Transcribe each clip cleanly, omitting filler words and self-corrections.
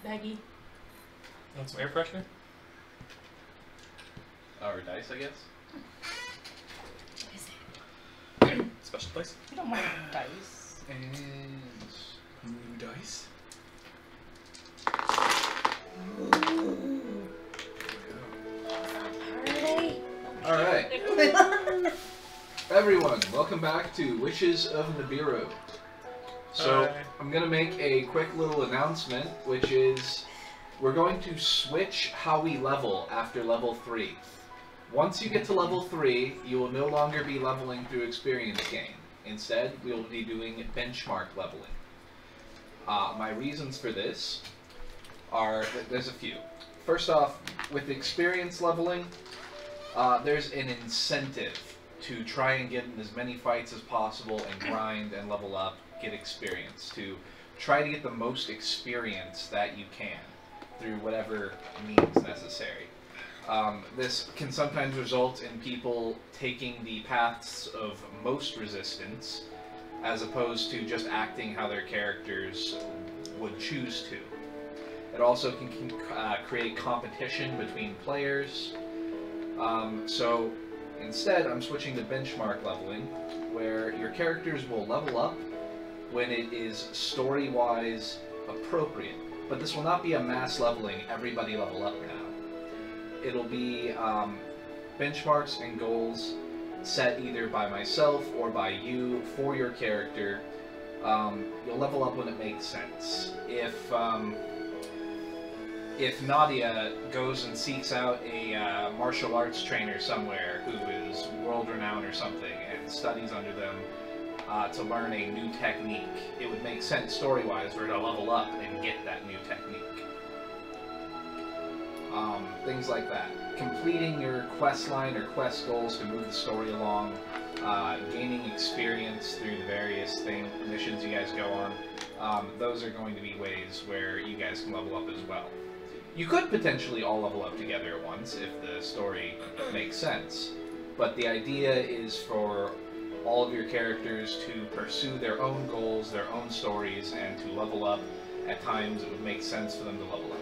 faggy. Want some air freshener? Or dice, I guess. What is it? Special place. You don't mind dice. And New dice. Party. Alright. Everyone, welcome back to Wishes of Nibiru. So, Hi. I'm going to make a quick little announcement, which is we're going to switch how we level after level 3. Once you get to level 3, you will no longer be leveling through experience gain. Instead, we will be doing benchmark leveling. My reasons for this are, there's a few. First off, with experience leveling, there's an incentive to try and get in as many fights as possible and grind and level up, get experience, to try to get the most experience that you can through whatever means necessary. This can sometimes result in people taking the paths of most resistance as opposed to just acting how their characters would choose to. It also can create competition between players. So instead, I'm switching to benchmark leveling, where your characters will level up when it is story-wise appropriate. But this will not be a mass leveling, everybody level up now. It'll be benchmarks and goals set either by myself or by you for your character. You'll level up when it makes sense. If Nadia goes and seeks out a martial arts trainer somewhere who is world-renowned or something and studies under them to learn a new technique, it would make sense story-wise for her to level up and get that new technique. Things like that. Completing your quest line or quest goals to move the story along, gaining experience through the various missions you guys go on, those are going to be ways where you guys can level up as well. You could potentially all level up together at once if the story makes sense, but the idea is for all of your characters to pursue their own goals, their own stories, and to level up at times it would make sense for them to level up.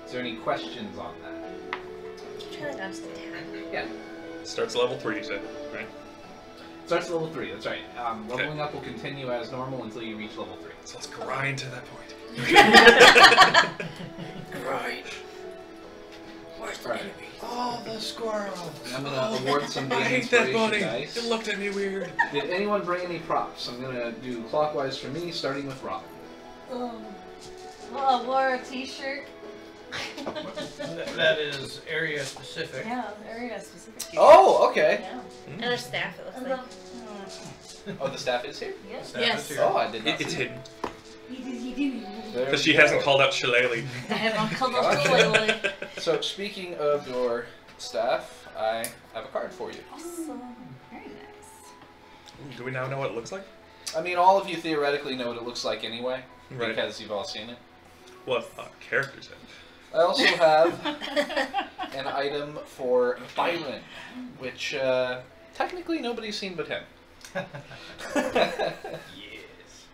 Is there any questions on that? Try that to 10. Yeah. Starts level 3, you said, right? Starts at level 3, that's right. Leveling up will continue as normal until you reach level 3. So let's grind to that point. Grind. Where's the Right. enemy? Oh, the squirrel. And I'm going to award some I game hate that inspiration bunny. dice. It looked at me weird. Did anyone bring any props? I'm going to do clockwise for me, starting with Rob. Oh, I wore a t-shirt. That is area specific. Yeah, area specific. Oh, okay. Yeah. And our staff, it looks And like. Oh, the staff is here? Yes. Yes. Oh, I did not It's see hidden. He did. There Because we she hasn't go. called out Shillelagh. I haven't called up Gotcha. lately. So, speaking of your staff, I have a card for you. Awesome. Very nice. Do we now know what it looks like? I mean, all of you theoretically know what it looks like anyway, Right. because you've all seen it. What characters have? I also have an item for Byron, which technically nobody's seen but him. Yes.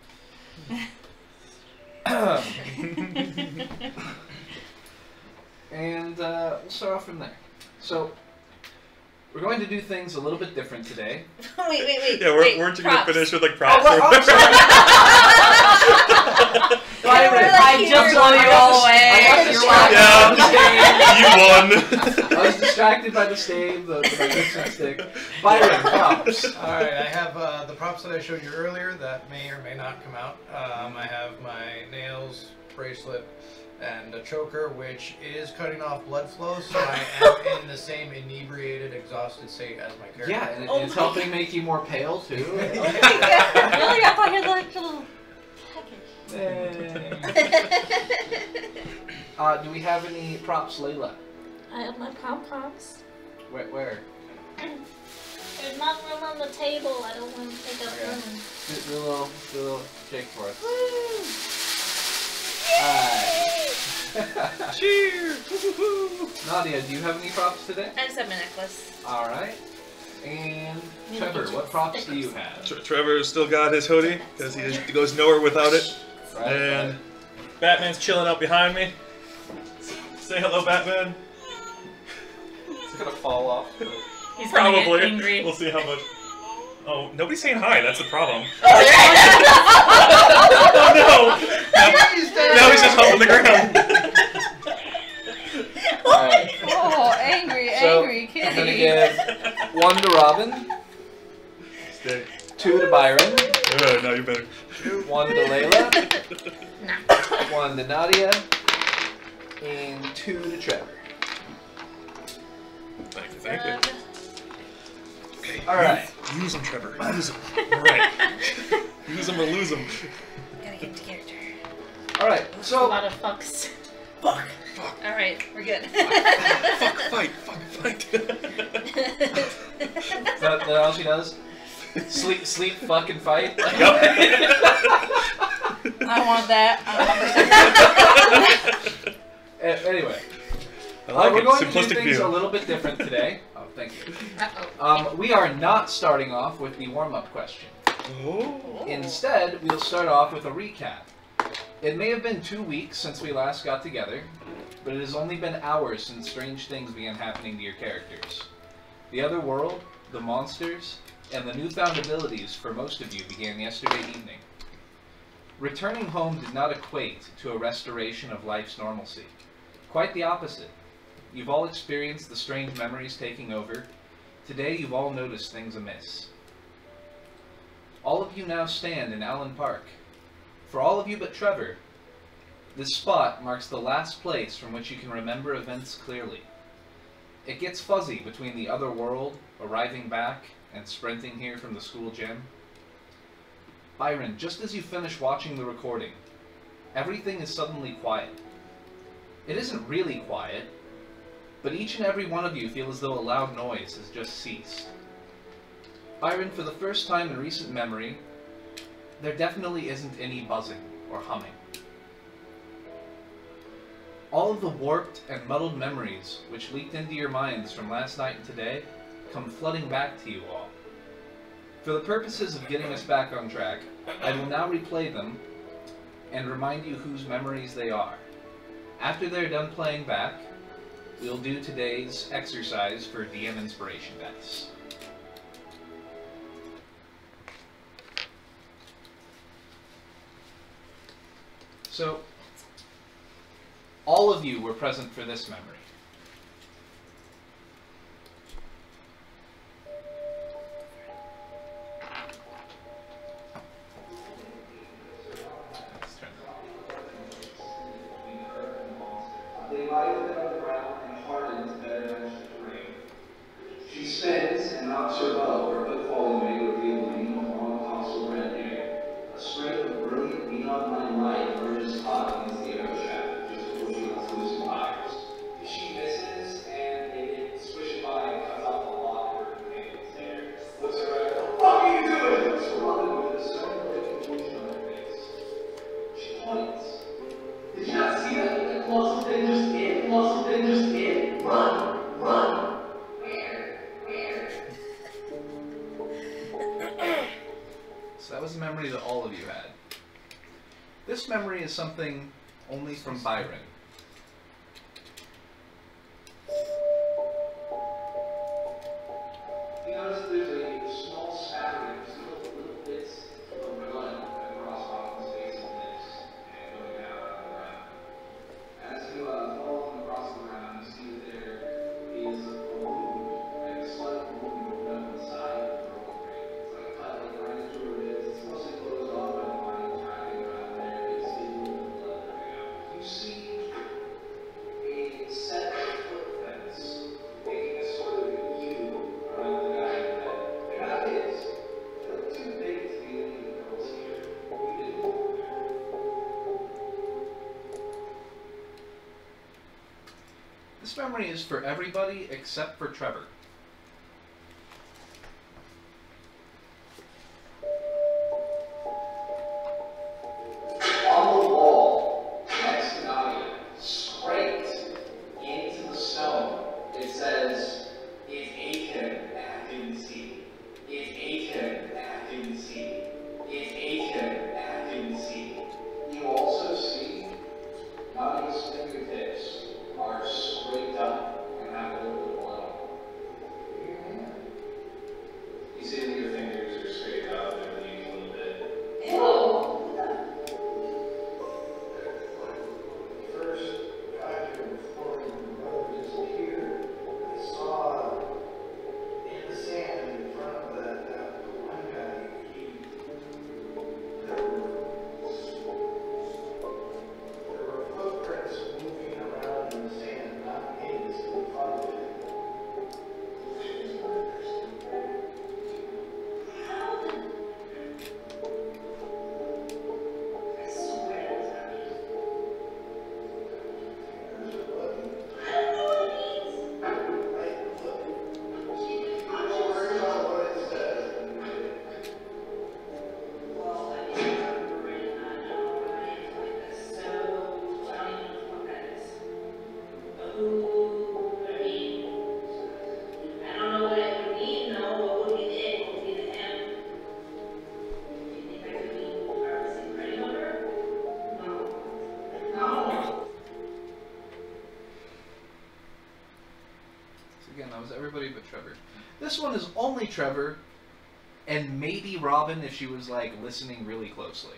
And we'll start off from there. So, we're going to do things a little bit different today. wait. Yeah, wait, weren't you going to props. finish with like props? I'm sorry. Byron, like I here. just blew you all I got away. distracted. Yeah, you won. I was distracted by the stave, the magician stick. Byron, props. Alright, I have the props that I showed you earlier that may or may not come out. I have my nails, bracelet, and a choker, which is cutting off blood flow, so I am in the same inebriated, exhausted state as my character. Yeah, and Oh it's my helping make you more pale, too. Really? I thought you had like a little package. Do we have any props, Layla? I have my props. Where? There's not room on the table. I don't want to take up Okay. room. Do a little shake for us. Alright. Cheers! Nadia, do you have any props today? I just have my necklace. Alright. And Maybe Trevor, just what props do stickers. you have? Trevor's still got his hoodie because he goes nowhere without it. Right, And Batman's chilling out behind me. Say hello, Batman. It's gonna fall off. He's gonna get Probably. angry. We'll see how much. Oh, nobody's saying hi. That's the problem. Oh, Oh no! Now he's just humping the ground. Alright. Oh, angry, So, angry I'm gonna kitty. give 1 to Robin, Stay. 2 to Byron, No, you better. 1 to Layla, Nah. 1 to Nadia, and 2 to Trevor. Thank you, thank you. Okay. Alright. Use him, Trevor. Use him. Alright. Use him or lose him. Gotta get to character. Alright, A so lot of fucks. Fuck. Alright, we're good. Fuck, fight. Fuck, fight. that all she does? Sleep, fucking fight? I want that. Anyway. I like We're it. going to do Simplistic things view. a little bit different today. Oh, thank you. Uh-oh. We are not starting off with the warm-up question. Oh. Instead, we'll start off with a recap. It may have been 2 weeks since we last got together, but it has only been hours since strange things began happening to your characters. The other world, the monsters, and the newfound abilities for most of you began yesterday evening. Returning home did not equate to a restoration of life's normalcy. Quite the opposite. You've all experienced the strange memories taking over. Today you've all noticed things amiss. All of you now stand in Allen Park. For all of you but Trevor, this spot marks the last place from which you can remember events clearly. It gets fuzzy between the other world, arriving back, and sprinting here from the school gym. Byron, just as you finish watching the recording, everything is suddenly quiet. It isn't really quiet, but each and every one of you feel as though a loud noise has just ceased. Byron, for the first time in recent memory, there definitely isn't any buzzing or humming. All of the warped and muddled memories which leaked into your minds from last night and today come flooding back to you all. For the purposes of getting us back on track, I will now replay them and remind you whose memories they are. After they're done playing back, we'll do today's exercise for DM Inspiration Dice. So, all of you were present for this memory. They lie with it on the ground and harden to better match the terrain. She spins and knocks her bow, her footfall may reveal the meaning of long hostile red hair. A string of brilliant neon line light emerges hot against the arrow shaft just before she lets loose and fires. She misses and it swishes by and cuts off a lock of her companion's hair. Looks around, what the fuck are you doing? Looks to Robin with a certain look of confusion on her face. She points. Did you not see that? That colossal thing just hit? Colossal thing just hit? Run! Run! Where? So that was a memory that all of you had. This memory is something only from Byron. You notice there's a small smattering of little bits of blood across Robin's face and lips and going down on the ground. As you fall across the ground, you see that there is a wound, like a slight wound opened up on the side of the broken brain. It's like a cut, like right into her ribs. It's mostly closed off by the body tracking around there. You can see a little bit of blood coming out. You see a set of footprints making a sort of U around the guy's head. And that is too big to be any of the girls here. You didn't walk there. This memory is for everybody except for Trevor. On the wall, next to Nadia, scraped into the stone, it says, "It ate him and I didn't see. It ate him and I didn't see. It ate him and I didn't see." You also see everybody but Trevor. This one is only Trevor, and maybe Robin if she was like listening really closely.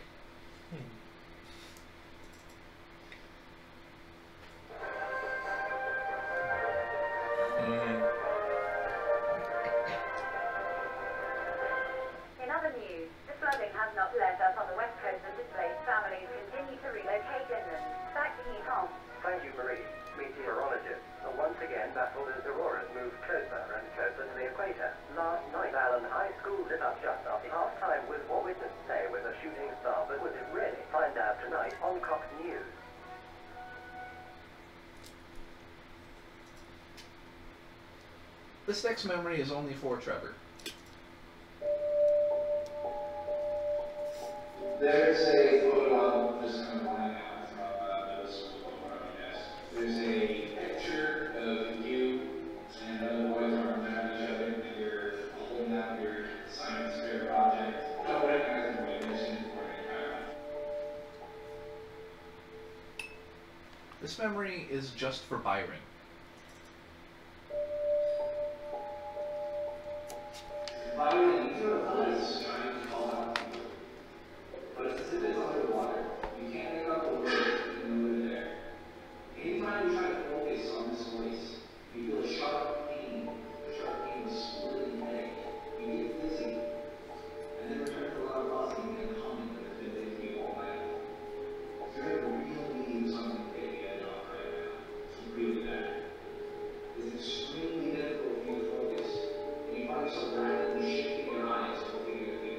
In other news, the flooding has not let up on the west coast and displaced families continue to relocate inland. Back to you, Tom. Thank you, Marie. Meteorologists are once again baffled as auroras move closer and closer to the equator. Last night, Allen High School lit up just after half-time with what witnesses say was a shooting star, but was it really? Find out tonight on Cox News. This next memory is only for Trevor. There's a photo just kind of lying out from middle school from my desk. There's a picture of you and other boys armed around each other, and you're holding out your science fair project. Don't recognize it, but you've never seen it before in your entire life. This memory is just for Byron. Byron, you hear a voice trying to call out to you. But it's as if it's underwater. You can't make out the words, even though they're there. Anytime you try to focus on this voice, you feel a sharp pain of splitting headache. You get dizzy, and then return to a lot of buzzing and humming that has been making you all night. You're going to really need something to take the edge off right now. It's really bad. It's extremely difficult for you to focus, and you find yourself rapidly shifting your eyes to what you're going to do.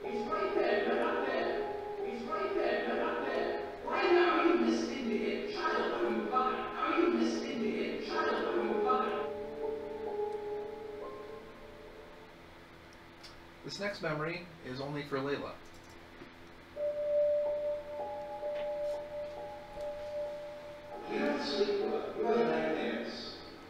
It's right there, but not there. It's right there, but not there. Why now are you listening to it? Child, are you fine? How are you listening to it? Child, are you fine? This next memory is only for Layla. You don't sleep well. You have nightmares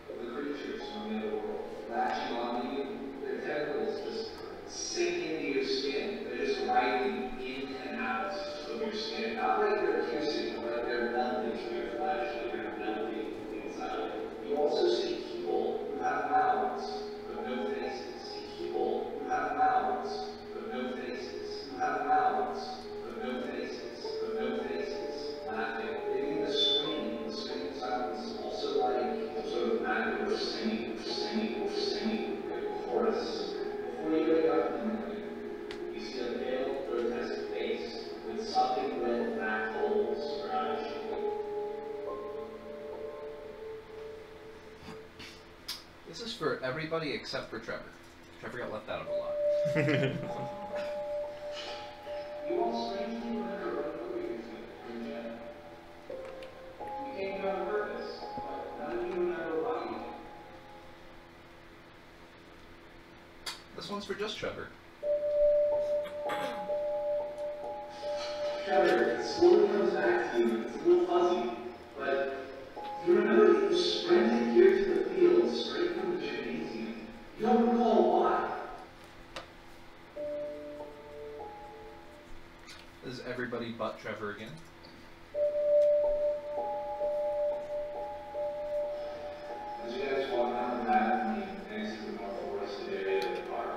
of the creatures from the other world latching onto you. Their tentacles just sink into your skin. They're just writhing in and out of your skin. Not like they're piercing, but like they're melting through your flesh, like they're melting inside. You also see people who have mouths but no faces. People who have mouths but no faces. Who have mouths but no faces. But no faces. Laughing. They begin to scream. The screaming sounds is also like some sort of macro singing, like a chorus. Before you wake up in the morning, you see a pale, grotesque face with something red black holes for eyes. This is for everybody except for Trevor. Trevor got left out of a lot. You all strangely remember running over your gym. You came here on purpose, but none of you remember why you did. This one's for just Trevor. Trevor, it slowly comes back to you. It's a little fuzzy, but you remember that you sprinted here to the field straight from the gymnasium. You don't recall why. This is everybody but Trevor again. As you guys walk down the path next to the North Forested area of the park,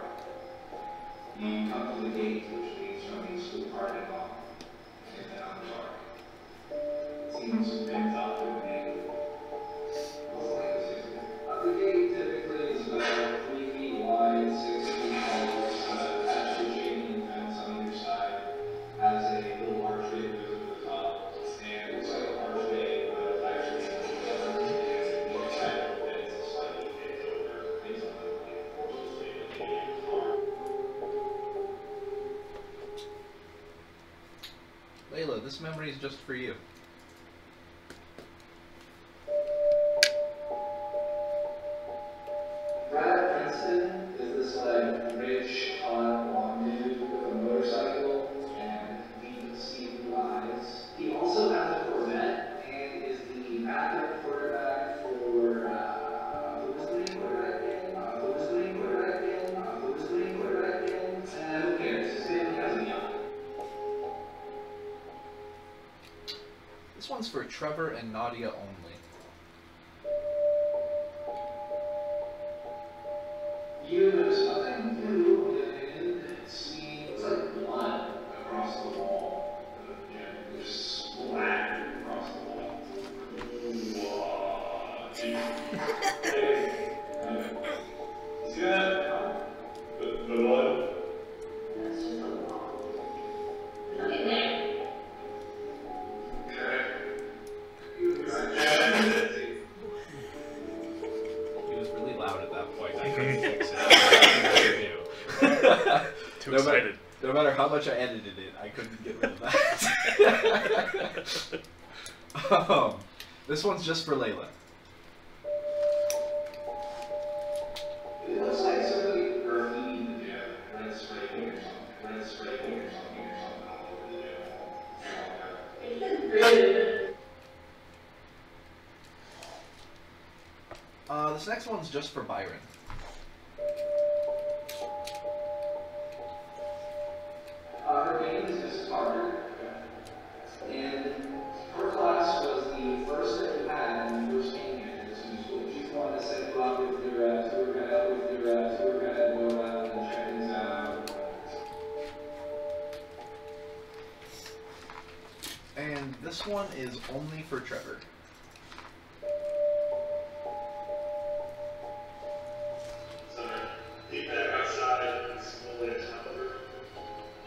you come to the gate which leads from the school parking lot and then on the park. It seems bent up and naked. What's like this, isn't it? The gate typically is about 3 feet wide, 6 feet tall, attached to a chain link fence on either side. Has a little archway that goes over the top, and it looks like an archway, but it's actually together, and each side of the fence is slightly bent over based on the forces of the car. Layla, this memory is just for you. Brad Princeton is this like rich, hot, blonde dude with a motorcycle and deep sea blue eyes. He also has a Corvette and is the backup quarterback for who cares? His family has a yacht. This one's for Trevor and Nadia only. You notice nothing blue, on the other hand. See, looks like blood across the wall. Just splattered across the wall. Hey, see that? The blood? That's just a wall. There's nothing there. Okay. He was really loud at that point. I couldn't fix it. I don't know what to do. Too excited. No matter how much I edited it, I couldn't get rid of that. This one's just for Layla. It looks like somebody graffitied the gym. Red spray paint or something. Red spray paint or something all over the gym. It's good. This next one's just for Byron. Her name is Mrs. Carter, and her class was the first that you had when you first came here to this new school. She's the one that set you up with your tour guide, go around and check things out. And this one is only for Trevor. Sorry. Get back outside and school is over.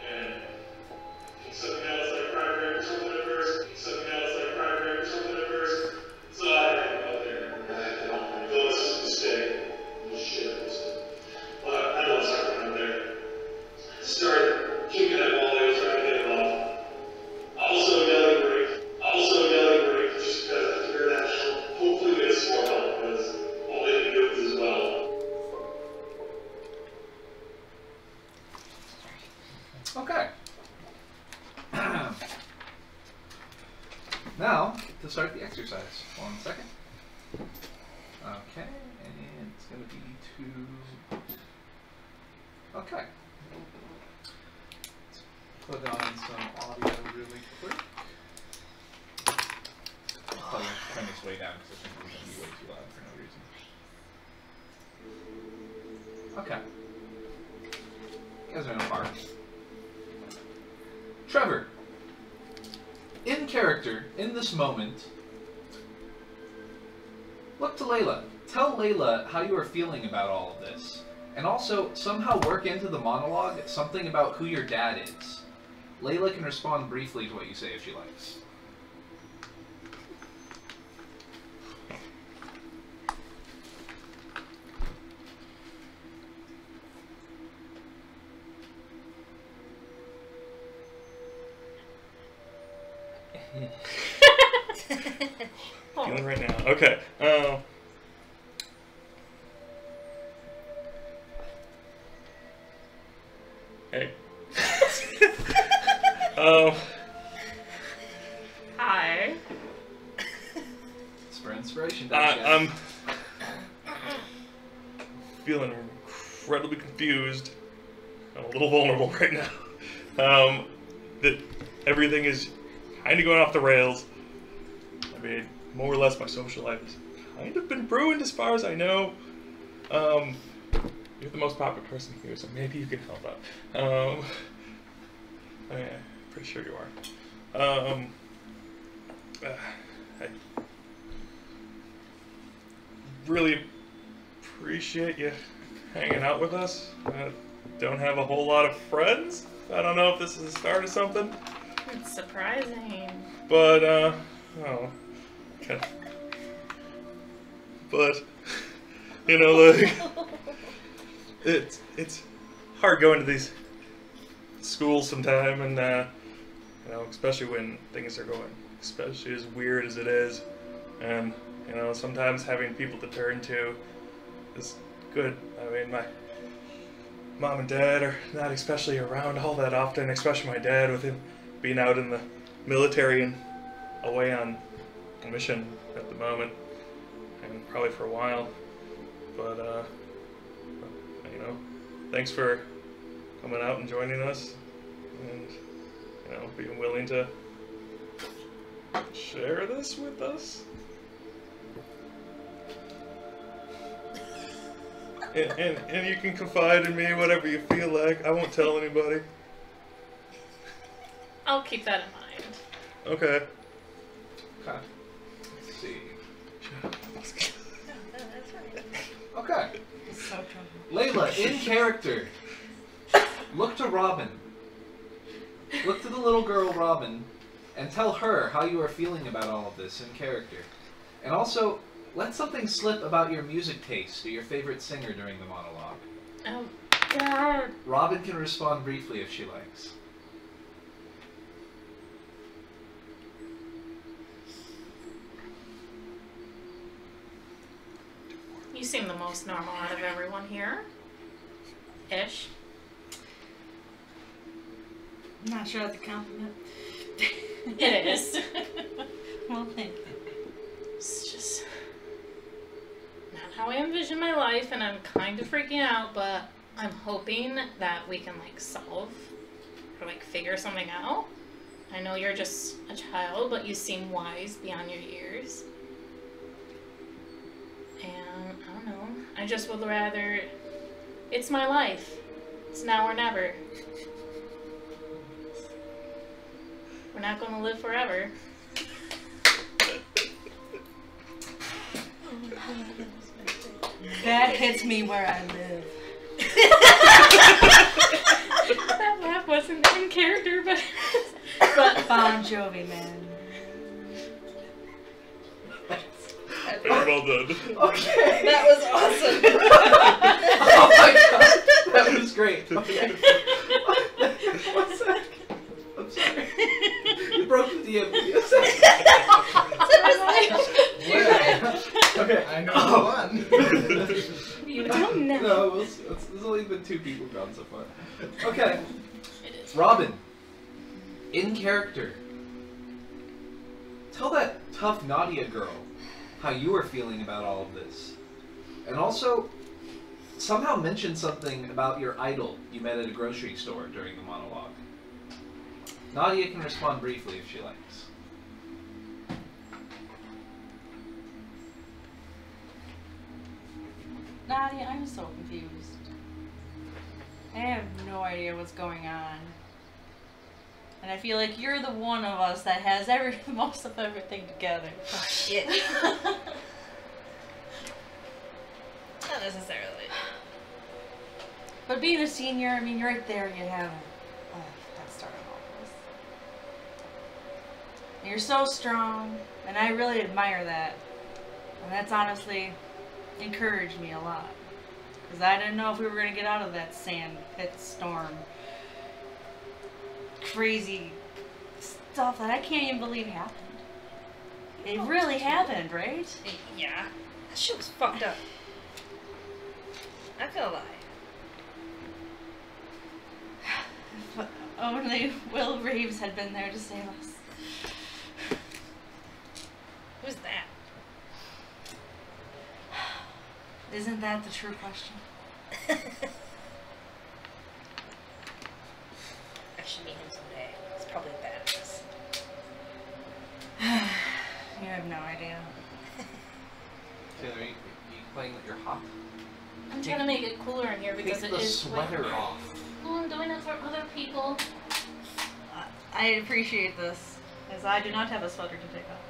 And something else like cry break or something at first. Something else like cry break or something at first. So I had to go out there. I know this is a mistake. Shit. But I know something out there. Started kicking that ball. I was trying to get it off. Also yelling break. Just because I figured that hopefully get some more help because all they can do is as well. Okay. Now, to start the exercise. 1 second. Okay, and it's going to be 2. Okay. Let's put on some audio really quick. I'll probably turn this way down because I think it's going to be way too loud for no reason. Okay. You guys are in a park. Trevor, in character, in this moment, look to Layla. Tell Layla how you are feeling about all of this. And also, somehow work into the monologue something about who your dad is. Layla can respond briefly to what you say if she likes. Feeling right now. Okay. Hey. Hi. It's for inspiration. I'm feeling incredibly confused. I'm a little vulnerable right now. That everything is kind of going off the rails. I mean, more or less my social life has kind of been ruined as far as I know. You're the most popular person here, so maybe you can help out. I'm pretty sure you are. I really appreciate you hanging out with us. I don't have a whole lot of friends. I don't know if this is the start of something. It's surprising. But, oh. Okay. But, you know, like, it's hard going to these schools sometime, and, you know, especially when things are going, especially as weird as it is, and, you know, sometimes having people to turn to is good. I mean, my mom and dad are not especially around all that often, especially my dad with him being out in the military and away on a mission at the moment, and probably for a while. But, you know, thanks for coming out and joining us, and, you know, being willing to share this with us. And you can confide in me whatever you feel like. I won't tell anybody. I'll keep that in mind. Okay. Okay. Let's see. That's right. Okay. It's so drunk. Layla, in character, look to Robin. Look to the little girl Robin and tell her how you are feeling about all of this in character. And also, let something slip about your music taste or your favorite singer during the monologue. Oh, God. Robin can respond briefly if she likes. You seem the most normal out of everyone here. Ish. I'm not sure that's a compliment. It is. Well, thank you. It's just not how I envision my life, and I'm kind of freaking out, but I'm hoping that we can, like, solve or, like, figure something out. I know you're just a child, but you seem wise beyond your years. And, I don't know, I just would rather... It's my life. It's now or never. We're not going to live forever. That hits me where I live. That laugh wasn't in character, but Bon Jovi, man. Very well done. Okay. That was awesome. Oh my god. That was great. Okay. One sec. I'm sorry. You broke the DM. Okay. I know one. you don't know. No, there's only been 2 people gone so far. Okay. Robin, in character, tell that tough Nadia girl how you are feeling about all of this. And also, somehow mention something about your idol you met at a grocery store during the monologue. Nadia can respond briefly if she likes. Nadia, I'm so confused. I have no idea what's going on. And I feel like you're the one of us that has most of everything together. Oh, shit. Not necessarily. But being a senior, I mean, you're right there, you have that started all this. And you're so strong, and I really admire that. And that's honestly encouraged me a lot. Because I didn't know if we were going to get out of that sand pit storm. Crazy stuff that I can't even believe happened. It really happened, right? Yeah. That shit was fucked up. Not gonna lie. If only Will Reeves had been there to save us. Who's that? Isn't that the true question? I should meet him someday. He's probably a badass. You have no idea. Taylor, are you playing that you're hot? I'm trying to make it cooler in here because Take it the is sweater winter. off. Oh, I'm doing it for other people. I appreciate this, as I do not have a sweater to take off.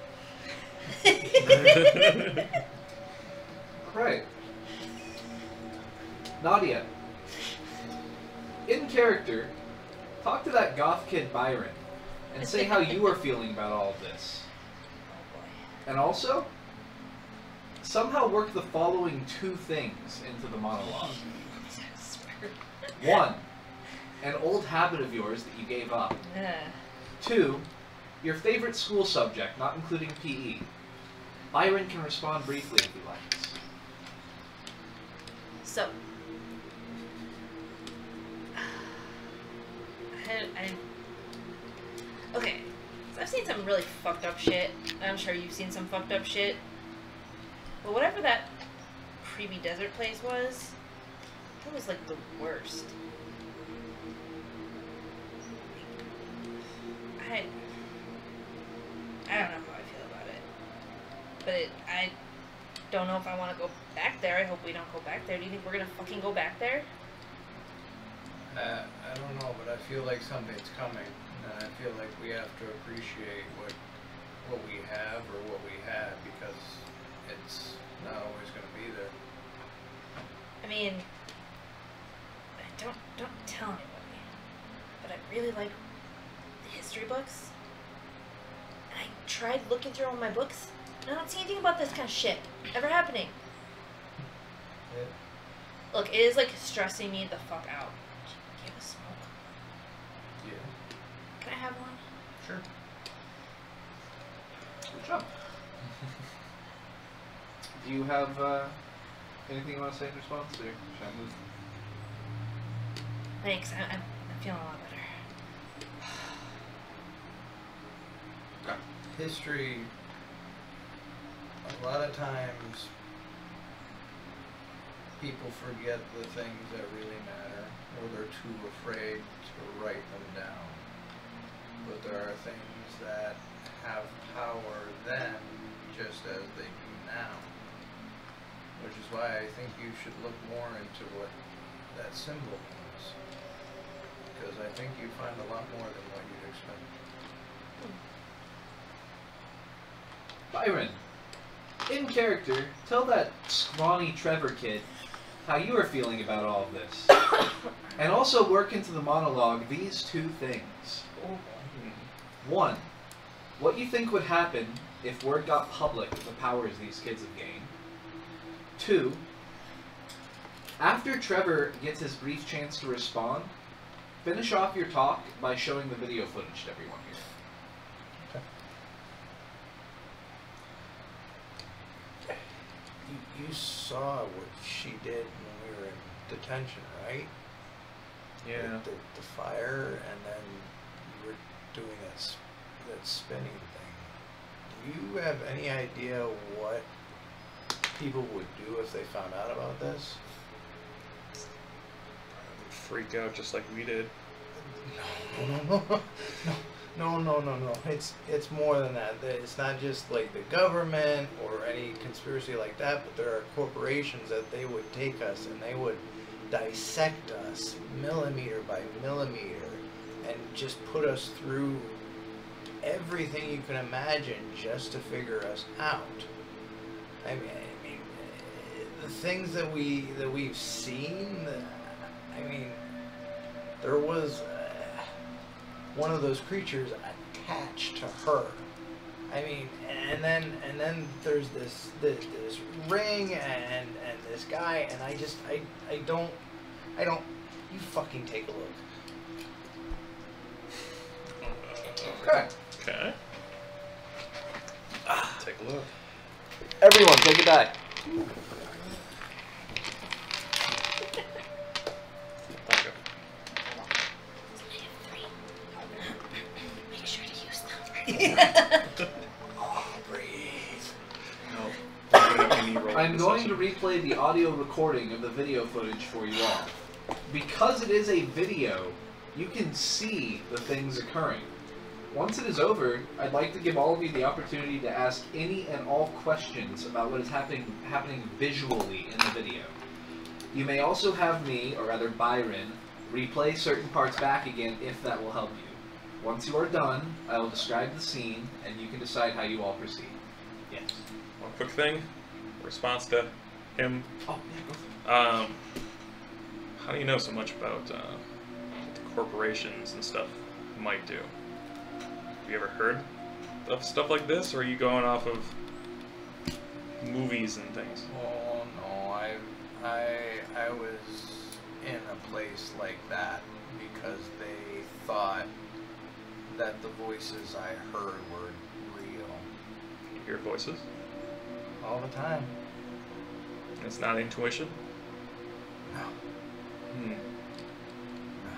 Right. Nadia, in character, talk to that goth kid Byron and say how you are feeling about all of this. And also, somehow work the following 2 things into the monologue. 1, an old habit of yours that you gave up. 2, your favorite school subject, not including PE. Byron can respond briefly if he likes. So, okay, so I've seen some really fucked up shit, and I'm sure you've seen some fucked up shit. But whatever that creepy desert place was, that was like the worst. I don't know how I feel about it, but I don't know if I want to go back there. I hope we don't go back there. Do you think we're gonna fucking go back there? I don't know, but I feel like something's coming, and I feel like we have to appreciate what we have or what we had, because it's not always going to be there. I mean, don't tell anybody, but I really like the history books. And I tried looking through all my books, and I don't see anything about this kind of shit ever happening. Yeah. Look, it is like stressing me the fuck out. Give a smoke. Yeah. Can I have one? Sure. Good job. Do you have anything you want to say in response, or should I move? Thanks. I'm feeling a lot better. Okay. History, a lot of times, people forget the things that really matter, or they're too afraid to write them down. But there are things that have power then, just as they do now. Which is why I think you should look more into what that symbol means. Because I think you find a lot more than what you'd expect. Byron, in character, tell that scrawny Trevor kid how you are feeling about all of this. And also work into the monologue these two things. One, what you think would happen if word got public of the powers these kids have gained. Two, after Trevor gets his brief chance to respond, finish off your talk by showing the video footage to everyone here. Okay. You saw what she did when we were in detention, right? Yeah. Like the fire, and then you were doing that spinning thing. Do you have any idea what people would do if they found out about this? Freak out just like we did. No. It's more than that. It's not just like the government or any conspiracy like that, but there are corporations that they would take us and they would dissect us millimeter by millimeter and just put us through everything you can imagine just to figure us out. I mean, the things that we've seen. I mean, there was one of those creatures attached to her. I mean, and then there's this ring and this guy, and I don't. You fucking take a look. Okay. Okay. Take a look. Everyone, take a die. Okay. Make sure to use them. I'm going to replay the audio recording of the video footage for you all. Because it is a video, you can see the things occurring. Once it is over, I'd like to give all of you the opportunity to ask any and all questions about what is happening visually in the video. You may also have me, or rather Byron, replay certain parts back again if that will help you. Once you are done, I will describe the scene, and you can decide how you all proceed. Yes. One quick thing. Response to him. Oh, yeah, go for it. How do you know so much about what the corporations and stuff might do? Have you ever heard of stuff like this, or are you going off of movies and things? Oh no, I was in a place like that because they thought that the voices I heard were real. You hear voices? All the time. It's not intuition? No. Hmm. No.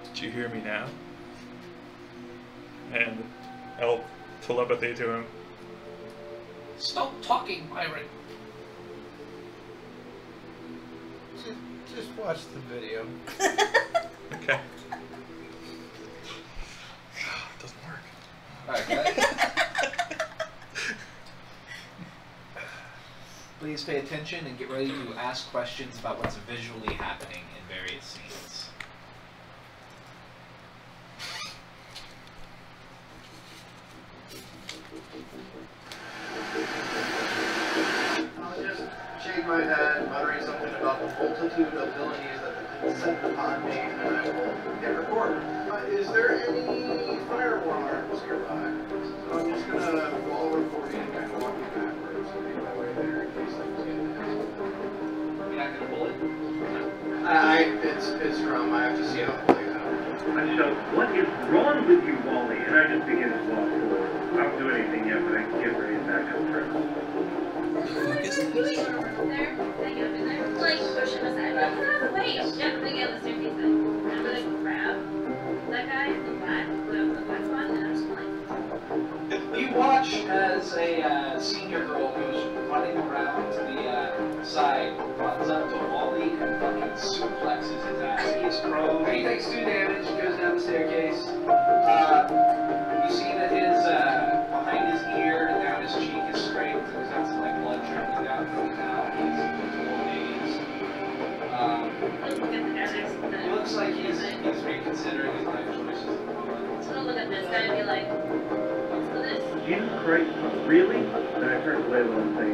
Did you hear me now? And I'll telepathy to him. Stop talking, Byron. Just watch the video. Okay. It doesn't work. Alright, guys. Please pay attention and get ready to ask questions about what's visually happening in various scenes. I'll just shake my head, muttering something about the multitude of abilities that have been set upon me, and I will hit record. Is there any fire alarms nearby? So I'm just gonna go all recording and kind of walking backwards and make my way there in case things get nasty. You're not gonna pull it? It's drum. I have to see how it plays out. I shout, "What is wrong with you, Wally?" And I just begin to walk forward. I don't do anything yet, but I get ready to back up trip. Like, push him aside. Like, get out of the way. Yeah, I'm gonna get on the staircase then. I'm gonna grab that guy in the black, the black spot, and I'm just like... You watch as a senior girl who's running around to the side runs up to Wally and fucking suplexes his ass. He is prone. He takes 2 damage, goes down the staircase. You see that his behind his ear and down his cheek is scraped, and he's got some like blood trickling down from now. He's it looks like he's reconsidering his life choices. I'm gonna look at this guy and be like, what's for this? Jesus Christ, really? Then I turn to Layla and say,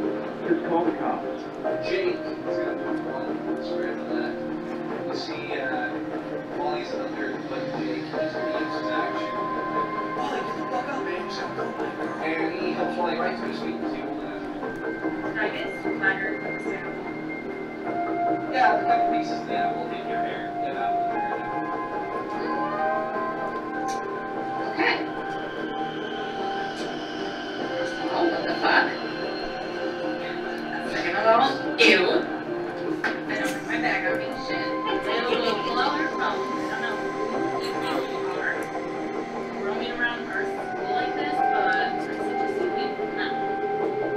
"Just call the cops." Jake is going to put one square to that. You see, Wally's under, but Jake, he's going to use his action. Wally, get the fuck up, man. Just go back. And he helps Wally right to his feet because he will laugh. Can I get flattered with the sound? Yeah, the couple pieces of the apple hit your hair. Get out of the hair. Okay. Oh, what the fuck? Second of all, ew. I don't bring my bag on me, shit. They have a little blower phone. I don't know. You are roaming around our school like this, but I suggest you leave now.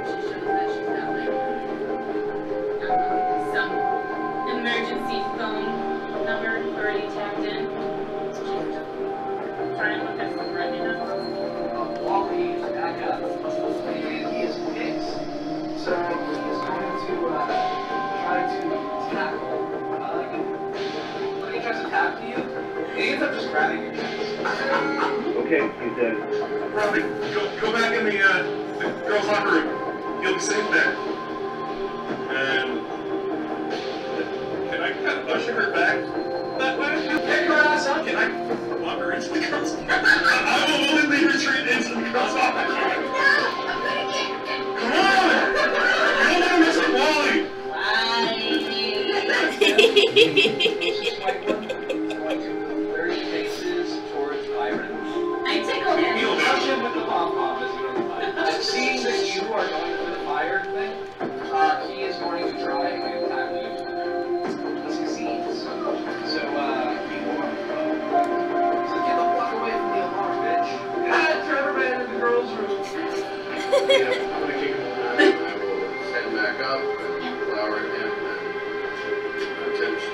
She shows that she's got like, I don't know, some emergency phone number already tapped in. So she can just try and look at some right now. Wally is back up. And he is pissed. So he is going to try to tackle. When he tries to tackle you, he ends up just grabbing your chest. Okay, he says. Robbie, go back in the girls' locker room. You'll be safe there. And can I kind of usher her back that way? Pick her ass up. Can I walk her into the girls' locker room? I will willingly retreat into the girls' locker room. Come on! You don't want to miss a Wally! Going to 30 paces towards Byron. I tickled him. You'll touch him with the pom-pom as he goes by. Seeing that you are going for the fire thing, he is going to try and tackle you. He succeeds. So, he won't. So get the fuck away from the alarm, bitch. Ah, Trevor ran in the girls' room. Yeah, I'm gonna kick him in the ass. I will stand back up and flower at him and attempt to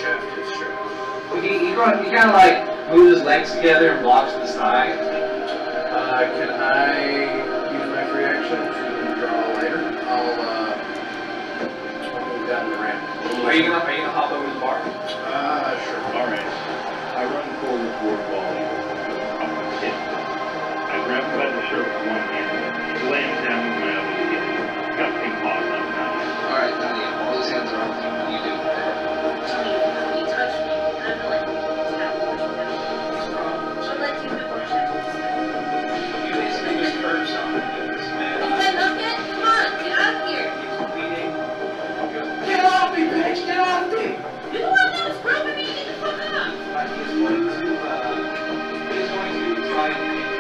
shaft his shaft. He kind of like moves his legs together and blocks the side. Can I use my free action to draw a lighter? I'll move down the ramp. Are you gonna hop over the bar? Sure. Alright. I run forward toward Wally. I'm hit. I grab him by the shirt with one hand, slam down with my other hand. Got pink paws on him now. Alright, all his hands are on you. What do you do? He touched me, and I'm like, tap, push him down. She'll let you push him. You basically just curb stomp this man. Is that not it? Come on, get out of here. He's bleeding. Get off me, bitch! Get off me! You're the one that was groping me. Get the fuck up. He's going to try and hit you.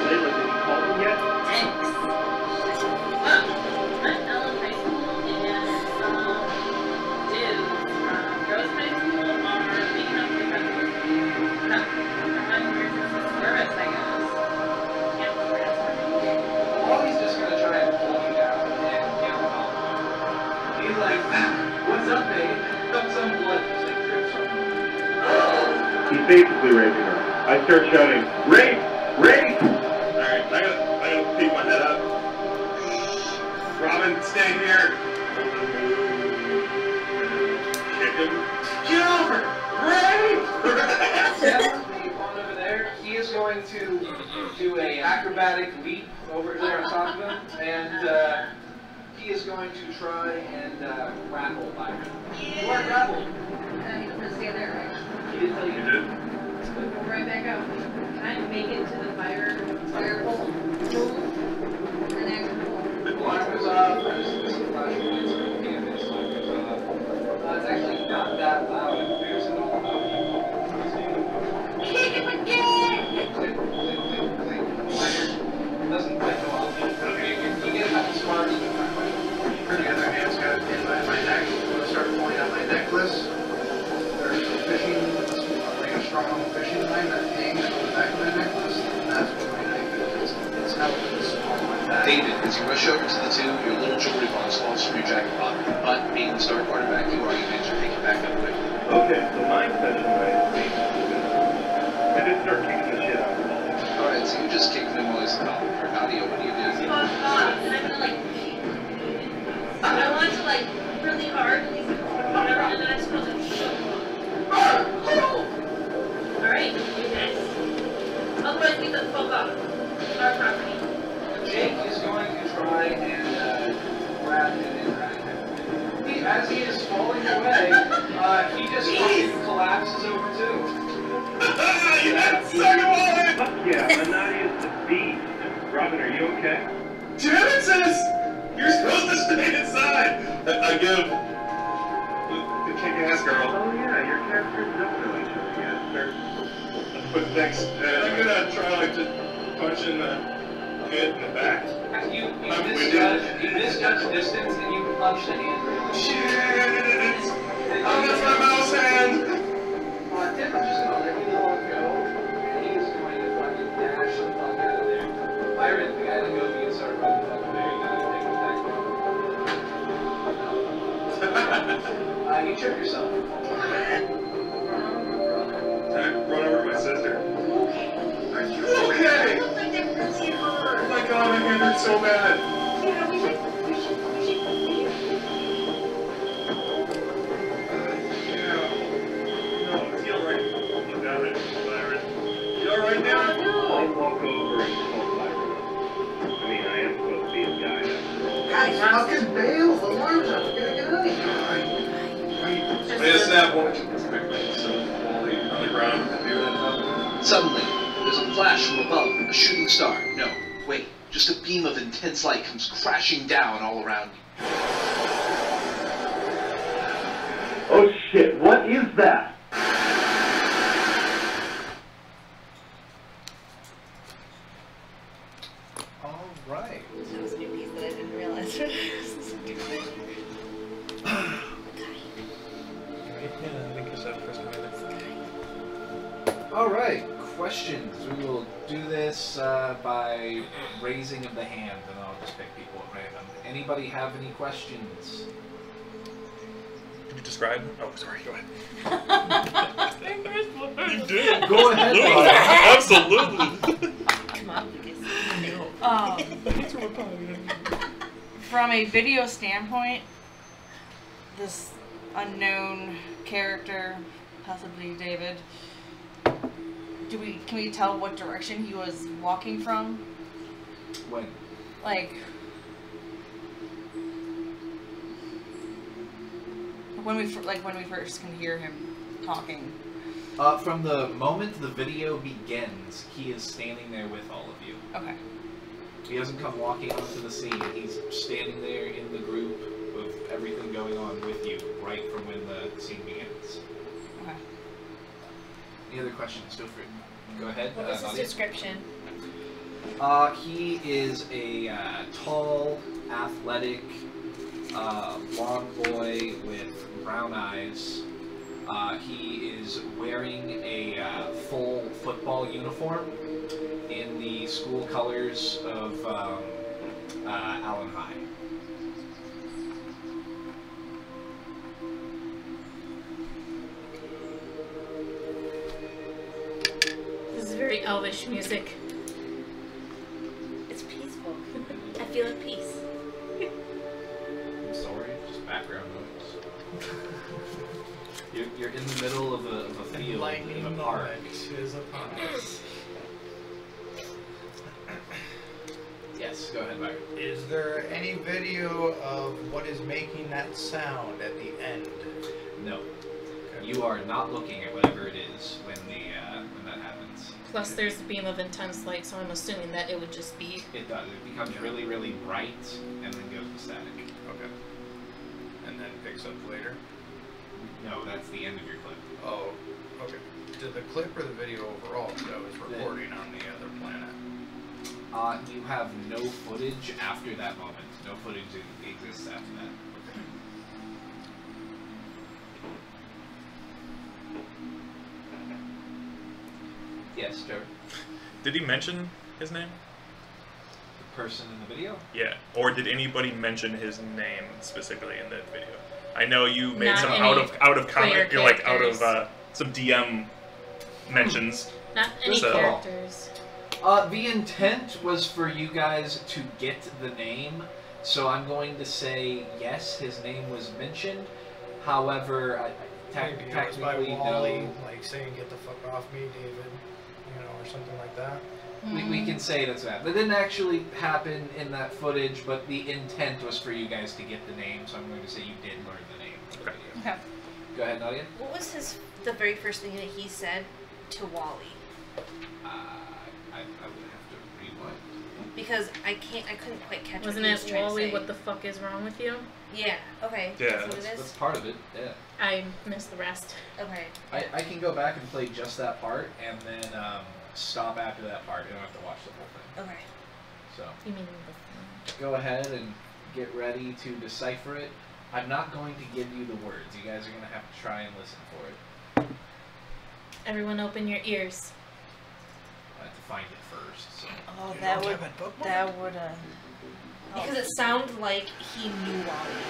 Layla, did you call him yet? Thanks. I'm Ellen High School, and some dudes from Rose High School are making up their emergency service, I guess. Can't remember what it's Wally's just going to try and pull you down and get him out. He's like, what's up, babe? Got some blood. Just like drips from him. He's basically raping her. I start shouting, "Rape! Rape!" Alright, I gotta peek my head out. and stay here. Kick him. Get over! Right! Definitely on over there. He is going to do a acrobatic leap over there on top of him, and he is going to try and grapple by him. You are grappled. He's gonna stay there, right? He didn't tell you to do it. Go right back out. Can I make it to the fire pole? And then The alarm goes off. There's some flashing lights on the campus. Alarm goes off. It's actually not that loud in comparison to all the other people. kick him again! Click, click, click, click. Fire doesn't quite go off. You get a couple sparks, but not quite. The other hand's got a pin behind my neck. I'm going to start pulling out my necklace. There's a fishing, like a strong fishing line that hangs on the back of my necklace. And that's what my knife is. It's how it's on my back. David, as you rush over to the two, your little jewelry box falls from your jacket pocket. But being the star quarterback you are, you manage to pick it back up quickly. Okay, so my session right is I just start kicking the shit out of him. Alright, so you just kicked him while he's talking. Or Nadia, what do you do? And I'm gonna like, I want to like really hard, and he's whatever, and then I'm supposed to shove him. Alright, do this. Otherwise, we can fuck off our property. Jake is going to try and grab him and drag him. As he is falling away, he just fucking collapses over too. Yes! Second one! Fuck yeah, Anadia's the beast. Robin, are you okay? Genesis! You're supposed to stay inside! I give the kick-ass girl. Oh yeah, your character's definitely showing yet. But thanks. I'm gonna try like to punch in the head and the back. You I'm misjudge distance and you punch the hand really. Shit! Oh, that's my mouse hand! Tim is just gonna let you know go, and he is going to fucking dash the fuck out of there. Byron, the guy that goes and start running the fuck there, you gotta take him back. You trip yourself. Run over to my sister. Are you okay? I don't think that really hurt. Oh my god, my hand hurts so bad. Yeah, we should. No, feel right. You got it, Byron. You alright now? I'll walk over and call Byron up. I mean, I am supposed to be his guide after all. Guys, fucking bail. The alarm's up. We gotta get out of here. I just snap one of you quickly, so while on the ground and do that stuff. Suddenly, there's a flash from above, a shooting star. No, wait, just a beam of intense light comes crashing down all around you. Oh shit, what is that? Alright. That was a new piece that I didn't realize. Yeah, I think it's that first one. Alright, questions. We will do this by raising of the hand, and I'll just pick people at random. Anybody have any questions? Could you describe? Oh, sorry, go ahead. You did. Go ahead, Absolutely. Come on, Lucas. From a video standpoint, this unknown character, possibly David, can we tell what direction he was walking from? When? Like when we first can hear him talking. From the moment the video begins, he is standing there with all of you. Okay. He doesn't come walking onto the scene. He's standing there in the group with everything going on with you, right from when the scene begins. Okay. Any other questions? Feel free. Go ahead. What was his Nadia. description? He is a tall, athletic, blonde boy with brown eyes. He is wearing a full football uniform in the school colors of Allen High. This is very elvish music. It's peaceful. I feel at peace. I'm sorry, just background noise. You're in the middle of a field Lightning in a park. moment is upon us. Yes, go ahead, Byron. Is there any video of what is making that sound at the end? No. You are not looking at whatever it is when that happens. Plus, there's a beam of intense light, so I'm assuming that it would just be. It does. It becomes really, really bright, and then goes to static. Okay. And then picks up later? No, that's the end of your clip. Oh, okay. Did the clip or the video overall? Because I was recording on the other planet. You have no footage after that moment. No footage exists after that. Yes, Trevor. Did he mention his name? The person in the video? Yeah. Or did anybody mention his name specifically in that video? I know you made Not some any out of comment, player like out characters. of some DM mentions. Not any So- characters. The intent was for you guys to get the name, so I'm going to say yes, his name was mentioned. However, Maybe it was by technically Wally, no. like saying "Get the fuck off me, David," or something like that. We can say that's that. That didn't actually happen in that footage, but the intent was for you guys to get the name, so I'm going to say you did learn the name of the video. Okay. Go ahead, Nadia. What was the very first thing that he said to Wally? I would have to rewind. Because I couldn't quite catch Wasn't what he was it trying Wally? to say. What the fuck is wrong with you? Yeah. Okay. Yeah, That's what it That's is. part of it, yeah. I missed the rest. Okay. I can go back and play just that part, and then stop after that part. You don't have to watch the whole thing. Okay. So You mean go ahead and get ready to decipher it. I'm not going to give you the words. You guys are going to have to try and listen for it. everyone open your ears. I have to find it first. So. Oh, You that don't would have it bookmarked? that would Because it sounded like he knew Wally.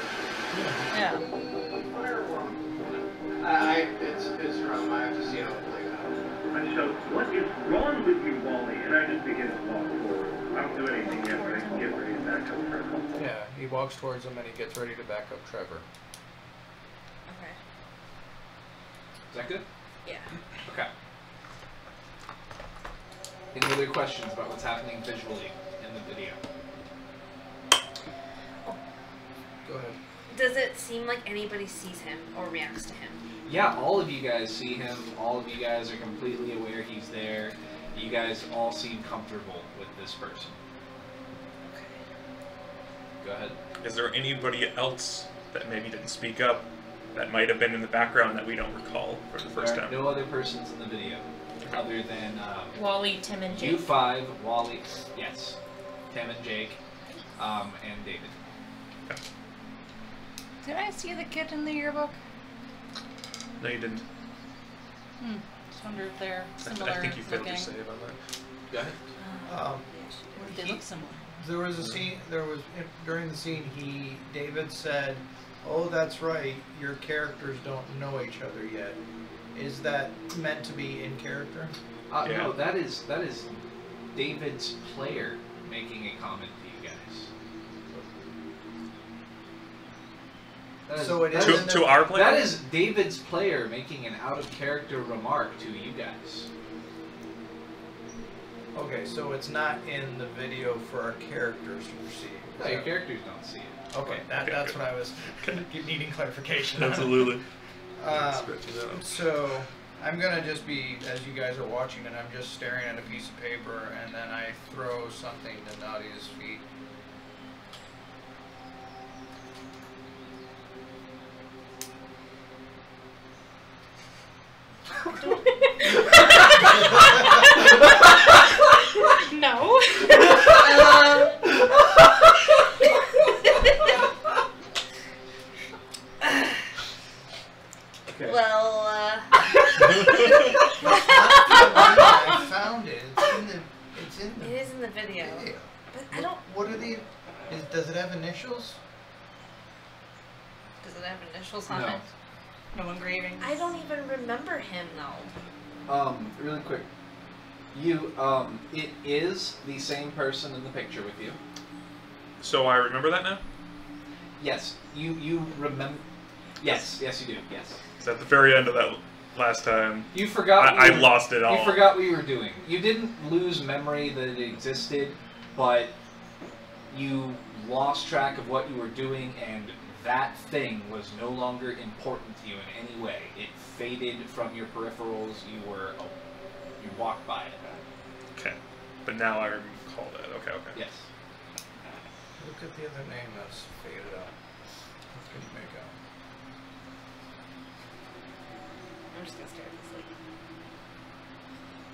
yeah. It's wrong. I have to see how it plays out. And so, what is wrong with you, Wally? And I just begin to walk forward. I don't do anything yet, but I can get ready to back up Trevor. Yeah, he walks towards him and he gets ready to back up Trevor. Okay. Is that good? Yeah. Okay. Any other questions about what's happening visually in the video? Go ahead. Does it seem like anybody sees him or reacts to him? Yeah, all of you guys see him. All of you guys are completely aware he's there. You guys all seem comfortable with this person. Okay. Go ahead. Is there anybody else that maybe didn't speak up that might have been in the background that we don't recall for the first There are time? no other persons in the video other than Wally, Tim, and Jake. you five, Wally, yes, Tim and Jake, and David. Did I see the kid in the yearbook? No, you didn't. Just wonder if they're similar I think you failed looking. to save on that. Go ahead. They look similar. There was a scene. During the scene, David said, "Oh, that's right. Your characters don't know each other yet." Is that meant to be in character? Yeah. No, that is David's player making a comment to you guys. That is- So it that is is- To our player? That is David's player making an out-of-character remark to you guys. Okay, so it's not in the video for our characters to perceive. No, your characters don't see it. Okay, that's good. what I was needing clarification. Absolutely. Uh, Scratching that out. So I'm gonna just be, as you guys are watching, and I'm just staring at a piece of paper, and then I throw something to Nadia's feet. No. Okay. Well, I found it. It's in it the is in the video. video. But I don't. What are the? Does it have initials? Does it have initials on No. it? No engraving. I don't even remember him though. Really quick. It is the same person in the picture with you. So I remember that now? Yes, you remember. Yes, yes, you do. Yes. Because at the very end of that last time, You forgot. I lost it all. You forgot what you were doing. You didn't lose memory that it existed, but you lost track of what you were doing, and that thing was no longer important to you in any way. It faded from your peripherals. You walked by it. Okay, but now I recall that. Okay, okay. Yes. Look at the other name that's faded out. What can you make out? I'm just gonna stare at this like.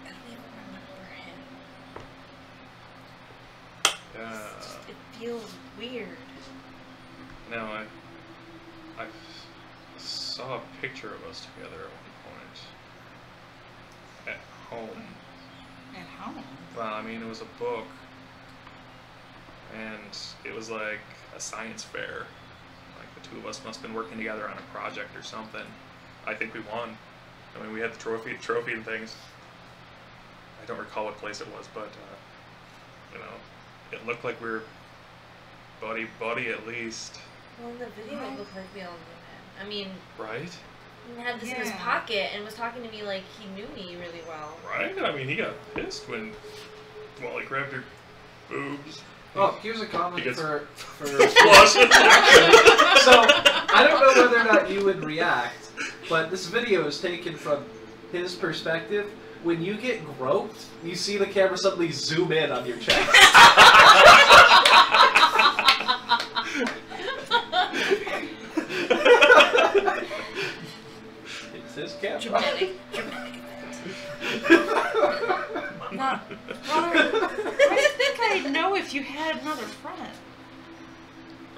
I don't even remember him. Yeah. It feels weird. No, I saw a picture of us together at one point. At home. At home? Well, I mean, it was a book. And it was like a science fair. Like the two of us must have been working together on a project or something. I think we won. I mean, we had the trophy and things. I don't recall what place it was, but you know, it looked like we were buddy at least. Well, in the video, it looked like we all knew him. I mean, Right? he had this in his pocket and was talking to me like he knew me really well. Right? I mean, he got pissed when Wally grabbed her boobs. Oh, here's a comment He gets for flushed. So, I don't know whether or not you would react, but this video is taken from his perspective. When you get groped, you see the camera suddenly zoom in on your chest. It's his camera. Dramatic. Not, I think I'd know if you had another friend.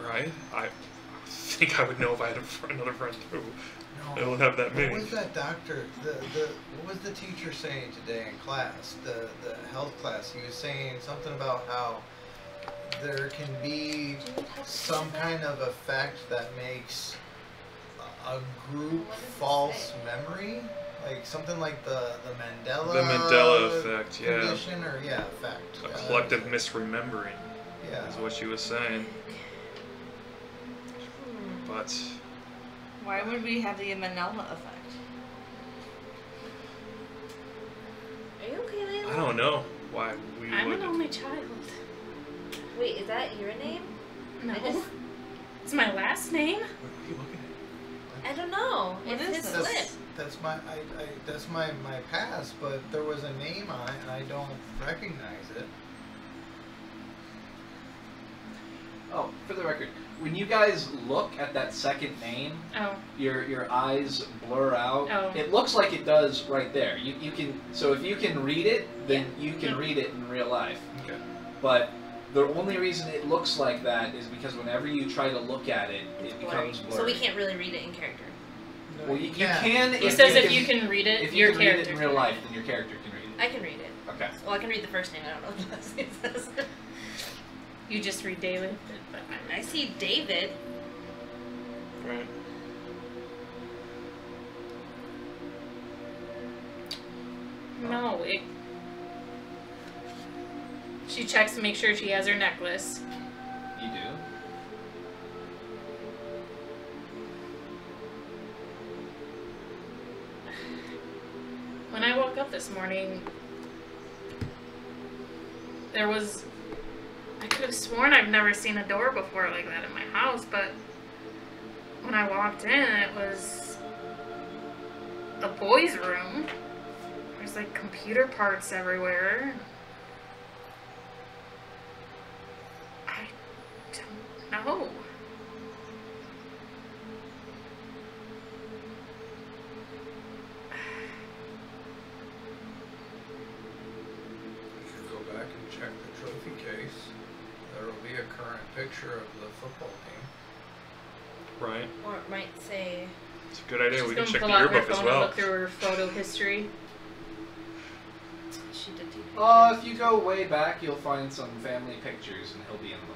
Right? I think I would know if I had another friend too. No. I don't have that many. What was that doctor? What was the teacher saying today in class? The health class. He was saying something about how there can be some kind of effect that makes a group false memory, like something like the Mandela. The Mandela effect, yeah. Condition or effect. A collective misremembering. Yeah. Is what she was saying. But Why would we have the Mandela effect? Are you okay, Layla? I don't know why we I'm would. an only child. Wait, is that your name? No. I just- It's my last name? What are you looking at? I don't know. What It's is his this? slip. That's my past, but there was a name on it and I don't recognize it. Oh, for the record, when you guys look at that second name, Oh. your eyes blur out. Oh. It looks like it does right there. You can, so if you can read it, then you can read it in real life. Okay. But the only reason it looks like that is because whenever you try to look at it, it becomes blurry. So we can't really read it in character. Well, you can. He says if you can read it, if your you can read character it in real life, then your character can read it. I can read it. Okay. Well, I can read the first name. I don't know what the last name says. You just read David. I see David. Right. No, it. She checks to make sure she has her necklace. You do. When I woke up this morning, there was. I could have sworn I've never seen a door before like that in my house, but when I walked in, it was a boy's room. There's like computer parts everywhere. I don't know. You could go back and check the trophy case. There will be a current picture of the football team. Right. Or it might say. It's a good idea. She's We can gonna check the pull out her yearbook as phone and well. look through her photo history. She did do pictures. If you go way back, you'll find some family pictures, and he'll be in them.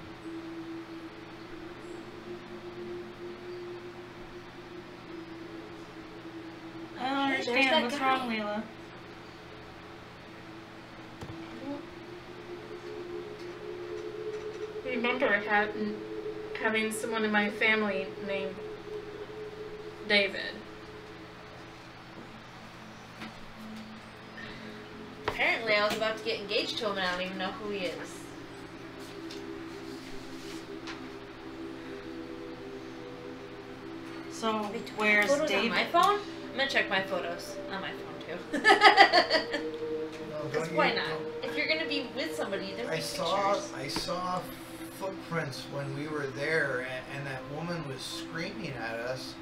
I don't Hey, there's understand. that What's guy. wrong, Layla? Remember, having someone in my family named David. Apparently, I was about to get engaged to him, and I don't even know who he is. So, Wait, do I have where's photos David? on my phone? I'm gonna check my photos on my phone too. No, Because don't why you- not? If you're gonna be with somebody, there's I saw footprints when we were there, and that woman was screaming at us.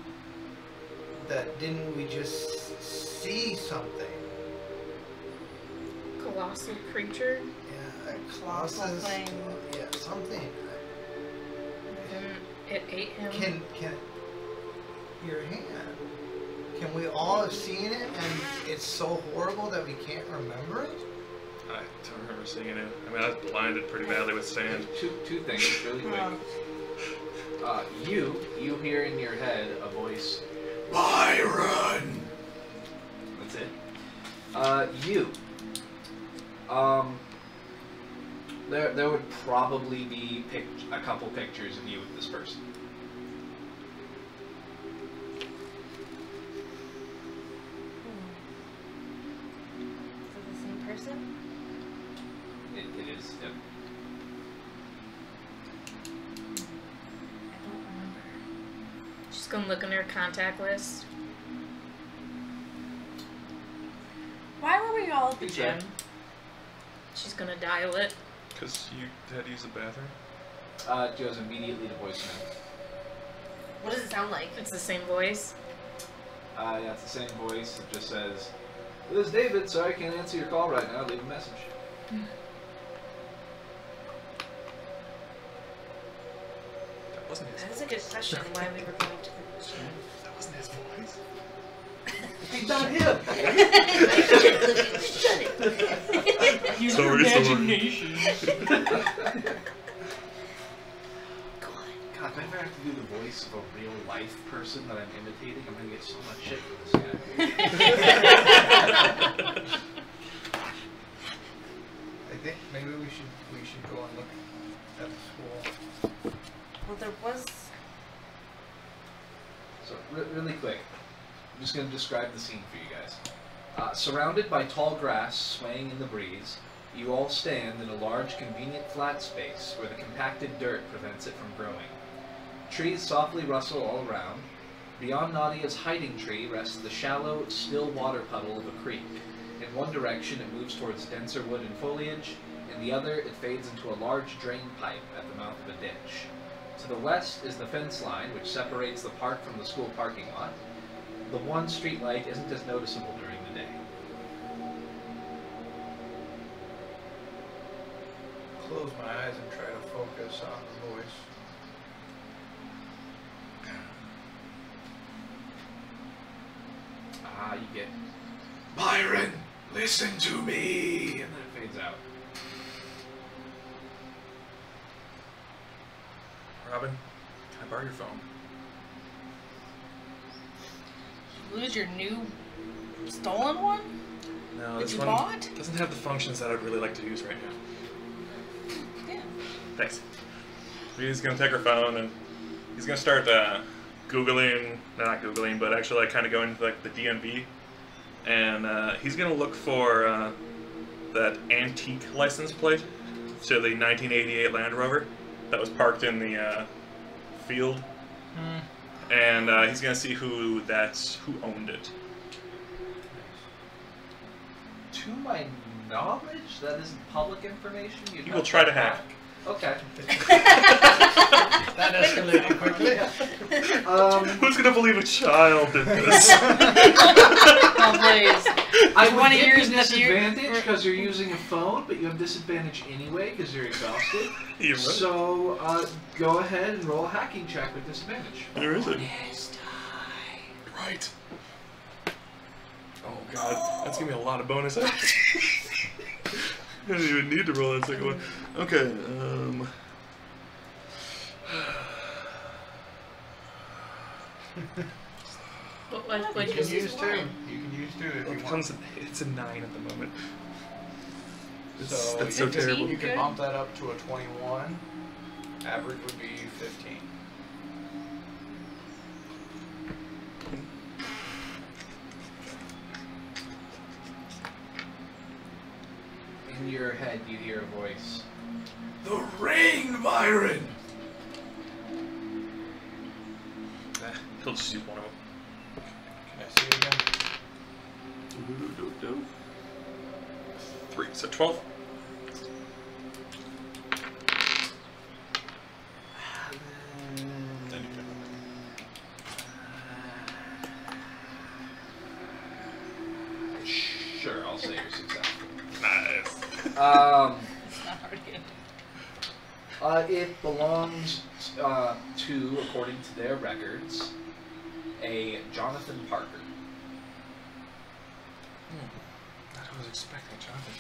That didn't we just see something? Colossal creature. Yeah, a colossus. thing. Yeah, something. And it ate him. Can your hand? Can we all have seen it, and it's so horrible that we can't remember it? I don't remember seeing it. I mean, I was blinded pretty badly with sand. Two things really quick. You hear in your head a voice, Byron! That's it. There would probably be a couple pictures of you with this person. Is it the same person? It is, yep. I don't remember. She's gonna look in her contact list. Why were we all at the Good gym? job. She's gonna dial it. Because you had to use the bathroom? It goes immediately to voicemail. What does it sound like? It's the same voice. Yeah, it's the same voice. It just says, "This is David. Sorry, I can't answer your call right now. Leave a message." That wasn't his That is a good question. Why we were going to the gym? That wasn't his voice. It's not him. Shut it. Use Sorry, your imagination. God, if I ever have to do the voice of a real life person that I'm imitating, I'm gonna get so much shit from this guy. I think maybe we should go and look at the school. Well, there was. So, really quick, I'm just going to describe the scene for you guys. Surrounded by tall grass swaying in the breeze, you all stand in a large, convenient flat space where the compacted dirt prevents it from growing. Trees softly rustle all around. Beyond Nadia's hiding tree rests the shallow, still water puddle of a creek. In one direction it moves towards denser wood and foliage, in the other it fades into a large drain pipe at the mouth of a ditch. To the west is the fence line which separates the park from the school parking lot. The one street light isn't as noticeable during the day. Close my eyes and try to focus on the voice. You get, Byron, listen to me! And then it fades out. Robin, can I borrow your phone? You lose your new stolen one? No, That this you one bought? doesn't have the functions that I'd really like to use right now. Yeah. Thanks. He's gonna take her phone and he's gonna start Googling, not Googling, but actually like kind of going into like the DMV, and he's gonna look for that antique license plate to the 1988 Land Rover that was parked in the field, and he's gonna see who owned it. To my knowledge, that isn't public information. He will try to hack. Okay. That escalated quickly. Who's gonna believe a child did this? Oh, please. I One would of give yours you this year- disadvantage because you're using a phone, but you have disadvantage anyway because you're exhausted. You're right. So go ahead and roll a hacking check with disadvantage. Where is it? Right. Oh god, that's gonna be a lot of bonus. I don't even need to roll that second one. Okay, What You can use two. You can use two if it you want. becomes it's a 9 at the moment. So That's so you can, terrible. You can bump that up to a 21. Average would be 15. In your head, you hear a voice. The ring, Byron! He'll just use one of them. Can I see it again? 3, so 12. Then you can. Sure, I'll say you're successful. Nice. It's not hard to get. It belongs to, according to their records, a Jonathan Parker. I was expecting Jonathan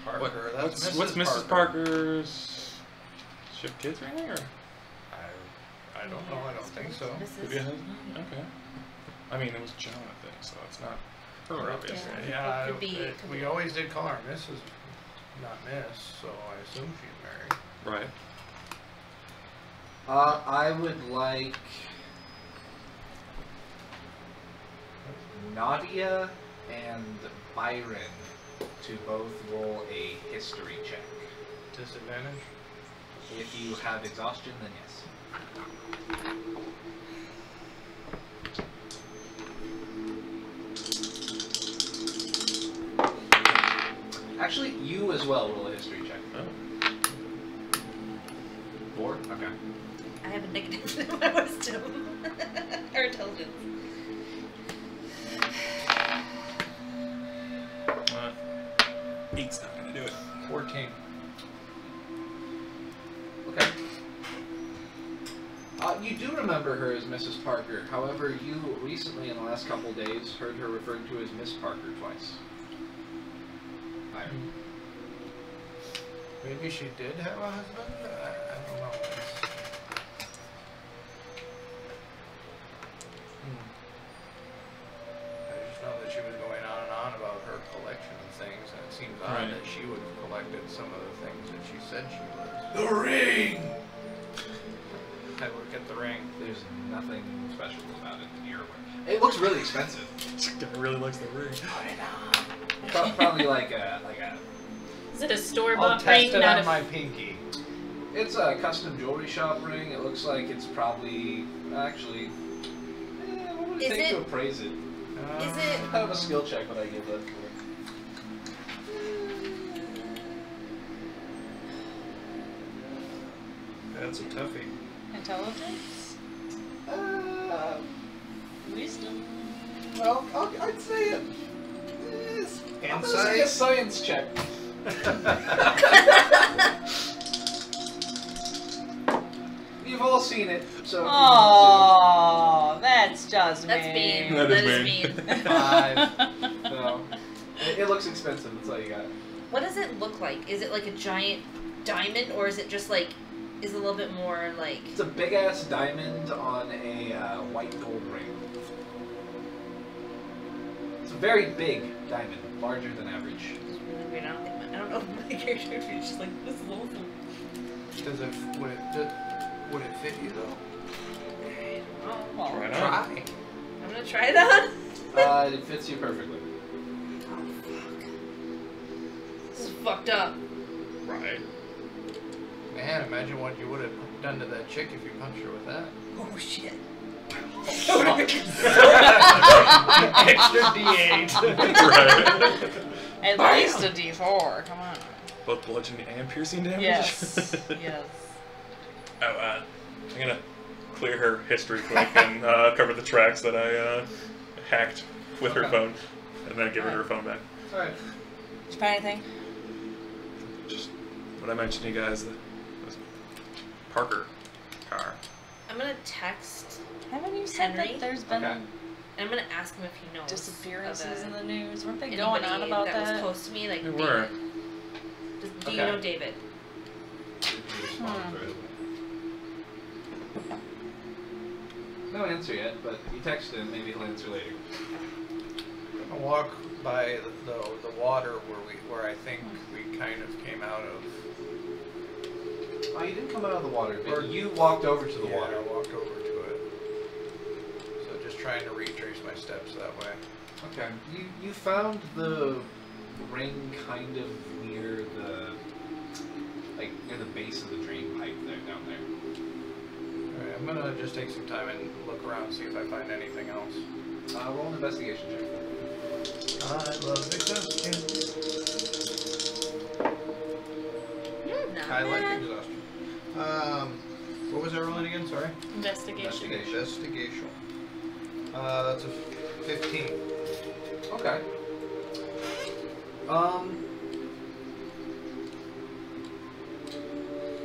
Parker. Parker, that's What's Mrs. Parker's? Does she have kids or anything? Or? I don't know, I don't think so. Maybe a husband? Okay. I mean, it was Jonathan, so it's not her, obviously. Yeah, Could be- we always did call her Mrs., not Miss, so I assume she's married. Right. I would like Nadia and Byron to both roll a history check. Disadvantage? If you have exhaustion, then yes. Actually, you as well roll a history check. Oh. 4? Okay. I have a negative in my wisdom. Or intelligence. 8's not gonna do it. 14. Okay. You do remember her as Mrs. Parker. However, you recently, in the last couple days, heard her referred to as Miss Parker twice. Byron. Maybe she did have a husband? I don't know. I just know that she was going on and on about her collection of things, and it seems odd Right. that she would have collected some of the things that she said she was. The ring! I look at the ring. There's nothing special about it that you're aware. It looks really expensive. This guy really likes the ring. Probably like a Is it a store I'll bought test ring? it Not on a my pinky. It's a custom jewelry shop ring. It looks like it's probably actually. What would it Is take to it- appraise it? Is it? I have a skill check when I give that for. That's a toughie. Intelligence? Wisdom? Well, I'd say it. I'm gonna say a Insight? science check. You've all seen it, so. Oh, that's just That's mean. mean. That That is is mean. mean. 5. No. It looks expensive, that's all you got. What does it look like? Is it like a giant diamond, or is it just like, is it a little bit more like? It's a big ass diamond on a white gold ring. It's a very big diamond, larger than average. I don't know if my character would be just like this little. Would it fit you though? Oh, Try it on. Try. I'm gonna try it on. It fits you perfectly. This is fucked up. Right. Man, imagine what you would have done to that chick if you punched her with that. Oh shit. Extra D8. At least a D4, come on. Both bludgeoning and piercing damage? Yes. Yes. Oh, I'm gonna clear her history quick and cover the tracks that I hacked with her Okay. phone, and then give her her phone back. Alright. Did you find anything? Just what I mentioned to you guys, the Parker car. I'm gonna text. Haven't you said Henry? that there's been Okay. And I'm gonna ask him if he knows disappearances of in the news? Weren't they anybody going on about that that? was close to me, like They David. were. Do you Okay. know David? No answer yet, but you texted him, maybe he'll answer later. I'm gonna walk by the water where I think we kind of came out of. Oh, you didn't come out of the water, but you walked over to the Yeah, water. I walked over to it. So just trying to retrace my steps that way. Okay. You found the ring kind of near the base of the drain pipe there down there. Alright, I'm gonna just take some time and look around and see if I find anything else. Roll an investigation check. I love exhaustion. Not I like bad. exhaustion. What was I rolling again? Sorry. Investigation. Investigation. That's a 15. Okay.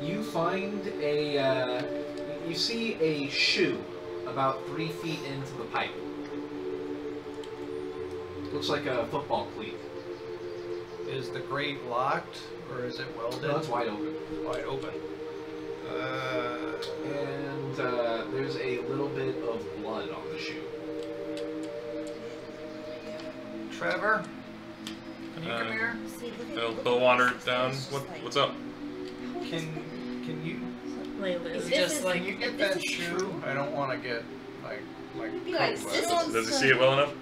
You find you see a shoe about 3 feet into the pipe. Looks like a football cleat. Is the grate locked or is it welded? No, it's wide open. Wide open. And there's a little bit of blood on the shoe. Trevor, can you come here? See, look at- They'll look they'll at wander this. down. It's just like- What's up? Can you Layla is This just is- like, can you get If that this is shoe? true- I don't want to get like You guys, coat this wet. one's Does he see it well enough?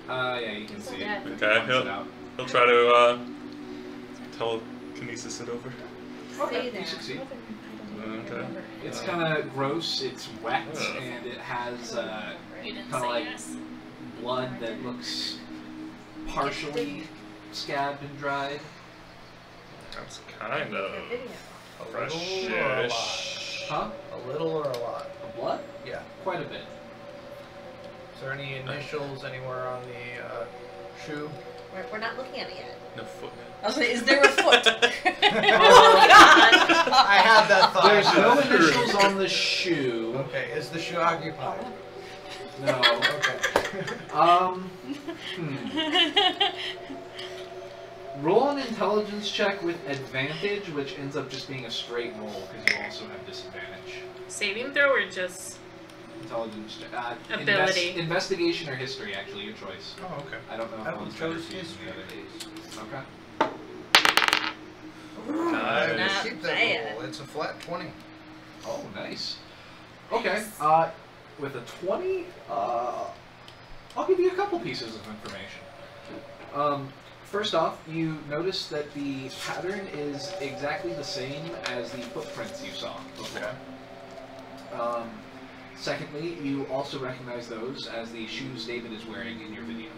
Yeah, you can see Yeah. it. Okay, Points it out. He'll try to telekinesis it over. Stay there. You succeed. Okay. It's kind of gross, it's wet, Ugh. and it has you didn't kinda say like yes. blood that looks partially scabbed and dried. That's kind of Video. A little or a lot? fresh. Huh? A little or a lot? A blood? Yeah. Quite a bit. Is there any initials anywhere on the shoe? We're not looking at it yet. No foot. I was like, is there a foot? Oh I had that thought. There's no initials on the shoe. Okay, is the shoe occupied? No. Okay. Roll an intelligence check with advantage, which ends up just being a straight roll because you also have disadvantage. Saving throw or just Intelligence check. Ability. Investigation or history, actually, your choice. Oh, okay. I don't know if I one's chose better suited history. than the other. Okay. I will Not keep that bad. roll. It's a flat 20. Oh, nice. Okay. With a 20, I'll give you a couple pieces of information. First off, you notice that the pattern is exactly the same as the footprints you saw before. Okay. Secondly, you also recognize those as the shoes David is wearing in your video.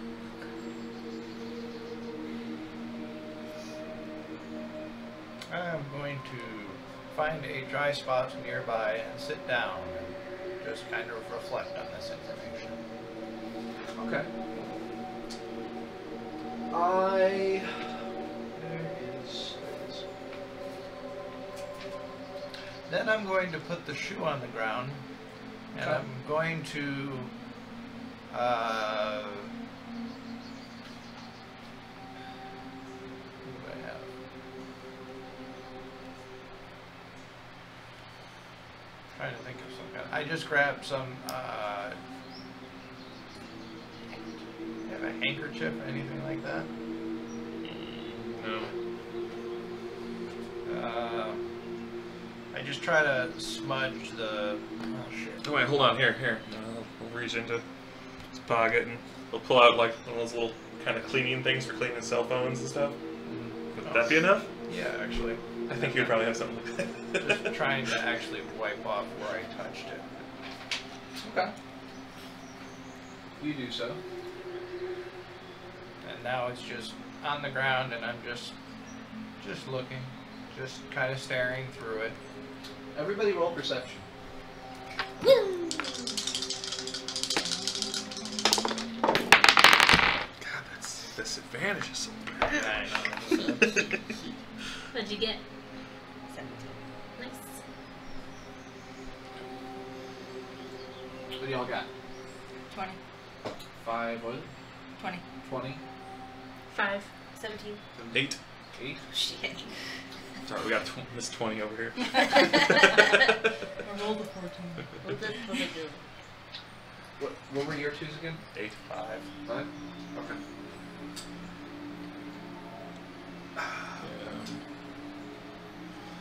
I'm going to find a dry spot nearby and sit down and just kind of reflect on this information. Okay. There is. Then I'm going to put the shoe on the ground, and Okay. I'm going to what do I have? Trying to think of some kind. I just grabbed some. Have a handkerchief, anything like that? No. I just try to smudge the. Oh shit. Oh wait, hold on. Here. We'll reach into his pocket and we'll pull out like one of those little kind of cleaning things for cleaning cell phones and stuff. Would that be enough? Yeah, actually. I think you'd probably have something like that. Just trying to actually wipe off where I touched it. Okay. You do so. And now it's just on the ground, and I'm just looking, just kind of staring through it. Everybody roll perception. God, that's disadvantage is so bad. I know. What'd you get? 17. Nice. What do y'all got? 20. 5, what? 20. 20? 5. 17. 8. 8? Shit. Sorry, we got Miss 20 over here. I rolled a 14. What the fuck I do? What were your twos again? 8. 5. 5? Okay.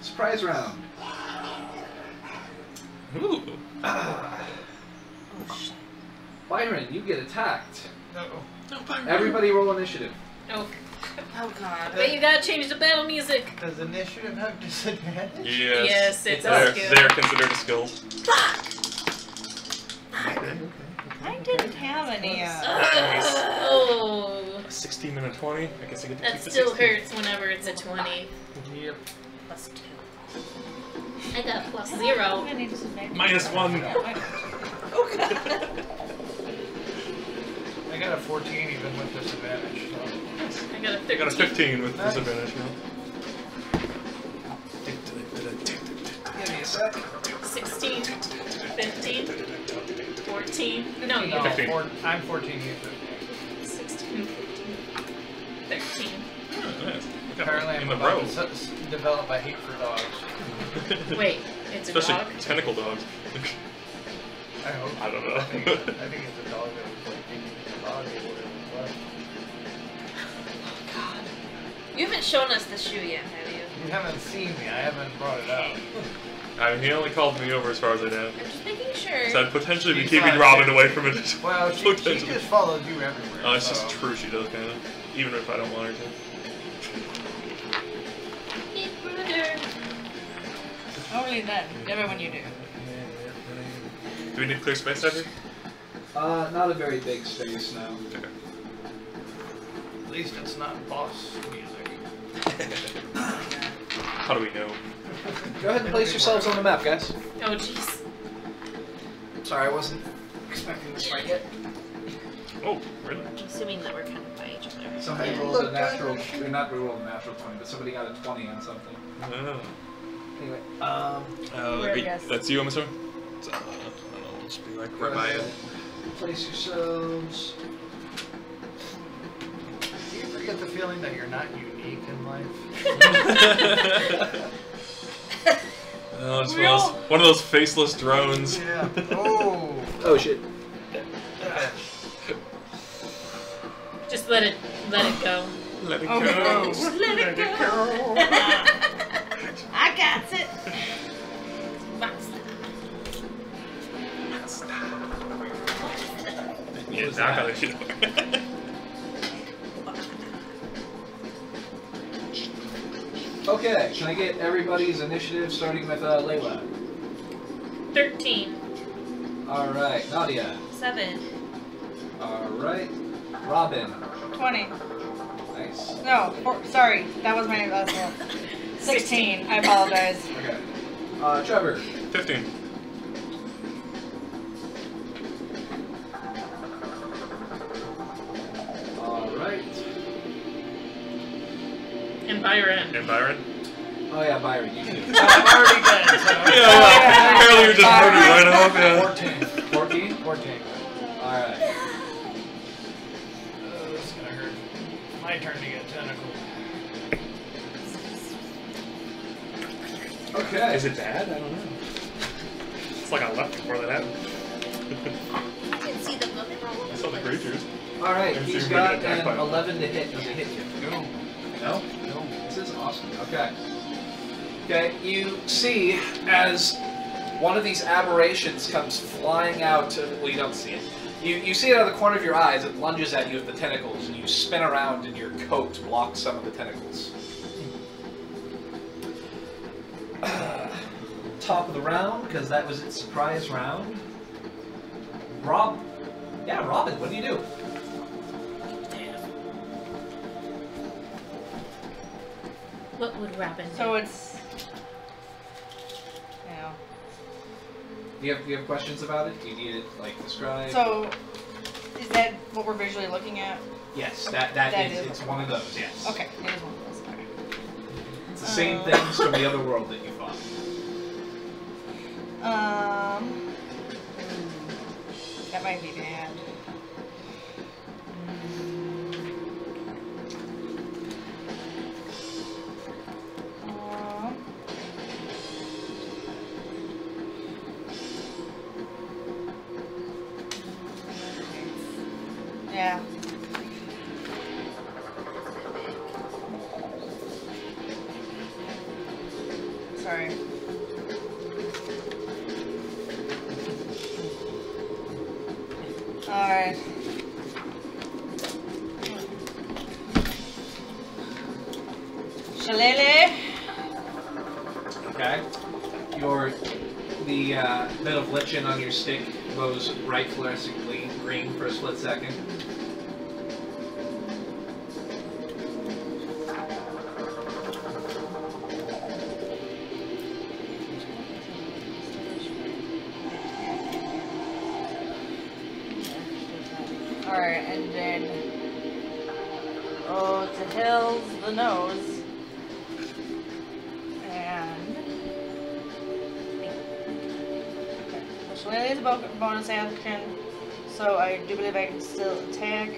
Surprise round. Ooh. Oh shit. Byron, you get attacked. No. Everybody roll initiative. Oh. Oh god. But you gotta change the battle music. Does initiative have disadvantage? Yes. Yes, it's They're, a skill. they're considered a skill. I didn't have any. Oh. 16 and a 20. I guess I get to That keep the still 16. hurts whenever it's a 20. Yep. Plus 2. I got plus I don't 0. have any disadvantage. Minus 1. I got a 14 even with disadvantage. So. I got a 13. I got a 15 with Nice. disadvantage now. Give me a sec. 16, 15, 14. No, you No, 15. I'm 14. You 16, 15, 13. Oh, nice. Look at Apparently, in I'm the about row. to develop a hate for dogs. Wait, it's a Especially dog? tentacle dogs. I hope. I don't know. I think it's a dog that was like eating the body or whatever it was. You haven't shown us the shoe yet, have you? You haven't seen me. I haven't brought it out. I mean, he only called me over as far as I know. I'm just making sure. So I'd potentially be She's keeping not- Robin away from it. Well, she Potentially. just follows you everywhere. Oh, it's so. just true she does, kind of. Even if I don't want her to. Big brother. Only then. Never when you do. Do we need clear space out here? Not a very big space now. Okay. At least it's not boss music. How do we know? Go ahead and place yourselves on the map, guys. Oh, jeez. Sorry, I wasn't expecting this fight yet. Oh, really? I'm assuming that we're kind of by each other. Somebody Yeah. rolled a natural, or not rolled a natural 20, but somebody got a 20 on something. Oh. Anyway, Weird guess. That's you, I'm assuming? I don't know, we'll just be like go right by ahead. it. Place yourselves. Do you ever get the feeling that you're not unique in life? Oh, it's one of those faceless drones. Yeah. Oh. Oh shit. Just let it go. Let it Oh, go. no. Let it go. I got it. Yeah, now I gotta shoot. Okay, can I get everybody's initiative starting with Layla? 13. Alright, Nadia. 7. Alright, Robin. 20. Nice. No, sorry. That was my last roll. 16. I apologize. Okay. Trevor. 15. Alright. And Byron. And Byron? Oh yeah, Byron, you too. I'm already dead. So. Yeah, apparently you're just murdered right off, yeah. 14. 14? 14. Alright. This is gonna hurt. My turn to get tentacles. Okay. Is it bad? I don't know. It's like I left before that happened. I can see them moving all over I saw the place. creatures. Alright, And he's see if we got get attacked by an them. 11 to hit. Does he hit you? No. No? No. This is awesome. Okay. Okay, you see as one of these aberrations comes flying out. Well, you don't see it. You see it out of the corner of your eyes. It lunges at you with the tentacles, and you spin around, and your coat blocks some of the tentacles. Top of the round, because that was its surprise round. Robin, what do you do? What would Robin do? So it's. Yeah. Do you have questions about it? Do you need it like described? So, is that what we're visually looking at? Yes, that is it's one of those. Yes. Okay, it is one of those. Okay. It's the same things from the other world that you fought. That might be bad. Yeah. Alright. Shillelagh. Okay. The bit of lichen on your stick goes bright fluorescent green for a split second. Alright, and then to hills, the nose. And okay. The Shillelagh is a bonus action, so I do believe I can still attack.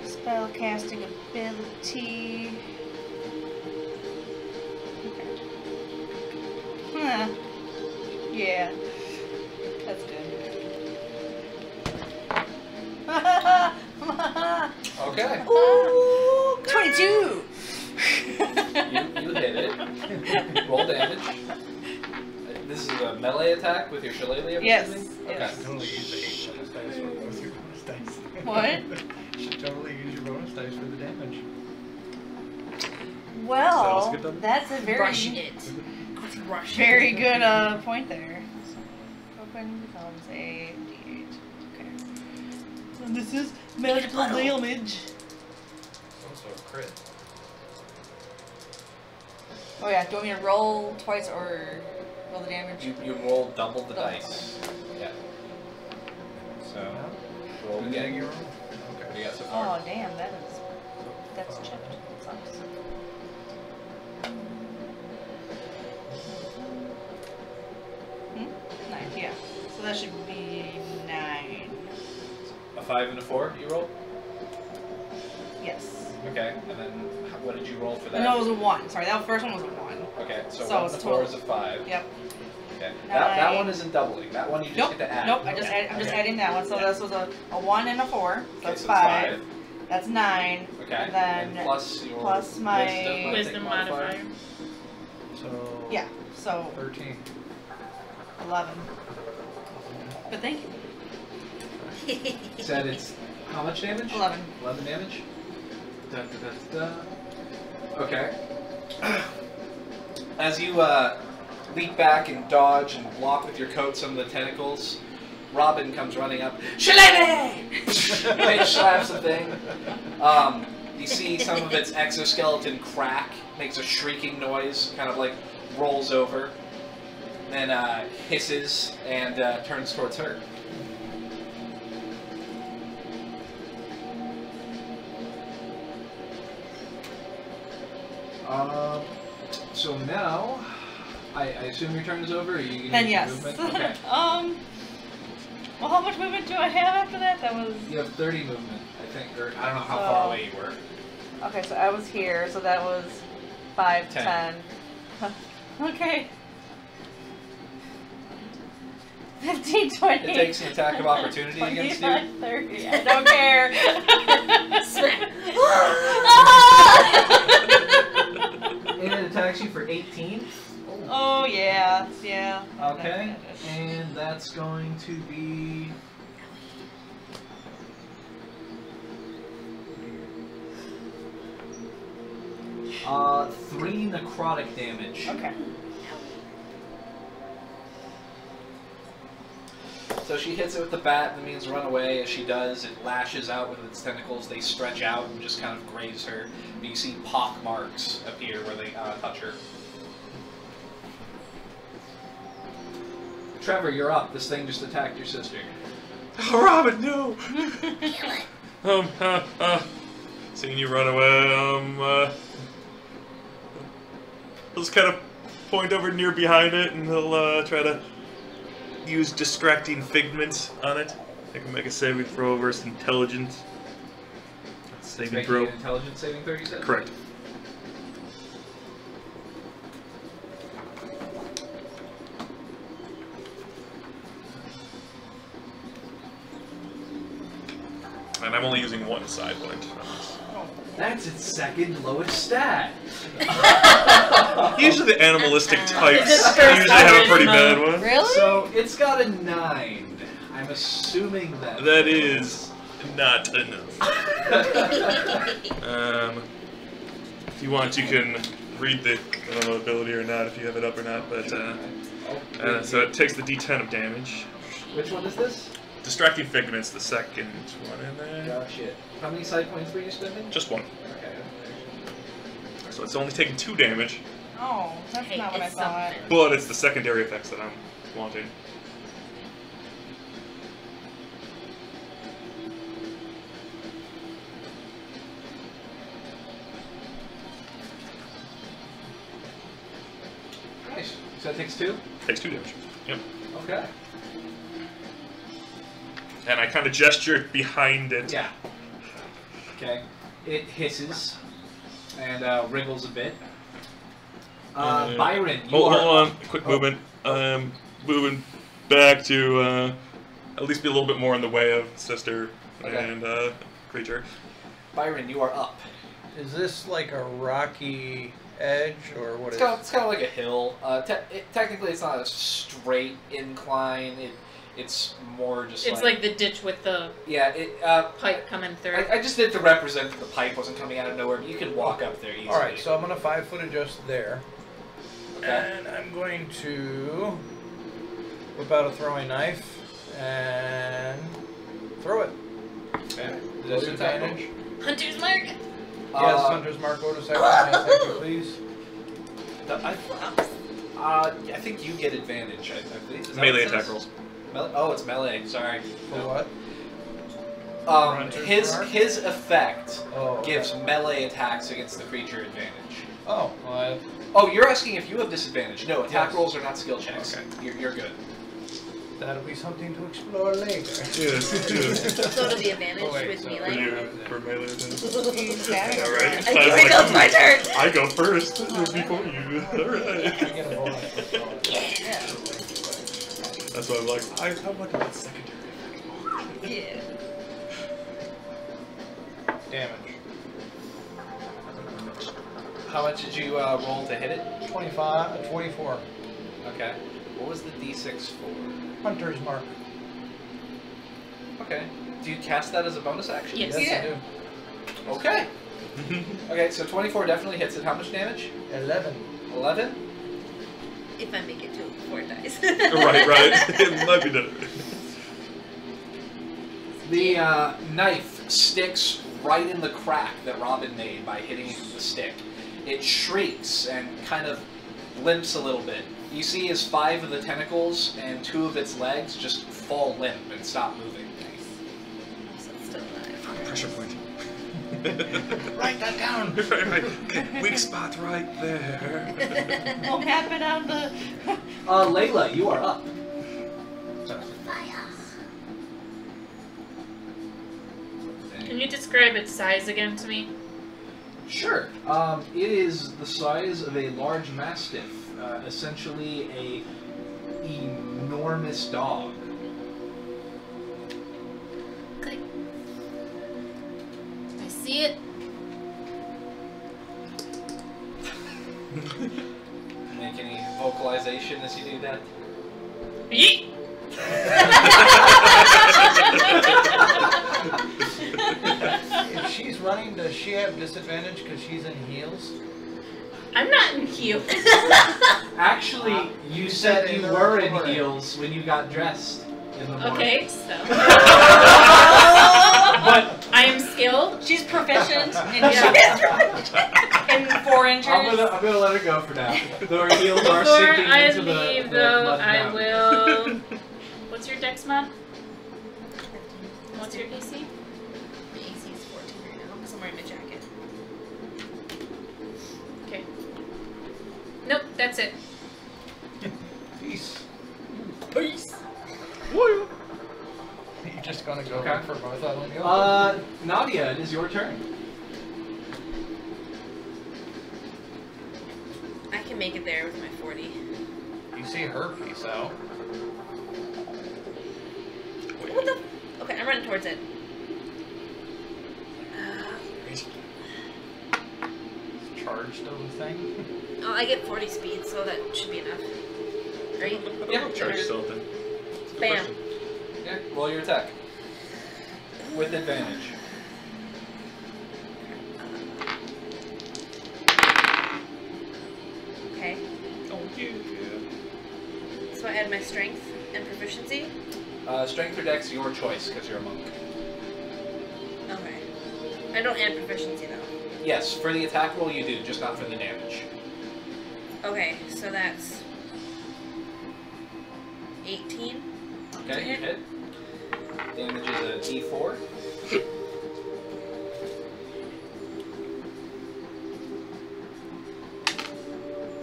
Spell casting ability. Okay. Huh. Yeah. That's good. Okay. Ooh, 22! You hit it. Roll damage. This is a melee attack with your shillelagh? I'm Yes. assuming? Yes. Okay. Totally use the 8 bonus dice for both your bonus dice. What? Should totally use your bonus dice for the damage. Well, good, Doug? that's a Rushing it. Rushing very good point there. So, open becomes a D8. Okay. So this is magical damage. Also a crit. Oh yeah, do you want me to roll twice or roll the damage? You roll double the Double. dice. Yeah. So, No? roll Good thing again. you roll. What do Okay. you got so far? Oh damn, that's chipped. Sucks. Nine, yeah. So that should be 9. A 5 and a 4 you roll? Yes. Okay, and then what did you roll for that? No, it was a 1. Sorry, that first one was a 1. Okay, so So 1 it's and a 4 is a total. 5. Yep. Okay. That Nine. one isn't doubling. That one you just Nope. get to add. Nope. I'm just Okay. adding that one. So Yeah. this was a 1 and a 4. So Okay, that's so 5. That's 9. Okay. And then plus your plus my wisdom, I think, Wisdom modifier. So yeah. So 13. 11. But thank you. You said it's how much damage? 11. 11 damage? Da, da, da, da. Okay. As you leap back and dodge and block with your coat some of the tentacles, Robin comes running up. Shillelagh! Bitch slaps the thing. You see some of its exoskeleton crack, makes a shrieking noise, kind of like rolls over, then hisses and turns towards her. So now, I assume your turn is over. Or are you Then gonna use yes. your movement? Okay. Well, how much movement do I have after that? That was. You have 30 movement, I think, or I don't know how So- far away you were. Okay, so I was here, so that was 5, 10. 10. Okay. 15, 20. It takes an attack of opportunity against you. 25, 30. I don't care. And it attacks you for 18. Oh, yeah. Yeah. Okay, and that's going to be... three necrotic damage. Okay. So she hits it with the bat, that means run away. As she does, it lashes out with its tentacles. They stretch out and just kind of graze her. And you see pock marks appear where they touch her. Trevor, you're up. This thing just attacked your sister. Oh, Robin, no! Seeing you run away, I'll just kind of point over near behind it, and he'll try to use distracting figments on it. I can make a saving throw versus intelligence. Saving Making throw. an intelligence saving throw, you said? Correct. And I'm only using one side point. Oh, That's its second lowest stat. Usually the animalistic types Is it first usually have a pretty charisma? bad one. Really? So it's got a 9. I'm assuming that. That is not enough. If you want, you can read the, I don't know, ability or not, if you have it up or not, but, so it takes the D10 of damage. Which one is this? Distracting Figment's the second one in there. Gotcha. How many side points were you spending? Just one. Okay. So it's only taking 2 damage, Oh, that's Hey, not what I it's thought. something. but it's the secondary effects that I'm wanting. Nice. So that takes 2? Takes 2 damage. Yep. Okay. And I kind of gestured behind it. Yeah. Okay. It hisses and wriggles a bit. Byron, you Hold are... on, quick movement. Moving back to at least be a little bit more in the way of Sister and Creature. Byron, you are up. Is this like a rocky edge, or what It's is kind of like a hill. Technically, it's not a straight incline. It's more just It's like the ditch with the pipe coming through. I just did to represent that the pipe wasn't coming out of nowhere, but you can walk up there easily. Alright, so I'm going to 5-foot adjust there. Okay. And I'm going to whip out a throwing knife and throw it. Okay. Disadvantage. Hunter's mark. Yes, Hunter's Mark, go to second. Yes, thank you, please. I think you get advantage, I believe. Is that Melee what it attack says? rolls. Oh, it's melee. Sorry. For what? His Hunter's Mark? effect Oh, gives melee attacks against the creature advantage. Oh, well, Oh, you're asking if you have disadvantage. No, attack Yes. rolls are not skill checks. Okay. You're good. that'll be something to explore later. Yes. So to the advantage Oh, wait, with so me, For like. you, for melee attack. Yeah. Alright. Here it goes, my turn! I go first before you. I Alright. get a bonus for throwing. Yeah. That's why I'm like, I want that secondary. Yeah. Damage. How much did you roll to hit it? 24. Okay. What was the d6 for? Hunter's Mark. Okay. Do you cast that as a bonus action? Yes. Yes, I do. Okay. Okay, so 24 definitely hits it. How much damage? 11. 11? If I make it to it before it dies. right. It might be done. The knife sticks right in the crack that Robin made by hitting it with the stick. It shrieks and kind of limps a little bit. You see as 5 of the tentacles and 2 of its legs just fall limp and stop moving. So it's still alive. Pressure point. Write that down. Right. Okay, weak spot right there. Won't happen on the. Layla, you are up. Can you describe its size again to me? Sure. It is the size of a large mastiff, essentially a enormous dog. Okay. I see it. Make any vocalization as you do that? Yeet! If she's running, does she have disadvantage because she's in heels? I'm not in heels. Actually, you said in you the were in recording. heels when you got dressed in the morning. Okay, so But I am skilled. She's proficient in, Yeah. in 4 inches. I'm gonna let her go for now. Though her heels are Before sinking I into leave, the though, mud I mountain. will. What's your dex mod? What's your DC? My AC is 14 right now because I'm wearing a jacket. Okay. Nope, that's it. Peace. Peace. You're just gonna go Okay. for both of them. Nadia, it is your turn. I can make it there with my 40. You see her piece out. What the? Okay, I'm running towards it. charged of the thing. Oh, I get 40 speed, so that should be enough. Right? Yeah. Charge something. It's a good Bam. question. Yeah, roll your attack. With advantage. Okay. Oh, yeah. So I add my strength and proficiency. Strength or dex, your choice, because you're a monk. Okay. I don't add proficiency though. Yes, for the attack roll you do, just not for the damage. Okay, so that's 18. Okay, you hit. Damage is a d4.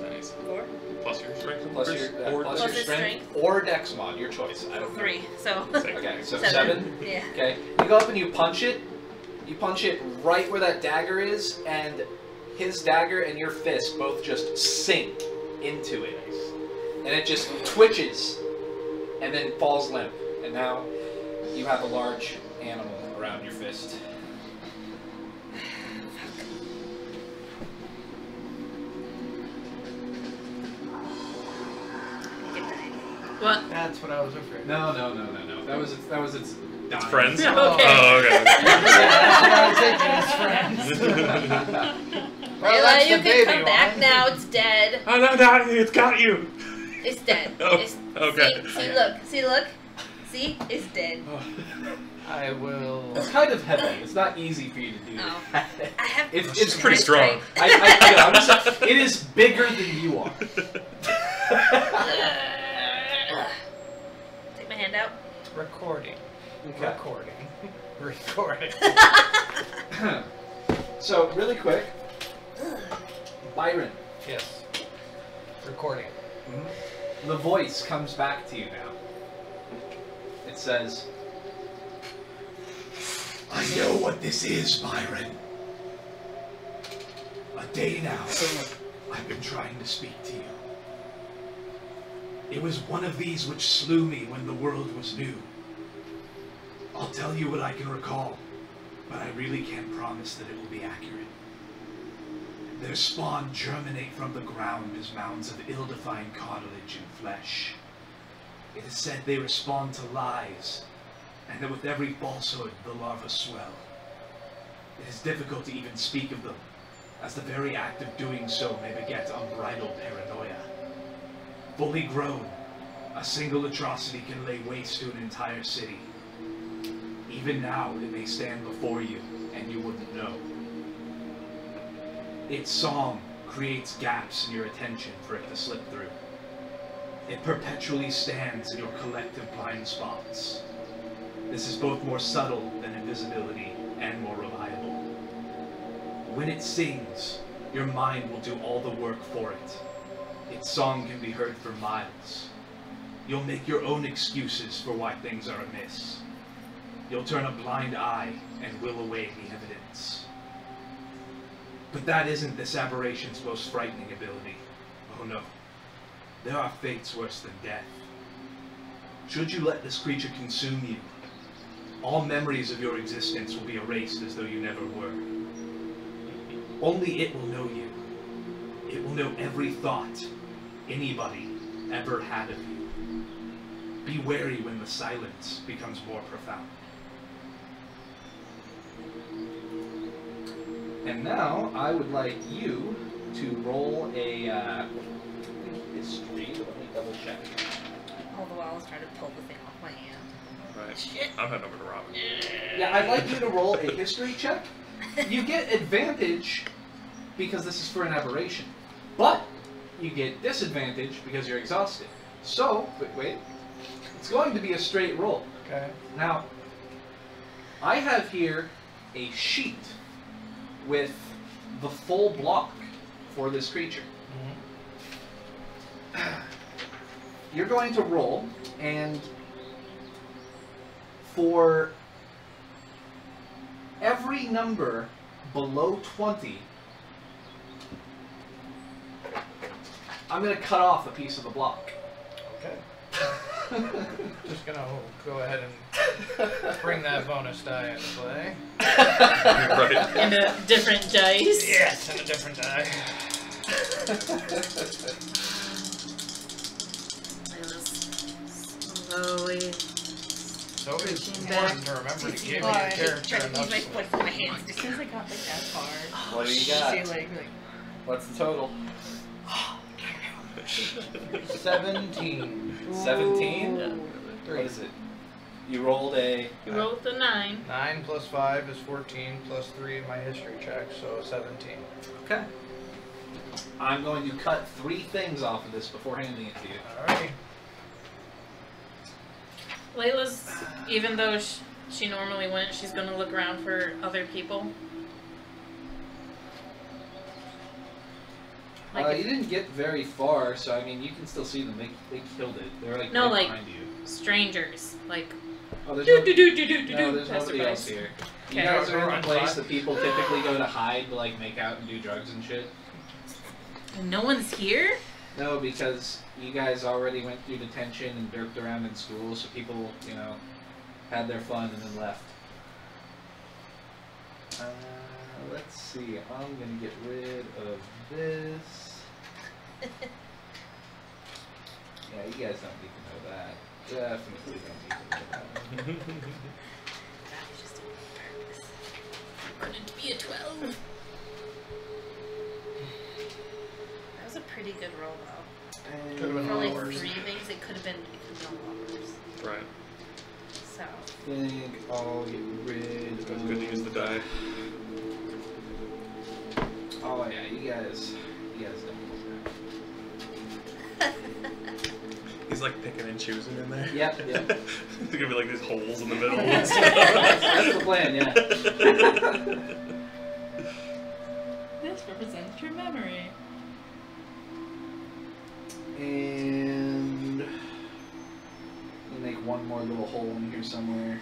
Nice. 4. Plus your strength. Plus your, or plus Plus your his strength, or dex mod, your choice. I don't know. 3. So. Okay, so 7. 7. Yeah. Okay, you go up and you punch it. You punch it right where that dagger is, and his dagger and your fist both just sink into it. And it just twitches, and then falls limp. And now you have a large animal around your fist. What? That's what I was afraid of. No. That was its dying. Friends? Okay. Oh, okay. Yeah, that's what I was thinking, it's friends. Well, Layla, that's you the can baby come back one. now. It's dead. Oh, no, it's got you. It's dead. Oh, It's, okay. See, look. See, it's dead. I will. It's kind of heavy. It's not easy for you to do. Oh. I have. It's pretty strong. I know. I'm just saying, it is bigger than you are. Take my hand out. Recording. Okay. Recording. So, really quick, Byron, Yes. Recording. the voice comes back to you now. It says, I know what this is, Byron. A day now, I've been trying to speak to you. It was one of these which slew me when the world was new. I'll tell you what I can recall, but I really can't promise that it will be accurate. Their spawn germinate from the ground as mounds of ill-defined cartilage and flesh. It is said they respond to lies, and that with every falsehood the larvae swell. It is difficult to even speak of them, as the very act of doing so may beget unbridled paranoia. Fully grown, a single atrocity can lay waste to an entire city. Even now, it may stand before you, and you wouldn't know. Its song creates gaps in your attention for it to slip through. It perpetually stands in your collective blind spots. This is both more subtle than invisibility and more reliable. When it sings, your mind will do all the work for it. Its song can be heard for miles. You'll make your own excuses for why things are amiss. You'll turn a blind eye and will away the evidence. But that isn't this aberration's most frightening ability. Oh no. There are fates worse than death. Should you let this creature consume you, all memories of your existence will be erased as though you never were. Only it will know you. It will know every thought anybody ever had of you. Be wary when the silence becomes more profound. and now I would like you to roll a history. Let me double check. All the while I was trying to pull the thing off my hand. Right. Shit. I'm heading over to Robin. Yeah, I'd like you to roll a history check. You get advantage because this is for an aberration, but you get disadvantage because you're exhausted. So, wait, it's going to be a straight roll. Okay. Now, I have here a sheet with the full block for this creature. You're going to roll, and for every number below 20, I'm going to cut off a piece of the block. Okay. Just gonna go ahead and Bring that bonus die into play. Right. And a different dice. Yes, and a different die. Slowly. So it's Switching important back to remember to to give your slide. character Trying to enough use my sleep. foot for my hands. As soon as I got like that far, What do you see got? like What's the total? 17. 17? Ooh. What is it? You rolled a... You rolled the 9. 9 plus 5 is 14, plus 3 in my history check, so 17. Okay. I'm going to cut 3 things off of this before handing it to you. Alrighty. Layla's, even though she normally went, she's going to look around for other people. You didn't get very far, so I mean, you can still see them. They killed it. They're like No, right like behind you. strangers. Like, Oh, there's do do do do do do no, do. there's nobody else here. You Okay. guys are in the Run, place Todd. that people typically go to hide to like make out and do drugs and shit. And no one's here? No, because you guys already went through detention and derped around in school, so people, you know, had their fun and then left. Let's see. I'm gonna get rid of this. Yeah, you guys don't need to know that. Definitely don't need to know that. That was just on purpose. Couldn't be a 12. That was a pretty good roll, though. Could have been For a only lot worse. 3 things, it could have been a lot worse. Right. So. I think I'll get rid It's of... good to use the die. Oh yeah, you guys don't need that. He's like picking and choosing in there. Yep. There's gonna be like these holes in the middle. That's the plan, yeah. this represents your memory. And let me make one more little hole in here somewhere.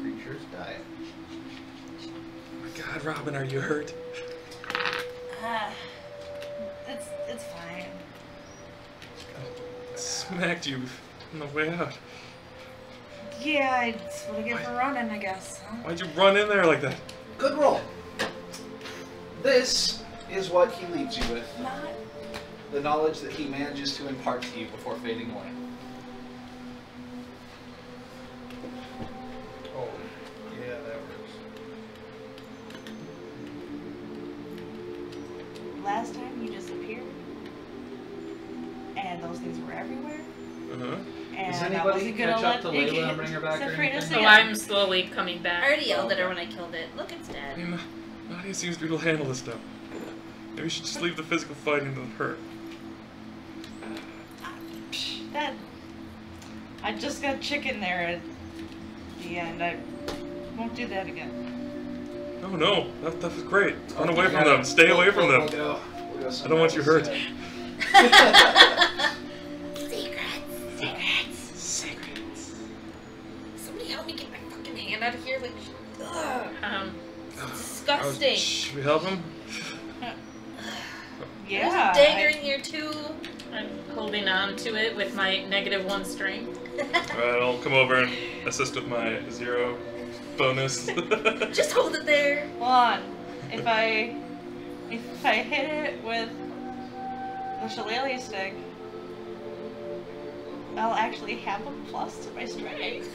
Creatures die. Oh my God, Robin, are you hurt? It's fine. Smacked you on the way out. Yeah, it's what I get for running, I guess. Huh? Why'd you run in there like that? Good roll. This is what he leaves you with. Not. The knowledge that he manages to impart to you before fading away. Oh, yeah, that works. Last time you disappeared, and those things were everywhere. Uh-huh. And Does I anybody wasn't gonna catch up let to it Layla get and bring her back or separate us anything? So again. I'm slowly coming I back. already yelled at her when I killed it. Look, it's dead. Nadia seems to be able to handle this stuff. Maybe we should just leave the physical fighting to her. That I just got chicken there at the end. I won't do that again. Oh no, that was great. Run away from them. Stay away from them. We'll go I don't want you hurt. Secrets. Somebody help me get my fucking hand out of here. Like, ugh. It's disgusting. Should we help him? Yeah. There's a dagger in here too. I'm holding on to it with my -1 strength. Alright, I'll come over and assist with my 0 bonus. Just hold it there. Hold on. If I hit it with the shillelagh stick, I'll actually have a plus to my strength.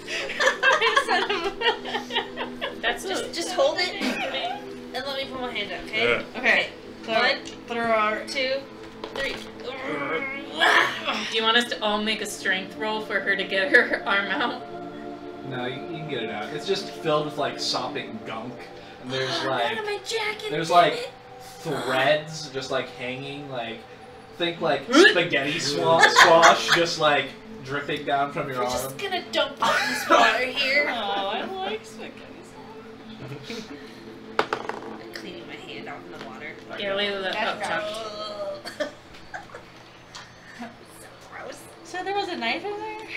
That's Just hold it and let me put my hand up, okay? Yeah. Okay. So 1, throw 2, 3. Do you want us to all make a strength roll for her to get her arm out? No, you can get it out. It's just filled with like sopping gunk, and there's Out like of my jacket. there's damn like it. threads just like hanging, like think like spaghetti squash just like dripping down from your We're arm. just gonna dump all this water here. Oh, I like spaghetti. I'm cleaning my hand out in the water. Yeah, Layla, That's Chuck. So gross. So there was a knife in there?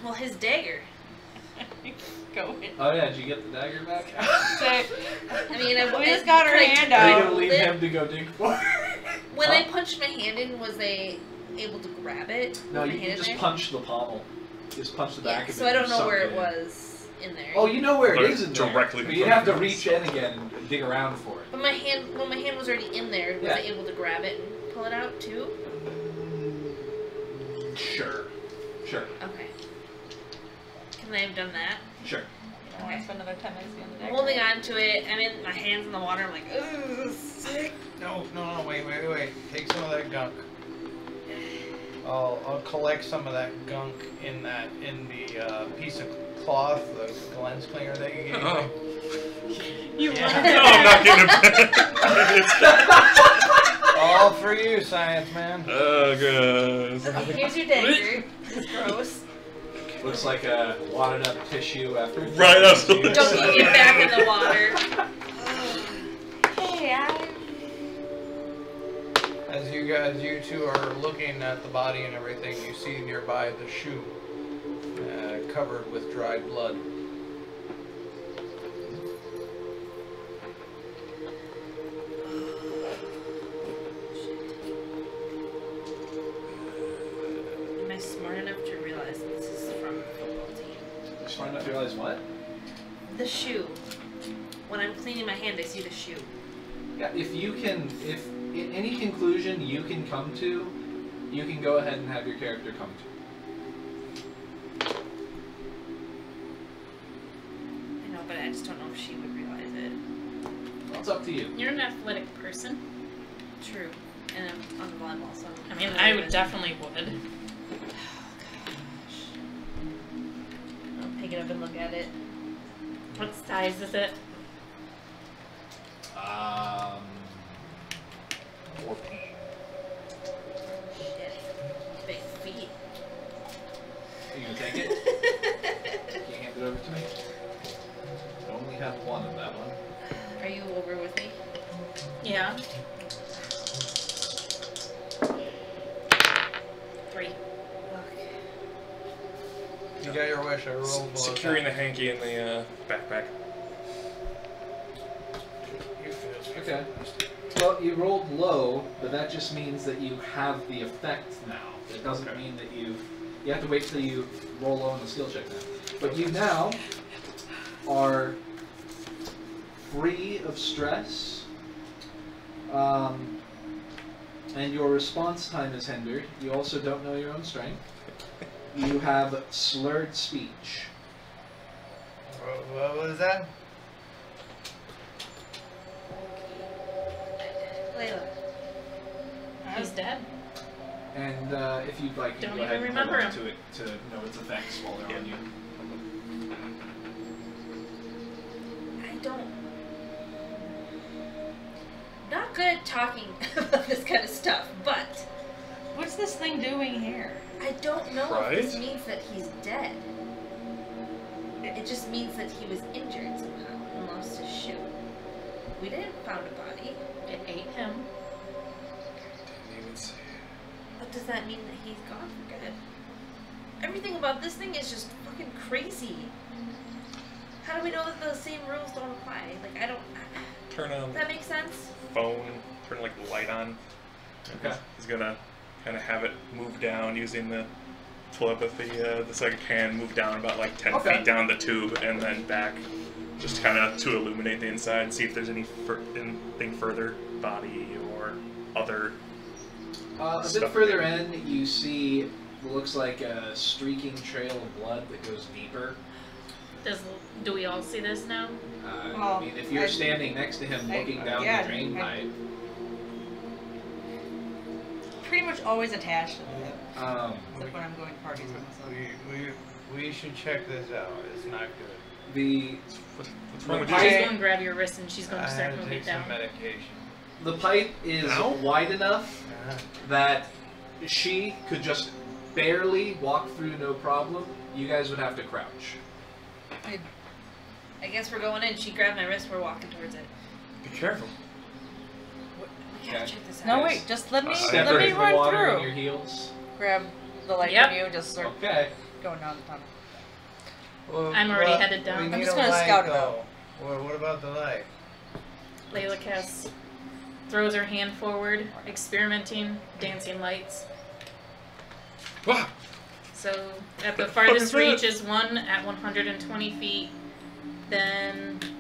Well, his dagger. Go in. Oh yeah, did you get the dagger back? So, I mean, we just got her hand Are you out. gonna leave him to go dig for it? When I punched my hand in, was able to grab it? No, with my you hand in just there? punch the pommel. Just punch the back of it. So I don't and know sunk where it in. was in there. Oh, you know where it Like, is in there. directly But in you front have of to you. reach in again and dig around for it. But my hand, when my hand was already in there, was Yeah. I able to grab it and pull it out too? Sure. Sure. Okay. Can I have done that? Sure. I want to spend another 10 minutes on the deck. I'm holding on to it. I'm in my hands in the water. I'm like, ugh, sick. No, wait. Take some of that gunk. I'll collect some of that gunk in the piece of cloth, the lens cleaner that you gave me. Oh. You Yeah. want No, I'm not getting All for you, science man. Oh, god. Okay, here's your dagger. Gross. Looks like a wadded up tissue after. Right, that's what Don't get it back in the water. Hey, As you two are looking at the body and everything, you see nearby the shoe covered with dried blood. Am I smart enough to realize that this is from the football team? You're smart enough to realize what? The shoe. When I'm cleaning my hand, I see the shoe. Yeah, if in any conclusion you can come to, you can go ahead and have your character come to. I know, but I just don't know if she would realize it. Well, it's up to you. You're an athletic person. True. And I'm on the volleyball, so. I mean, I would definitely would. I'll pick it up and look at it. What size is it? 14. Shit. Big feet. Are you gonna take it? Can you hand it over to me? I only have one of that one. Are you over with me? Yeah. 3. Okay. You got your wish. I rolled. Securing the hanky in the backpack. You feel Okay. Well, you rolled low, but that just means that you have the effect now. It doesn't mean that you have to wait till you roll low on the skill check now. But you now are free of stress, and your response time is hindered. You also don't know your own strength. You have slurred speech. What was that? Layla. He's dead. And if you'd like, you Don't can go ahead even and hold remember on him. to it to know its effects while they're on you. I don't. Not good at talking about this kind of stuff, but what's this thing doing here? I don't know Right? if this means that he's dead. It just means that he was injured somehow and lost his shoe. We didn't found a body. It ate him. Didn't even see it. But does that mean that he's gone for good? Everything about this thing is just fucking crazy. How do we know that the same rules don't apply? Like, I don't. Turn on Does that make sense? phone, turn like the light on. Okay. He's gonna kind of have it move down using the telepathy. The second can move down about like 10 Okay. feet down the tube and then back, just kind of to illuminate the inside, see if there's anything further, body or other. A bit Stuff further there. in, you see what looks like a streaking trail of blood that goes deeper. Do we all see this now? Well, I mean, if you're I- standing next to him looking down yeah, the drain I- pipe, Pretty much always attached to the hip. um, Except when I'm going to parties with myself. We should check this out. It's not good. the What's wrong with The you? She's pipe- going to grab your wrist and she's going I to start had to moving take down. some medication. the pipe is Ow. wide enough Uh, that she could just barely walk through, no problem. You guys would have to crouch. I guess we're going in. She grabbed my wrist. We're walking towards it. Be careful. We gotta Okay. check this out. No, wait, just let me Step let me into the run water in through. your heels. Grab the light Yep. from you, just start Okay. going down the tunnel. well, I'm already what- headed down. we I'm need just a gonna light, scout it though. What about the light? Layla casts, throws her hand forward, experimenting, dancing lights. Wow. So at the What the farthest fuck is reach that? is one at 120 feet, then 20,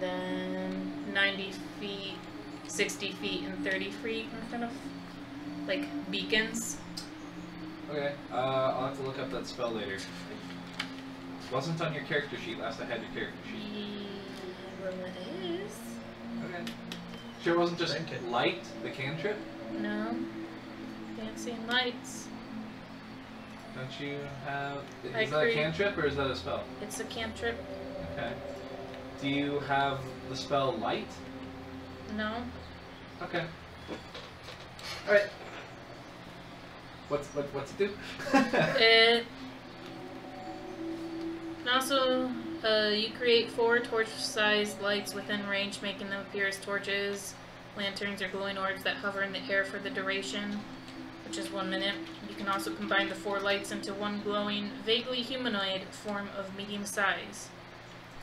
then 90 feet, 60 feet, and 30 feet in front of, like, beacons. Okay, I'll have to look up that spell later. It wasn't on your character sheet last I had your character sheet. Well, it is. Okay. Sure it wasn't just Thank you. light, the cantrip? No. Fancy and lights. Don't you have... I Is that a agree. cantrip or is that a spell? It's a cantrip. Okay. Do you have the spell light? No. Okay. Alright. What's it do? It. And also, you create 4 torch-sized lights within range, making them appear as torches, lanterns, or glowing orbs that hover in the air for the duration, which is 1 minute. You can also combine the 4 lights into one glowing, vaguely humanoid form of medium size.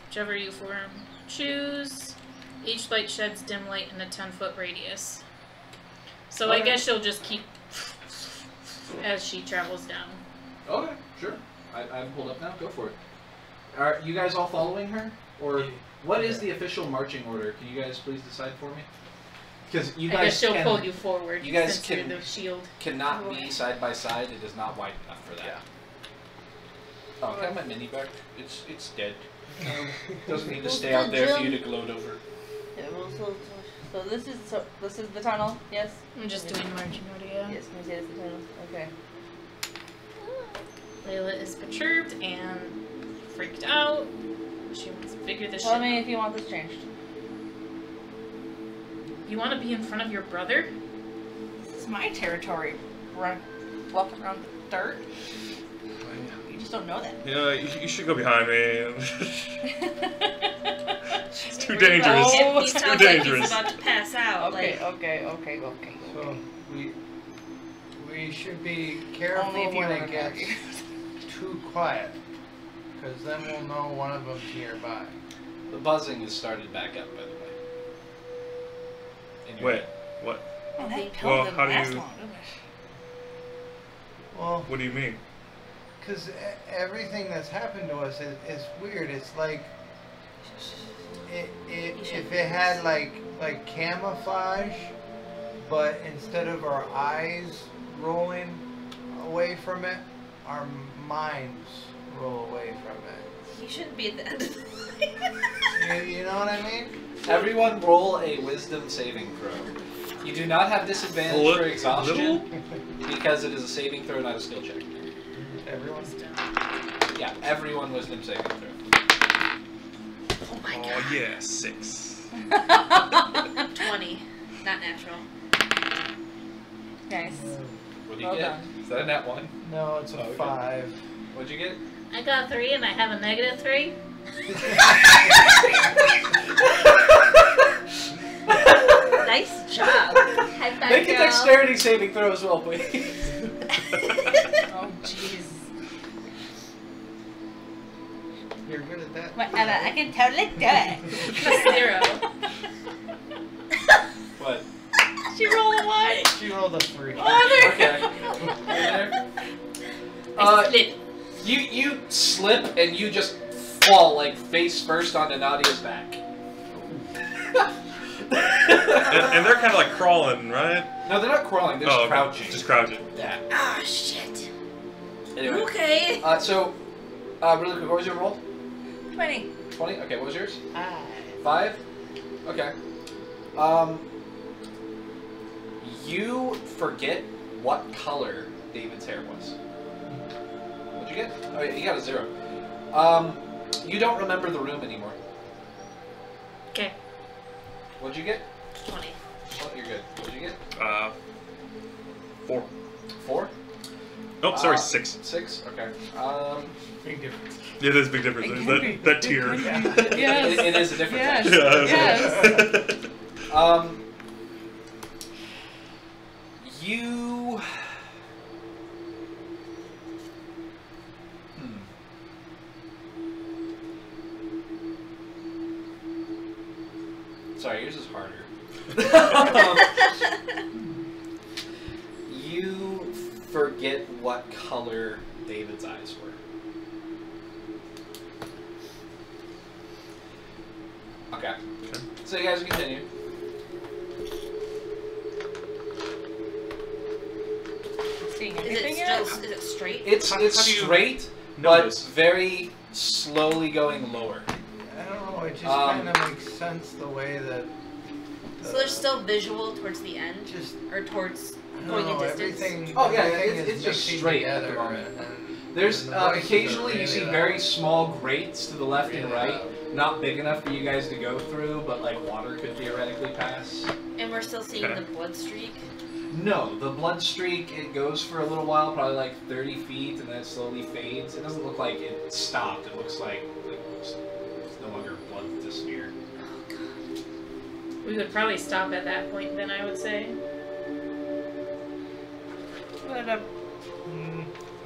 Whichever you form choose, each light sheds dim light in a 10-foot radius. So I guess she'll just keep as she travels down. Okay, sure. I'm pulled up now. Go for it. Are you guys all following her? Or what is the official marching order? Can you guys please decide for me? Because you I guys guess she'll can, pull you forward you guys since can- you're the shield. Cannot be side by side. It is not wide enough for that. Yeah. Oh, can I have my mini back? It's dead. Doesn't need to Well, stay out there for you Jim. to gloat over. Yeah, well, so this is the tunnel. Yes. I'm just doing marching order, yeah. Yes. Can you say it's the tunnel? Okay. Layla is perturbed and freaked out. She wants to figure this Tell shit me out. if you want this changed. You want to be in front of your brother? This is my territory. Walking around the dirt. You just don't know that. Yeah, you should go behind me. It's too Worried about dangerous. him. He It's too sounds like dangerous. he's about to pass out. Okay, Like, okay. So we should be careful Only if you when it remember. gets too quiet, because then we'll know one of them's nearby. The buzzing has started back up, by the way. In your Wait, head. what? Oh, that pill Well, didn't how do last you- long, did it? Well, What do you mean? because everything that's happened to us is weird. It's like if it had like camouflage, but instead of our eyes rolling away from it, our minds roll away from it. he shouldn't be at the end of the line. You know what I mean? Everyone roll a wisdom saving throw. You do not have disadvantage for exhaustion because it is a saving throw, not a skill check. Everyone. Yeah, everyone wisdom saving throw. Oh my Oh yeah, 6. 20. Not natural. Nice. What do you Well get? done. Is that a nat 1? No, it's a Oh, okay. 5. What'd you get? I got 3 and I have a negative 3. Nice job. High five, Make a girl. dexterity saving throw as well, please. Oh jeez. You're good at that. Whatever. I can totally do it. Plus 0. What? She rolled a 1. She rolled a 3. Okay. Slip. You slip and you just fall like face first onto Nadia's back. And they're kind of like crawling, right? No, they're not crawling. They're just okay. crouching. Just crouching. Yeah. Oh, shit. Anyway. Okay. So, really quick, what was your roll? 20. 20? Okay, what was yours? 5. 5? Okay. You forget what color David's hair was. What'd you get? Oh yeah, you got a 0. You don't remember the room anymore. Okay. What'd you get? 20. Oh, you're good. What'd you get? 4. 4? Oh, sorry, 6. 6? Okay. Big difference. Yeah, there's a big difference. There's that tier. Yes. It is a different Yes. type. Yeah, Yes. You... Sorry, yours is harder. You forget what color David's eyes were. Okay. So you guys continue. Seeing Is anything it yet? still? Is it straight? It's How do you straight, know but this? very slowly going lower. I don't know, it just kind of makes sense the way that... So there's still visual towards the end, Just... or towards I going don't in know, distance. everything... Oh yeah, everything is it's just mixing straight at the together, moment. and There's the voices are occasionally you really see loud. very small grates to the left and Really right, loud. not big enough for you guys to go through, but like water could theoretically pass. And we're still seeing the blood streak. No, the blood streak, it goes for a little while, probably like 30 feet, and then it slowly fades. It doesn't look like it stopped. It looks like it's no longer blood to smear. We would probably stop at that point then, I would say.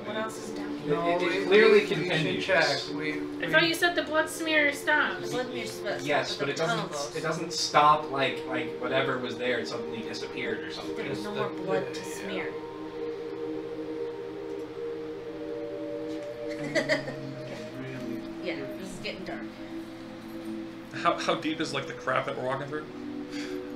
What else is down here? No, It we clearly should continues. check. I thought you said the blood smear stopped. The blood mirror stops. Yes, but it doesn't stop like whatever was there, it suddenly disappeared or something. There's no more blood to smear. Yeah, this is getting dark. How deep is like the crap that we're walking through?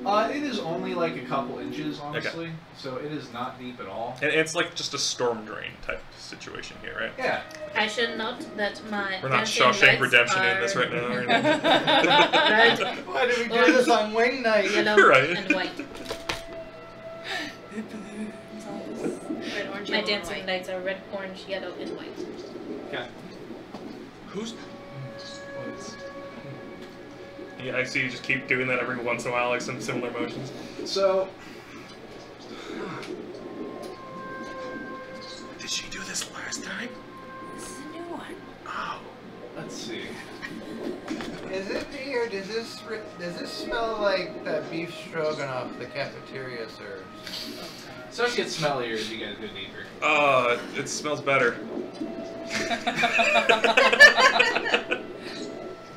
It is only like a couple inches, honestly. So it is not deep at all. And it's like just a storm drain type situation here, right? Yeah. I should note that my We're not dancing Shawshank lights Redemption are in this right now. Or red, Why did we do this on wing night? yellow, Right. and white. Red, orange, My yellow, dancing and white. lights are red, orange, yellow, and white. Okay. Who's? Yeah, I see you just keep doing that every once in a while, like some similar motions. So, Did she do this last time? This is a new one. Oh. let's see. Is it me or does this smell like that beef stroganoff the cafeteria serves? It starts to get smellier as you guys go deeper. It smells better.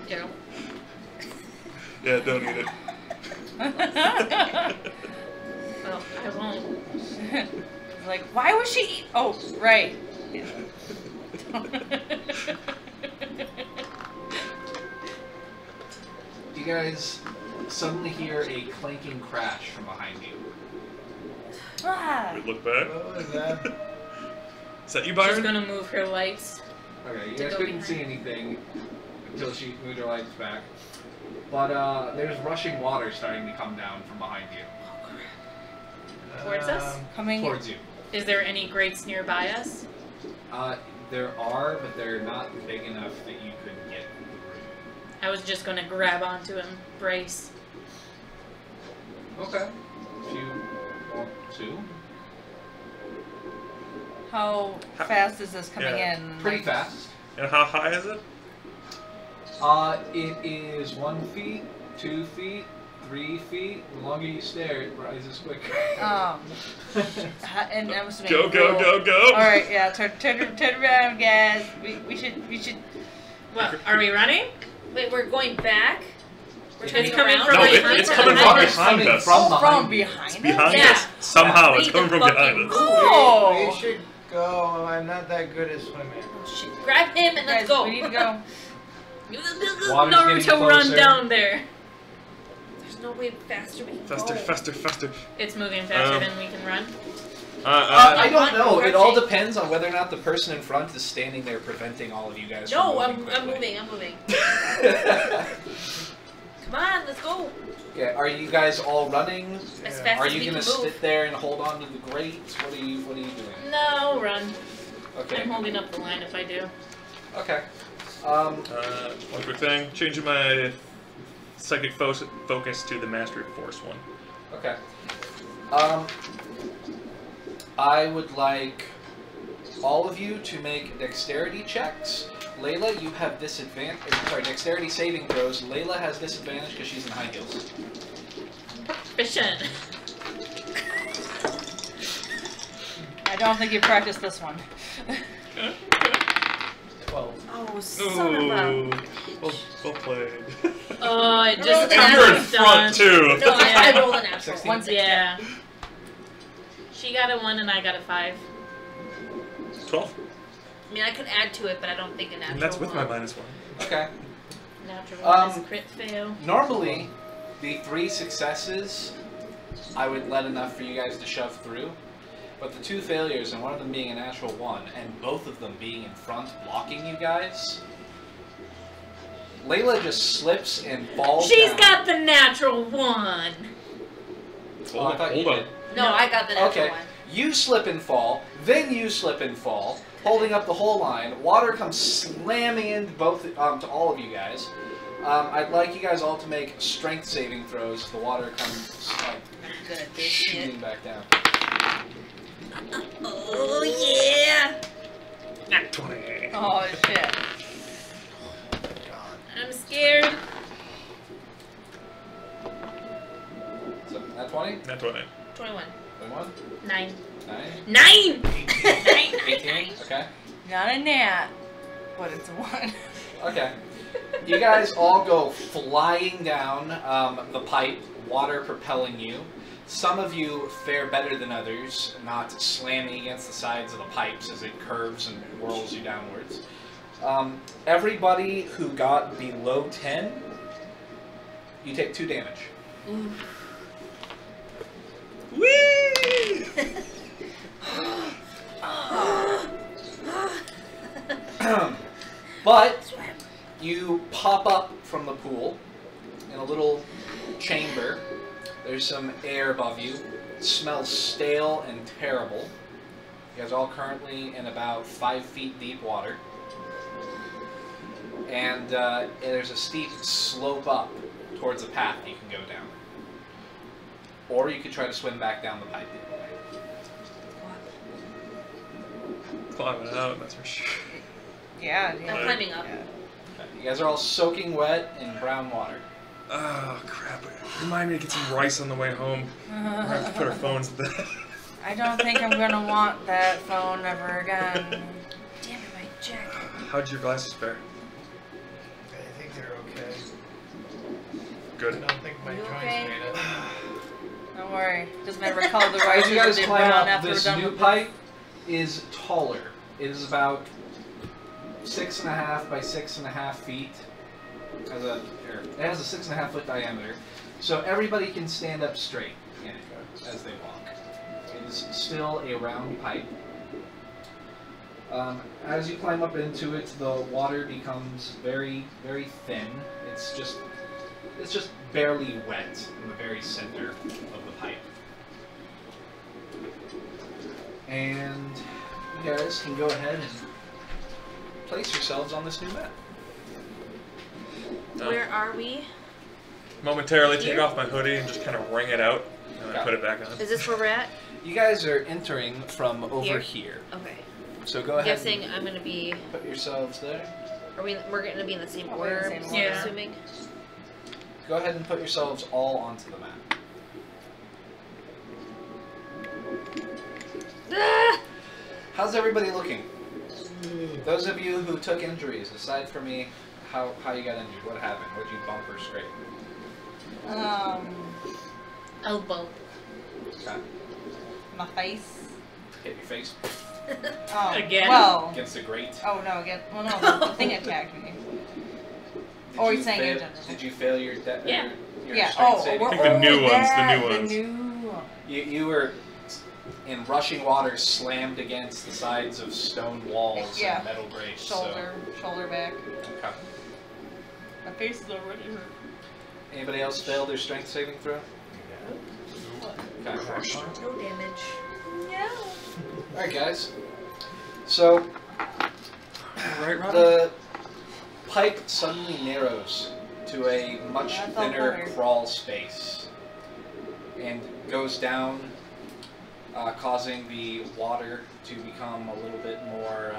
Joe. Yeah, don't eat it. Well, I won't. Like, why was she eat? Oh, right. Yeah. You guys suddenly hear a clanking crash from behind you. Ah. Did it look bad? What was that? Is that you, She's Byron? gonna move her lights. Okay, you To guys go couldn't behind. see anything until she moved her lights back. But there's rushing water starting to come down from behind you. Towards us? Coming. Towards you. Is there any grates nearby us? There are, but they're not big enough that you could get through. I was just gonna grab onto him, brace. Okay. If you want to. How fast is this coming Yeah. in? Pretty Like, fast. And how high is it? It is 1 feet, 2 feet, 3 feet. The longer you stare, it rises quicker. And I'm assuming. Go, go, go, go! All right, yeah. Turn around, guys. We should. What? Are we running? Wait, we're going back? We're It's turning coming around? from No, behind it's us. coming from It's behind coming us. from From behind you. behind. It's behind Yeah. us. Somehow, it's We coming can from behind fucking us. Oh. We should go. I'm not that good at swimming. Oh, shit. Grab him and let's Guys, go. we need to go. Water's getting Naruto run closer. down there. There's no way faster we can Faster, go. faster, faster. It's moving faster Um, than we can run. I don't know. It all Crouching. depends on whether or not the person in front is standing there preventing all of you guys No, from I'm moving. moving. Come on, let's go. Okay, are you guys all running? As fast Are as you we gonna can move. sit there and hold on to the grate? What are you doing? No, run. Okay. I'm holding up the line if I do. Okay. One quick thing. Changing my psychic focus to the Mastery of Force one. Okay. I would like all of you to make dexterity checks. Layla, you have disadvantage. Sorry, dexterity saving throws. Layla has disadvantage because she's in high heels. Efficient. I don't think you practiced this one. 12. Oh, son of a... Well played. Oh, it just And you're in was front done. too. No, I rolled a natural. 16. 160. Yeah. She got a 1 and I got a 5. 12. I mean, I could add to it, but I don't think a natural And that's with my one. -1. Okay. Natural one is crit fail. Normally, the 3 successes, I would let enough for you guys to shove through. But the 2 failures, and one of them being a natural 1, and both of them being in front blocking you guys, Layla just slips and falls She's down. got the natural 1. Oh, I thought you did. No, I got the natural Okay, one. you slip and fall, then you slip and fall, holding up the whole line. Water comes slamming into both to all of you guys. I'd like you guys all to make strength saving throws. The water comes Good at this shooting shit. back down. Oh yeah! Nat 20. Oh shit. I'm scared. So, nat 20? Nat 20. 21. 21? 9. 9? 9! 18? Okay. Not a gnat, but it's a 1. Okay. You guys all go flying down the pipe, water propelling you. Some of you fare better than others, not slamming against the sides of the pipes as it curves and whirls you downwards. Everybody who got below 10, you take 2 damage. Whee! But you pop up from the pool in a little chamber. There's some air above you. It smells stale and terrible. You guys are all currently in about 5 feet deep water. And there's a steep slope up towards a path you can go down. Or you could try to swim back down the pipe the other way. Climbing out, that's for sure. Yeah, I'm climbing up. Okay. You guys are all soaking wet in brown water. Oh, crap. Remind me to get some rice on the way home. We're going to have to put our phones to bed. I don't think I'm gonna want that phone ever again. Damn it, my jacket. How'd your glasses fare? I think they're okay. Good. I don't think my You joints okay? made it. Don't worry. Just never color the As rice you guys did climb brown up, after we're this done new with pipe is taller. It is about 6.5 by 6.5 feet. It has a 6.5 foot diameter, so everybody can stand up straight in it as they walk. It is still a round pipe. As you climb up into it, the water becomes very, very thin. It's just barely wet in the very center of the pipe. And you guys can go ahead and place yourselves on this new map. Where are we? Momentarily take Here? off my hoodie and just kind of wring it out, and then put it back on. Is this where we're at? You guys are entering from over Here? here. Okay. So go I'm ahead guessing and I'm gonna be. put yourselves there. We're gonna be in the same Probably the order. same I'm order. assuming. Go ahead and put yourselves all onto the map. Ah! How's everybody looking? Those of you who took injuries, aside from me, how you got injured? What happened? What did you bump or scrape? Elbow. Okay. my face. Hit your face Oh, Again? Well. against the grate. Oh no, again. Well, no, the thing attacked me. Or Did he's you saying in fail- general. Did you fail your Yeah. your Yeah. strength Oh, saving? we're I think the new only ones, the that, new ones. The new. You were in rushing water, slammed against the sides of stone walls Yeah. and metal grates. Shoulder back. So. Okay. My face is already hurt. Anybody else failed their strength saving throw? Okay. No damage. No. Alright, guys. So, Right, Rob? the pipe suddenly narrows to a much Yeah, I felt thinner better. crawl space and goes down, causing the water to become a little bit more.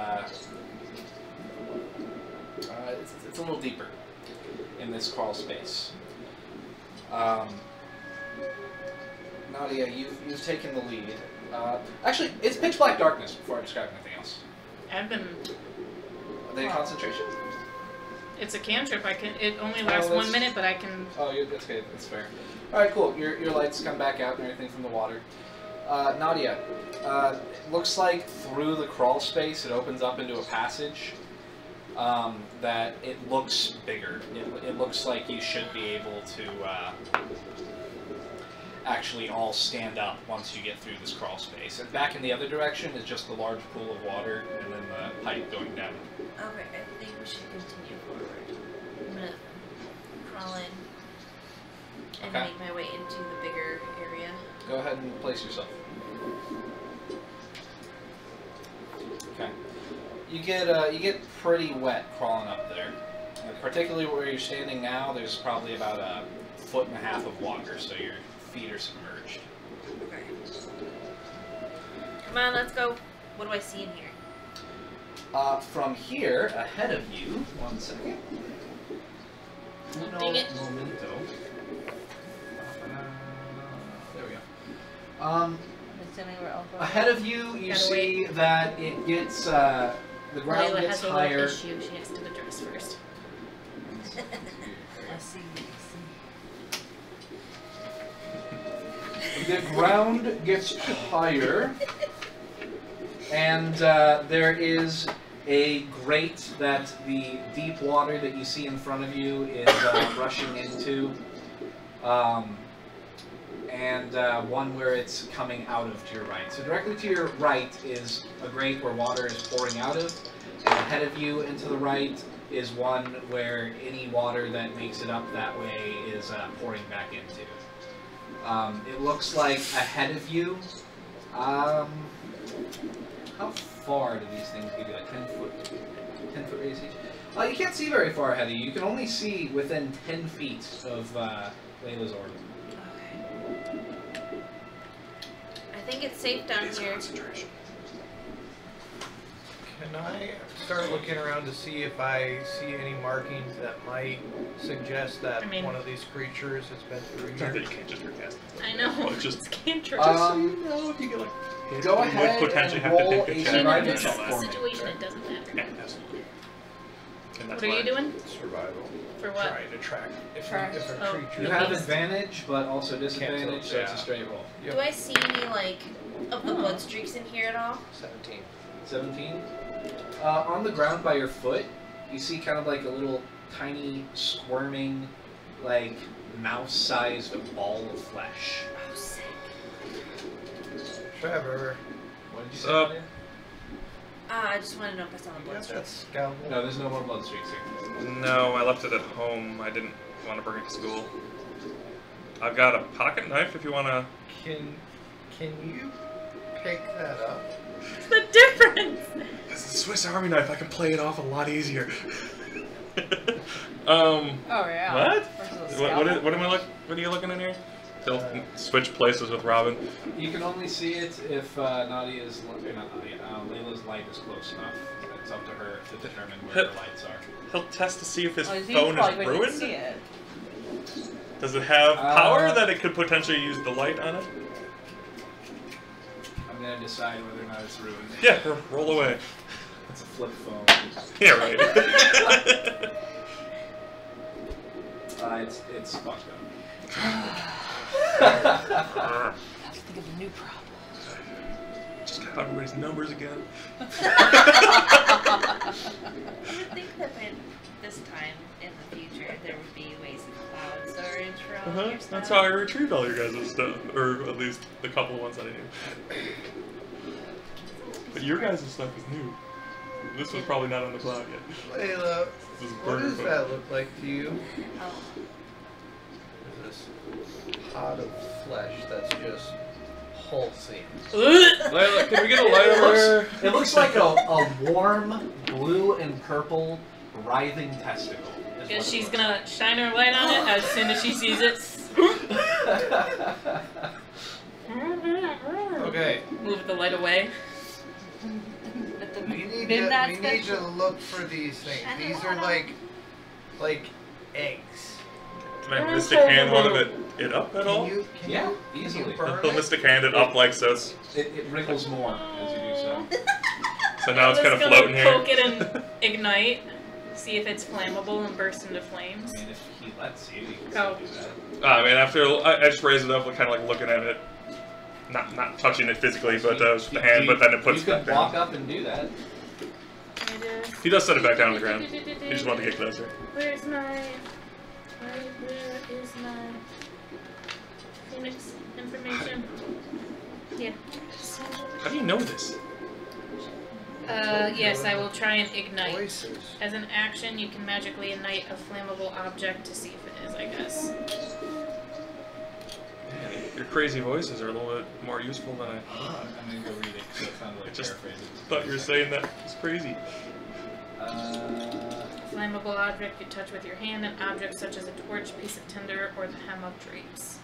It's a little deeper in this crawl space. Nadia, you've taken the lead. Actually, it's pitch black darkness before I describe anything else. I've been. Are they concentration? It's a cantrip. It only lasts that's- 1 minute, but I can. Oh, that's good. That's fair. All right, cool. Your lights come back out and everything from the water. Nadia, it looks like through the crawl space it opens up into a passage that it looks bigger. It looks like you should be able to actually all stand up once you get through this crawl space. And back in the other direction is just the large pool of water and then the pipe going down. Okay, I think we should continue forward. I'm gonna crawl in and Okay. make my way into the bigger area. Go ahead and place yourself. Okay. You get pretty wet crawling up there. Particularly where you're standing now, there's probably about 1.5 feet of water, so your feet are submerged. Okay. Come on, let's go. What do I see in here? From here, ahead of you, 1 second. Dang it. Momento. There we go. Assuming we're all going. Ahead of you, you Gotta see that it gets the ground Layla gets has a higher. little issue she has to address first. I see. The ground gets higher, and there is a grate that the deep water that you see in front of you is rushing into, and one where it's coming out of to your right. So directly to your right is a grate where water is pouring out of, and ahead of you and to the right is one where any water that makes it up that way is pouring back into. It looks like ahead of you, how far do these things give you? Like 10 foot radius each? You can't see very far ahead of you. You can only see within 10 feet of Layla's orbit. I think it's safe down here. Can I start looking around to see if I see any markings that might suggest that one of these creatures has been through Not that here? you can't just recast it. I know. Well, it's just It's cantrip. Just so you know, if you get like hit, Go you ahead would potentially and have to roll take a a check. In survival this check for me. situation, it doesn't matter. Yeah, absolutely. And that's What are you why- doing? Survival. For what? Trying to track if a Oh, creature. You the have beast. advantage, but also disadvantage, so it's a yeah. straight roll. Do I see any, like, of the blood streaks in here at all? 17. 17. On the ground by your foot, you see kind of like a little tiny squirming, like mouse-sized ball of flesh. Oh, sick. Trevor. What did you say? Nadia? I just want to know if I saw the You blood got that streaks. scalpel? No, there's no more blood streaks here. No, I left it at home. I didn't want to bring it to school. I've got a pocket knife if you want to. Can you pick that up? What's the difference? It's a Swiss Army knife. I can play it off a lot easier. Oh yeah. What? Versus a What scalpel? are you looking in here? They'll switch places with Robin. You can only see it if Nadia's, or not Nadia, Layla's light is close enough. It's up to her to determine where the lights are. He'll test to see if his Oh, he phone probably is wouldn't ruined. see it. Does it have power that it could potentially use the light on it? I'm gonna decide whether or not it's ruined. Yeah, roll away. It's a flip phone. Yeah, right. It's fucked up. I have to think of a new problem. Just got everybody's numbers again. You would think that by this time in the future there would be ways of cloud storage for all of your stuff. That's how I retrieved all your guys' stuff, or at least the couple ones that I knew. But your guys' stuff is new. This was probably not on the cloud yet. Layla, This is what burner does phone. that look like to you? Oh. This pot of flesh that's just pulsing. Layla, can we get a light over here? It looks like a warm blue and purple writhing testicle. is Because what it she's looks gonna shine her light on it as soon as she sees it. Okay. Move the light away. We need Midnight to look for these things. These are like eggs. Can I mystic hand one of it up at all? Yeah, easily. He'll mystic hand it up like so. It wriggles more as you do so. So now it's kind of Just floating gonna here. poke it and ignite. See if it's flammable and burst into flames. I mean, if he lets you, you can Oh. still do that. I mean, after I just raise it up, kind of like looking at it. not touching it physically, but with the hand. But then it puts it You back could walk down. up and do that. He does set it back down on the ground. He just wanted to get closer. Where's my... Where is my... Phoenix information? Yeah. How do you know this? Yes, I will try and ignite. Voices. As an action, you can magically ignite a flammable object to see if it is, I guess. Man, your crazy voices are a little bit more useful than I I'm gonna go read it because it sounded like just paraphrasing. thought you were saying that. It's crazy. Flammable object you touch with your hand, an object such as a torch, piece of tinder, or the hem of drapes.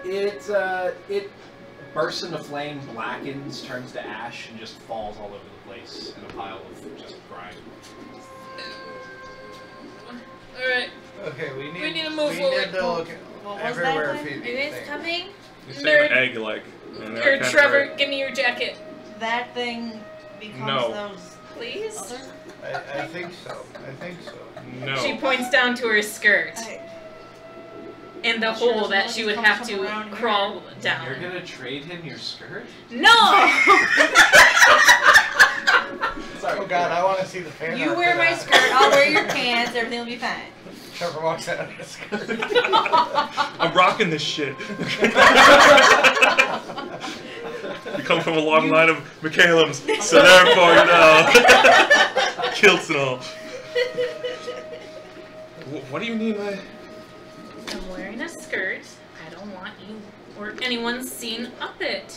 It bursts into flame, blackens, turns to ash, and just falls all over the place in a pile of just grime. Alright. Okay, we need to move we forward. need to look What was everywhere that for then? these Are you guys things. coming? You say an egg-like. and they're Or kinda Trevor, right. give me your jacket. That thing becomes No. those Please? other... I think so. I think so. No. She points down to her skirt. And the Sure, hole that as she long would as it have comes to from around here. crawl You're down. gonna trade him your skirt? No! Sorry. Oh god, I want to see the fan You art wear for my that. skirt, I'll wear your pants, everything will be fine. Trevor walks out of his skirt. I'm rocking this shit. You come from a long line of McCallums, so therefore, you know, kilts and all. What do you mean by... I'm wearing a skirt. I don't want you or anyone seen up it.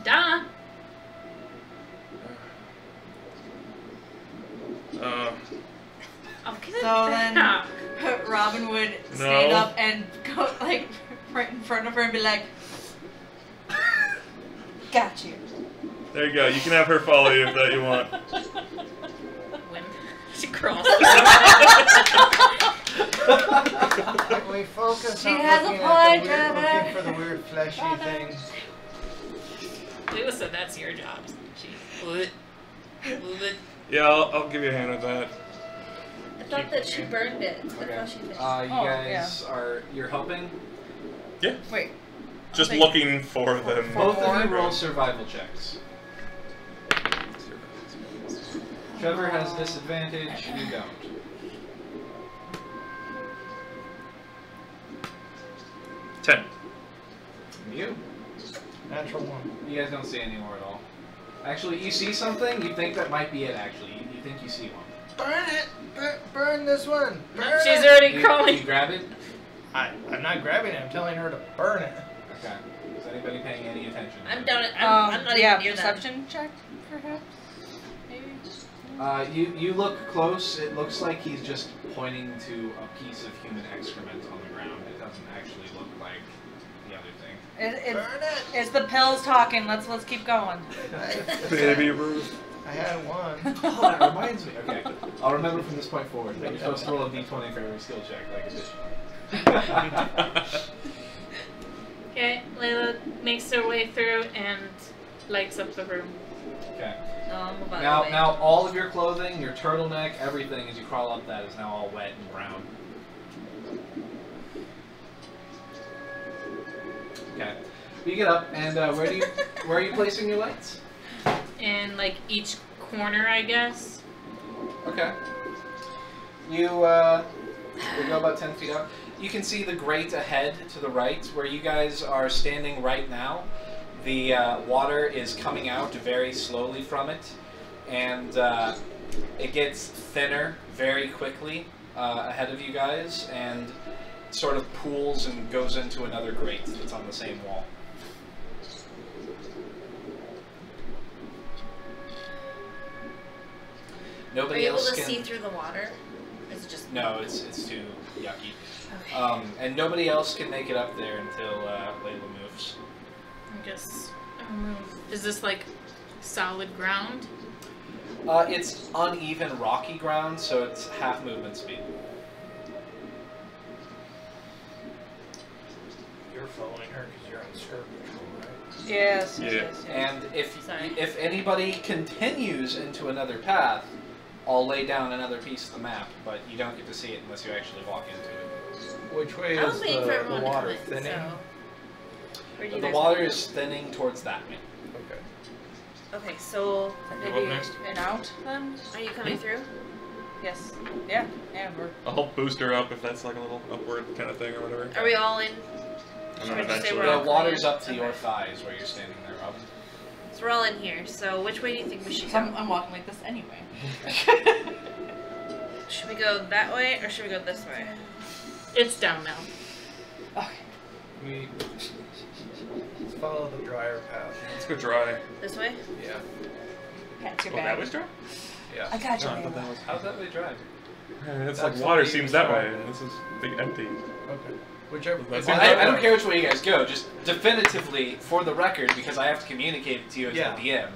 Duh. I'll get it So then, back. Robin would No. stand up and go like right in front of her and be like, "Got you." There you go. You can have her follow you if that you want. When she crawls. Can we focus She on has a looking, point, at the weird, Trevor. looking for the weird fleshy things? Leela said that's your job. She Yeah, I'll give you a hand with that. I thought that she burned it. The Okay. fleshy thing. You Oh, guys you're helping? Yeah. Wait. Just Like- looking for them. Both of you roll survival checks. Trevor has disadvantage, you don't. Ten. You? Natural one. You guys don't see any more at all. Actually, you see something? You think that might be it, actually. You think you see one. Burn it! Burn this one! Burn She's it! already crawling. You grab it? I'm not grabbing it. I'm telling her to burn it. Okay. Is anybody paying any attention? I'm down. I'm not yeah, even near that. perception check, perhaps. Maybe. You look close. It looks like he's just pointing to a piece of human excrement on the ground. It doesn't actually look like the other thing. Burn it! It's the pills talking. Let's keep going. Baby Ruth. I had one. Oh, that reminds me. Okay, I'll remember from this point forward. You're supposed to roll a d20 for every skill check, like addition. Okay, Layla makes her way through and lights up the room. Okay. No, I'm about the way. Now all of your clothing, your turtleneck, everything as you crawl up that is now all wet and brown. Okay. You get up and where are you placing your lights? In like each corner, I guess. Okay. You go about 10 feet up. You can see the grate ahead to the right, where you guys are standing right now. The water is coming out very slowly from it, and it gets thinner very quickly ahead of you guys, and sort of pools and goes into another grate that's on the same wall. Are Nobody you able else to can. see through the water? Is it just? No, it's too yucky. Okay. And nobody else can make it up there until Layla moves. I guess. Is this like solid ground? It's uneven, rocky ground, so it's half movement speed. You're following her because you're on skirt patrol, right? Yes. Yeah. Yes. And Sorry. if anybody continues into another path, I'll lay down another piece of the map, but you don't get to see it unless you actually walk into it. Which way I was is waiting for the everyone to water come in, thinning? so. Where do you The guys water go? is thinning towards that way. Okay. Okay, so Go Maybe up next. an out then? are you coming through? Yes. Yeah. Yeah. We're. I'll help boost her up if that's like a little upward kind of thing or whatever. Are we all in? And Should then we just say eventually, we're all The water's clean? up to your thighs where you're standing there, Robin. So we're all in here. So which way do you think we should go? I'm walking like this anyway. Should we go that way or should we go this way? It's down now. Okay. We follow the drier path. let's go dry. This way? Yeah. Pat's your Oh, bag. that was dry? Yeah. I got you. No, I thought that was. How's that way drive? It's That's like the water way you seems that describe way, it. and this is big empty. Okay. Whichever. That's if fine. it's I don't that care way. which way you guys go, just definitively, for the record, because I have to communicate it to you as Yeah. the DM,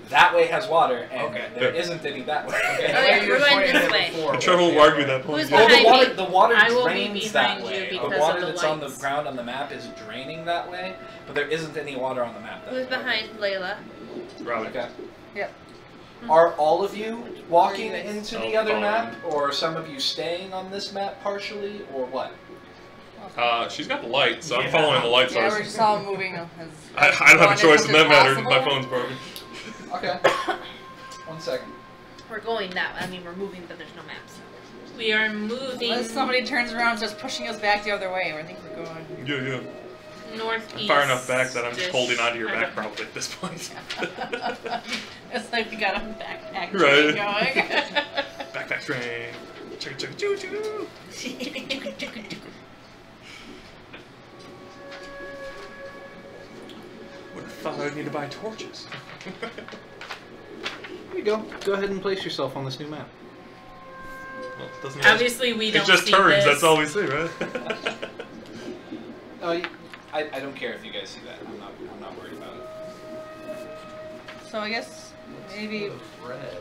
that way has water, and Okay. there isn't any that way. Okay. Oh, yeah, You we're were going pointing this at it way. before, I'm sure we'll yeah. argue that point. Who's Well, behind me? the water I will be drains behind that you way. because The of water the that's on the lights. ground on the map is draining that way, but there isn't any water on the map that Who's way. behind Layla? Robin. Okay. Yep. Are all of you walking Where are you guys? into the Oh, other fine. map, or some of you staying on this map partially, or what? She's got the light, so I'm Yeah. following the light Yeah, source. we're just all moving. As I don't have a choice in that matter. My possible. phone's broken. Okay. 1 second. We're going that way. I mean, we're moving, but there's no maps. We are moving Unless somebody turns around and starts pushing us back the other way, I think we're going. Yeah. northeast. I'm far enough back that I'm just holding onto your I back don't- probably at this point. It's like we got a backpack Right. going. Backpack train. Chugga chugga choo choo. Would have thought I'd need to buy torches. Here you go. Go ahead and place yourself on this new map. Well, doesn't Obviously, we don't it just see turns, this. that's all we see, right? I don't care if you guys see that. I'm not worried about it. So I guess maybe. Red.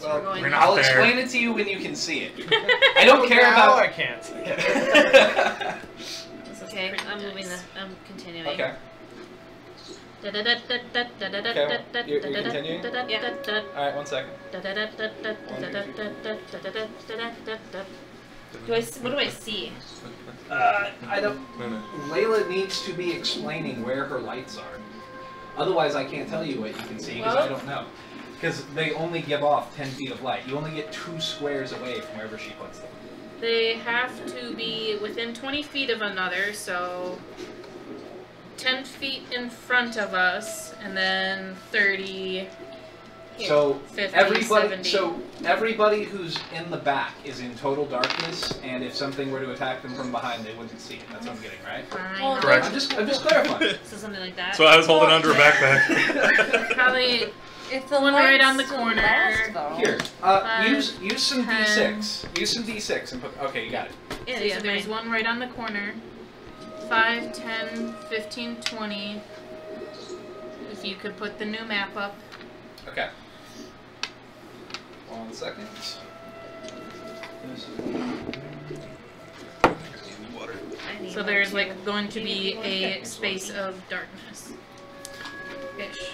Well, going we're now. not I'll there. explain it to you when you can see it. I don't care Now I about. can't see it. It's okay. I'm moving the. I'm continuing. Okay. Okay, you're continuing? All right. 1 second. What do I see? I don't. No. Layla needs to be explaining where her lights are. Otherwise, I can't tell you what you can see because I Well- don't know. Because they only give off 10 feet of light. You only get 2 squares away from wherever she puts them. They have to be within 20 feet of another, so 10 feet in front of us, and then 30. Here. So 50, everybody, 70. everybody who's in the back is in total darkness, and if something were to attack them from behind, they wouldn't see it. That's what I'm getting, right? Fine. Well, Correct. I'm just clarifying. So something like that. So I was holding onto her backpack. Probably If the one right lights on the still corner. last, though. Here, Five, use some 10. d6. Use some d6 and put. Okay, you got it. Yeah, So these are there's mine. one right on the corner. 5, 10, 15, 20. If you could put the new map up. Okay. 1 second. I need So one there's too. like going to Do you be need one? a space of darkness. Ish.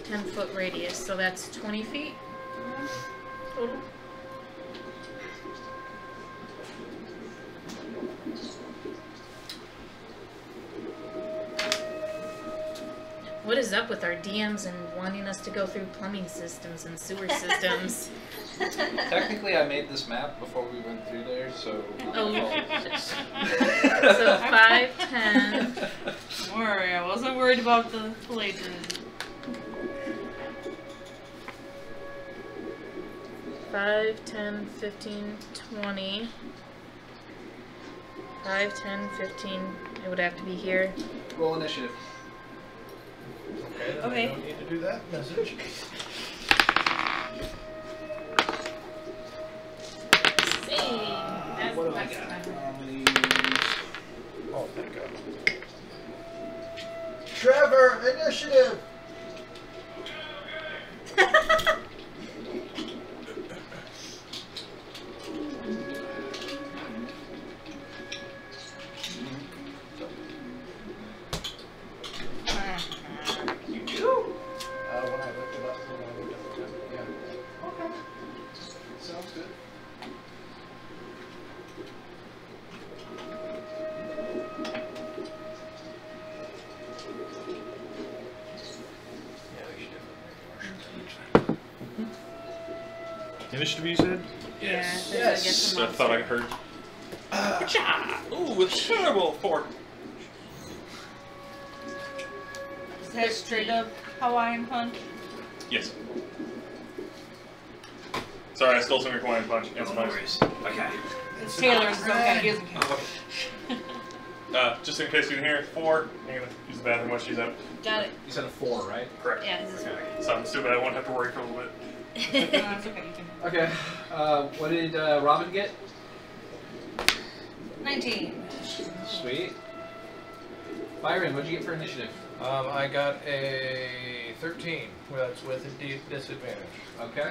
$10-foot radius, so that's 20 feet total. What is up with our DMs and wanting us to go through plumbing systems and sewer systems? Technically, I made this map before we went through there, so. Oh, so 5, 10. Don't worry, I wasn't worried about the plagiarism. 5, 10, 15, 20. 5, 10, 15. It would have to be here. Roll initiative. Okay, then Okay. I don't need to do that message. That's What do I the got? best one. How many? Oh, thank God. Trevor, initiative! You do? When I looked it up, yeah. Okay. Sounds good. Initiative, you said? Yes. I thought I heard. Ooh, it's terrible for. Is that straight up Hawaiian punch? Yes. Sorry, I stole some of your Hawaiian punch. It's fine. Okay. It's Taylor's, so okay, he doesn't count. Just in case you didn't hear, 4. I'm gonna use the bathroom while she's out. Got it. You said a 4, right? Correct. Yeah, this is Okay. So I'm assuming I won't have to worry for a little bit. No, it's okay, you can. Okay. What did Robin get? 19. Sweet. Byron, what'd you get for initiative? I got a 13. That's with a disadvantage. Okay.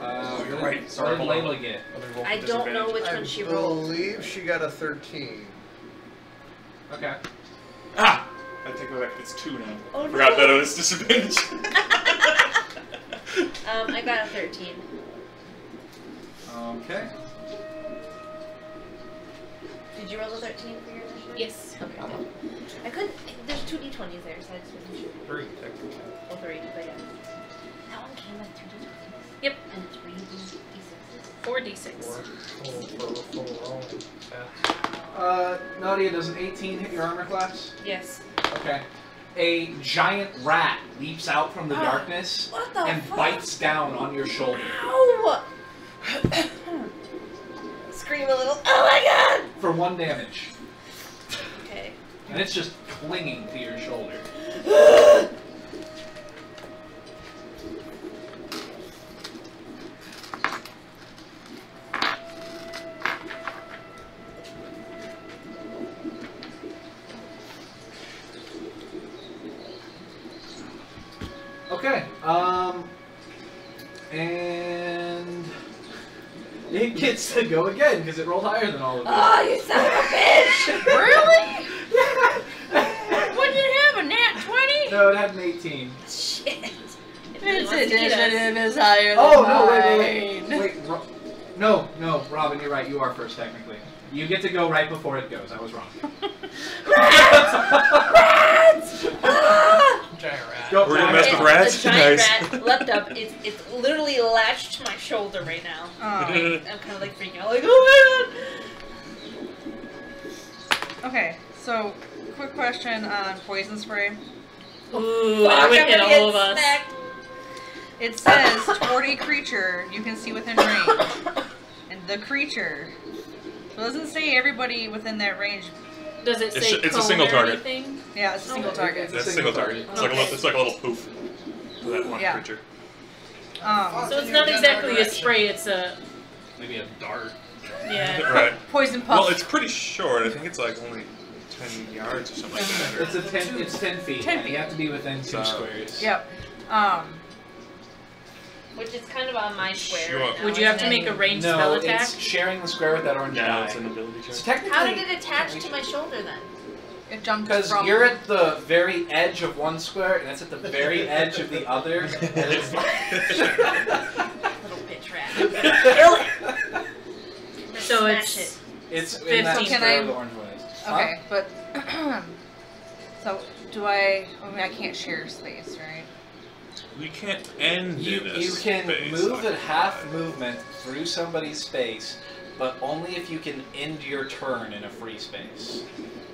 You're what right. Did, Sorry, what did Layla get? I don't know which one she rolled. I believe she got a 13. Okay. Ah! I take it back. It's 2 now. Oh, Forgot no. that it was disadvantage. I got a 13. Okay. Did you roll a 13 for your initiative? Yes. Okay, good. I couldn't. There's 2 d20s there, so I just wasn't sure. 3, technically. Oh, 3, but yeah. That one came with 2 d20s. Yep. And 3 d6s. 4 d6. Full roll. Nadia, does an 18 hit your armor class? Yes. Okay. A giant rat leaps out from the darkness What the and fuck? bites down on your shoulder. Ow! Scream a little. Oh my god! For 1 damage. Okay. And it's just clinging to your shoulder. Okay, and it gets to go again because it rolled higher than all of you. Oh, you son of a bitch! Really? What did it have? A nat 20? No, it had an 18. Shit. Its initiative is higher than Oh, no, mine. wait. No, Robin, you're right. You are first, technically. You get to go right before it goes. I was wrong. Rats! Rats! Ah! Giant rat. Go, We're gonna mess with rats? A giant Nice. rat leapt up. It's literally latched to my shoulder right now. Oh. I'm kind of like freaking out, like, oh my god! Okay, so quick question on poison spray. Ooh, I would hit all of us. Smacked. It says toward creature you can see within range. And the creature. So it doesn't say everybody within that range. Does it say It's a cone single or target. anything? Yeah, it's a single target. It's a That's a single single target. target. It's like a little poof to that one Yeah. creature. So it's not exactly a spray, it's a... Maybe a dart. Yeah. Right. Poison puff. Well, it's pretty short. I think it's like only 10 yards or something like that. or- It's 10 feet. 10 and You have to be within 2 squares. Yep. Which is kind of on my square. Sure. Right now, Would you have to isn't make it? a ranged No, spell attack? it's sharing the square with that orange No, die. it's an ability check. So technically, How did it attach to my shoulder then? It jumped because from. you're at the very edge of one square and it's at the very edge of the other. And it's Little bitch rat. So Smash it's... It's in that 15. square Can I- the orange one is. Okay, but. So, do I. I mean, I can't share space, right? We can't end You in a can space move like at half that. movement through somebody's space, but only if you can end your turn in a free space.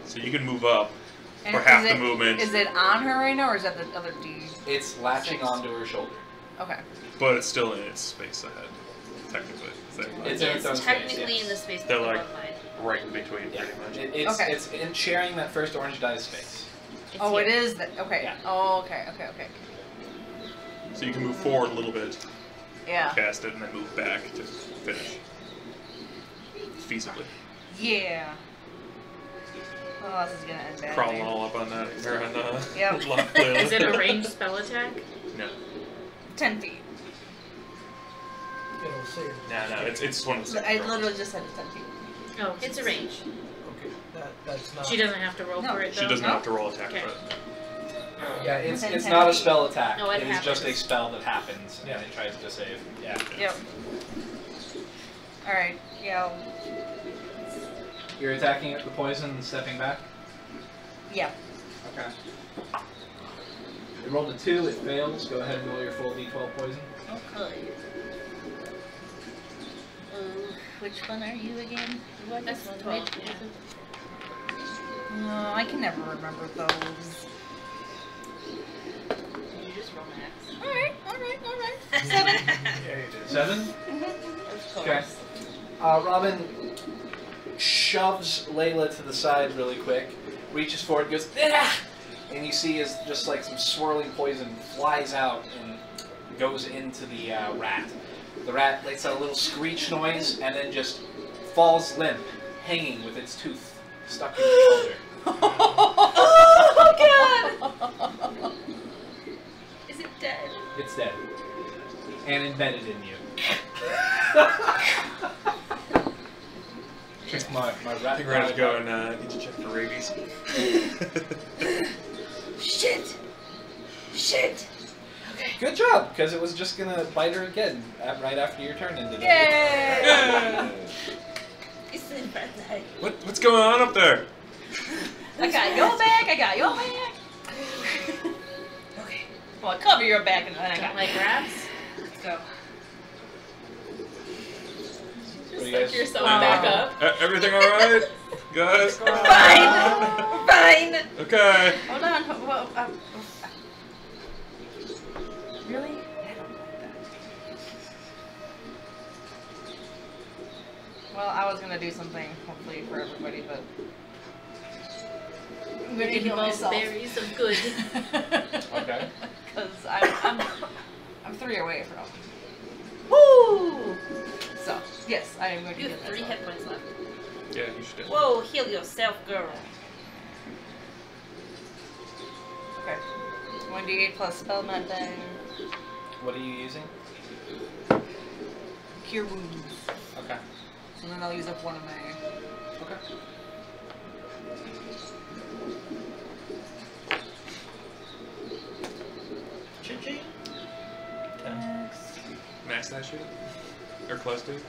So you can move up And for half is the it- movement, Is it on her right now, or is that the other D? It's latching 6. onto her shoulder. Okay. but it's still in its space ahead, technically. Is that right? It's Yeah, in its own it's space, technically yes. in the space They're above like- mine. right in between, pretty much. Okay. It's in sharing that first orange die space. It's Oh, it here. is that. Okay. Yeah. Oh, okay. So you can move forward a little bit, Yeah. cast it, and then move back to finish. Feasibly. Yeah. Oh, this is gonna end badly. Crawling all up on that. Or on the Yep. lock playlist. Is it a ranged spell attack? No. 10 feet. It'll say. No, it's one of the I literally just said it's 10 feet. Oh, It's a range. Okay, that's not. She doesn't have to roll No. for it, though? She doesn't have to roll attack Okay. for it. Yeah, it's Within it's 10 not a feet. spell attack. No, it is just a happens. spell that happens, Yeah. and it tries to save. Yeah. Yep. Alright, yeah. You're attacking at the poison and stepping back? Yeah. Okay. It rolled a 2, it fails. Go ahead and roll your full d12 poison. Okay. Which one are you again? What That's is one? 12, yeah. No, I can never remember those. You just roll max. Alright. 7. Yeah, you did. 7? Of Okay. course. Robin shoves Layla to the side really quick, reaches forward, goes, "Ah!" And you see as just like some swirling poison flies out and goes into the rat. The rat lets out a little screech noise and then just falls limp, hanging with its tooth stuck in your shoulder. Oh god! Is it dead? It's dead. And embedded in you. my I rat. think we're gonna go and need to check for rabies. Shit! Shit! Good job, because it was just gonna bite her again right after your turn ended. Yay! It's in birthday. What's going on up there? I got your back. Okay. Well, I cover your back and then I got Don't like rats? Let's go. What do you Suck guys- yourself back up. Everything all right, guys? Fine! Okay. Hold on. Really? I don't like that. Well, I was gonna do something, hopefully for everybody, but I'm gonna Getting heal both myself. berries of good. Okay. Because I'm 3 away from. Woo! So yes, I am going to You heal have 3 myself. hit points left. Yeah, you should. Whoa, heal yourself, girl. Okay. 1d8 plus spell method. What are you using? Cure wounds. Okay. So then I'll use up one of my. Okay. Ching-ching. Max that shit? Or close to it?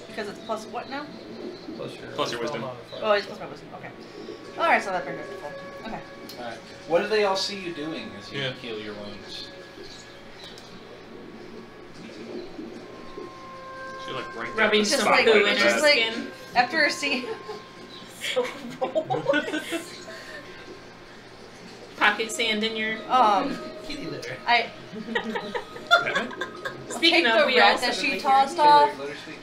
Because it's plus what now? Plus your wisdom. Oh, it's plus my wisdom. Okay. Alright, so that brings it to full. Okay. Alright. What do they all see you doing as you Yeah. heal your wounds? She like right Rubbing It's just some like- poo it's in just her like- skin. After seeing. So Pocket sand in your... Kitty litter. I Speaking take of, the we rat also that she have a tossed hearing. off. Let her speak.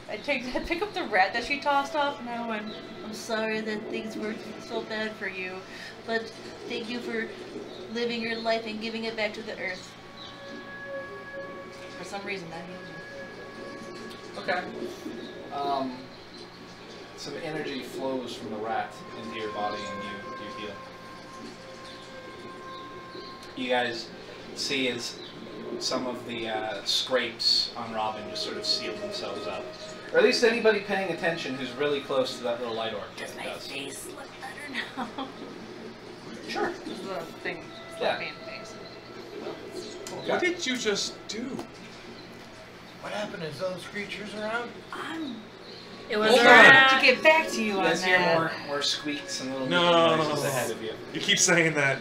I pick up the rat that she tossed off, and I went, I'm sorry that things were so bad for you, but thank you for living your life and giving it back to the earth. For some reason, that healed me. Okay. Some energy flows from the rat into your body and you heal. You guys see as some of the scrapes on Robin just sort of seal themselves up. Or at least anybody paying attention who's really close to that little light orb Does my does. face look better now? Sure. This is the thing. Yeah. Slapping face. What did you just do? What happened? Is those creatures around? It was Hold a on. rat. To get back to you You on guys hear that. more squeaks and little No. noises ahead of you. You keep saying that.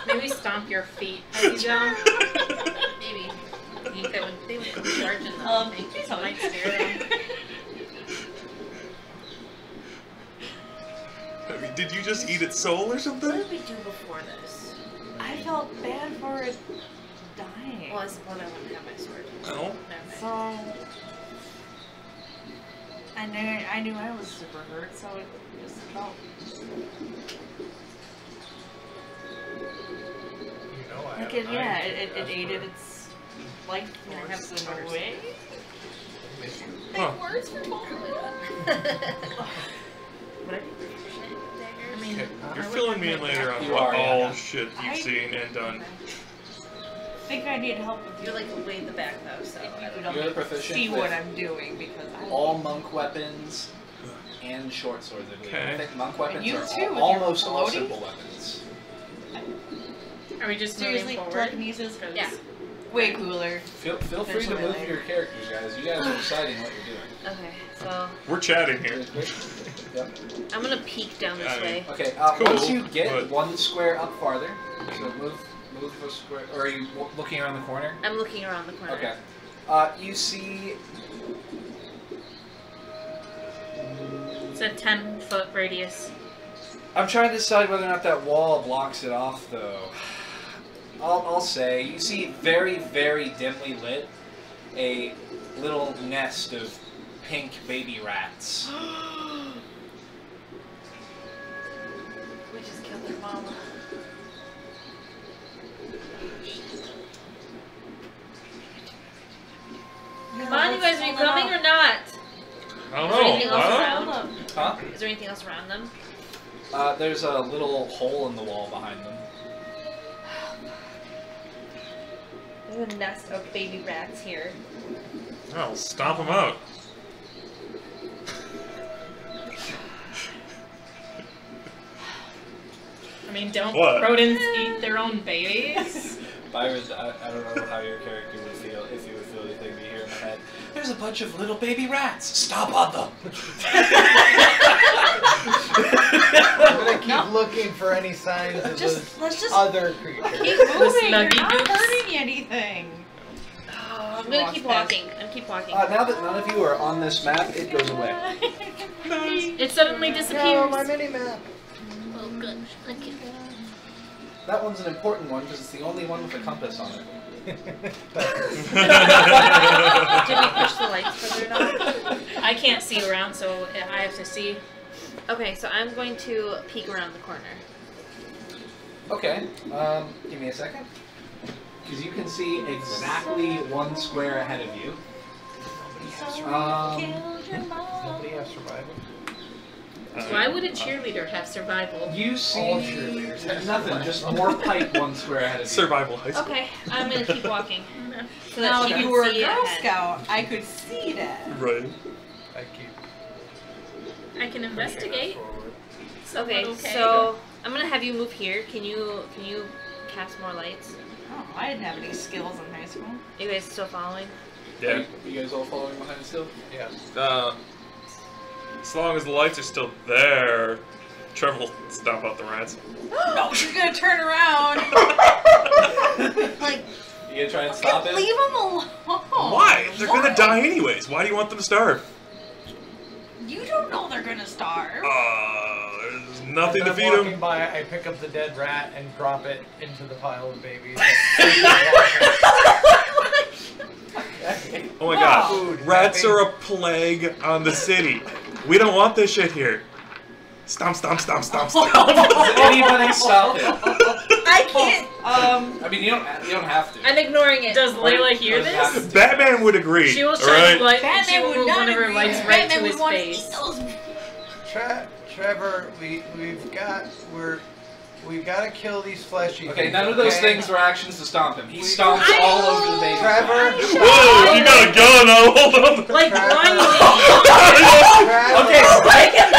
Maybe stomp your feet as you go. maybe. I think they would come charging them. I think please it might scare them. I mean, did you just eat its soul or What something? did we do before this? I felt bad for it dying. Well, I suppose I wouldn't have my sword. No. Never mind. So I knew I was super hurt, so it just felt. You know I Like have it, an yeah, iron it that's aided for- its life force in a way. Miss you. Huh. Words for What I do? I mean, Okay, you're filling me in later on You what are, yeah. all shit you've seen and done. I think I need help with You're like way in the back though, so I don't know. You're the proficient see with what I'm doing because I all monk weapons and short swords, I believe. Okay. I think monk weapons you are too, with your almost all floating? simple weapons. are we just seriously moving forward? telekinesis. Yeah. Way cooler. Feel free Finish to it move later. your characters, guys. You guys are deciding what you're doing. Okay, so We're chatting here. Yep. I'm gonna peek down this I mean- way. Okay, Cool, once you get but- one square up farther, so move a square, or are you looking around the corner? I'm looking around the corner. Okay. You see It's a 10-foot radius. I'm trying to decide whether or not that wall blocks it off, though. I'll say, you see very, very dimly lit a little nest of pink baby rats. We just killed their mama. Come on, you guys, are you coming or not? I don't Is there anything know. else Huh? around? Huh? Is there anything else around them? There's a little hole in the wall behind them. There's a nest of baby rats here. I'll stomp them out. I mean, don't What? rodents eat their own babies? Byron, I don't know how your character would feel if you would feel anything to hear in my head. There's a bunch of little baby rats. Stop on them. I'm gonna keep looking for any signs of Let's just other creatures. keep moving. You're sluggy not boots. hurting anything. Oh, I'm gonna keep walking. I'm keep walking. Now that none of you are on this map, it goes away. It suddenly disappears. No, my mini map. Oh, good. Thank you. That one's an important one because it's the only one with a compass on it. Did we push the lights further enough? I can't see around, so I have to see. Okay, so I'm going to peek around the corner. Okay, give me a second. Because you can see exactly one square ahead of you. Nobody has survival. Why would a cheerleader have survival? You All see cheerleaders have nothing, just more pipe one square ahead of you. Survival high school. Okay, I'm gonna keep walking. So that Now, she if can you were a see Girl ahead. Scout, I could see that. Right. I keep I can investigate. Okay, Okay. so I'm gonna have you move here. Can you cast more lights? Oh, I didn't have any skills in high school. You guys still following? Yeah. You guys all following behind still? Yeah. As long as the lights are still there, Trevor will stomp out the rats. No, she's gonna turn around. Like, You gonna try and stop it? leave them alone. Why? They're gonna die anyways. Why do you want them to starve? You don't know they're gonna starve. There's nothing As to I'm feed walking them. by, I pick up the dead rat and drop it into the pile of babies. Oh my god. Food, Rats happy. are a plague on the city. We don't want this shit here. Stomp, stomp, stomp, stomp, stomp. Does anybody stop it? I can't. I mean, you don't have to. I'm ignoring it. Does Layla hear Doesn't have this? to. Batman would agree. She will all shine right? light. She Batman will would move not one of her agree. lights right Batman to would his want to face. eat those. Trevor, we've got to kill these fleshy. Okay, things, none of those okay? things were actions to stomp him. He stomps all over the baby. Trevor. Whoa, you got a gun, hold on. Like Trevor. blindly. Okay,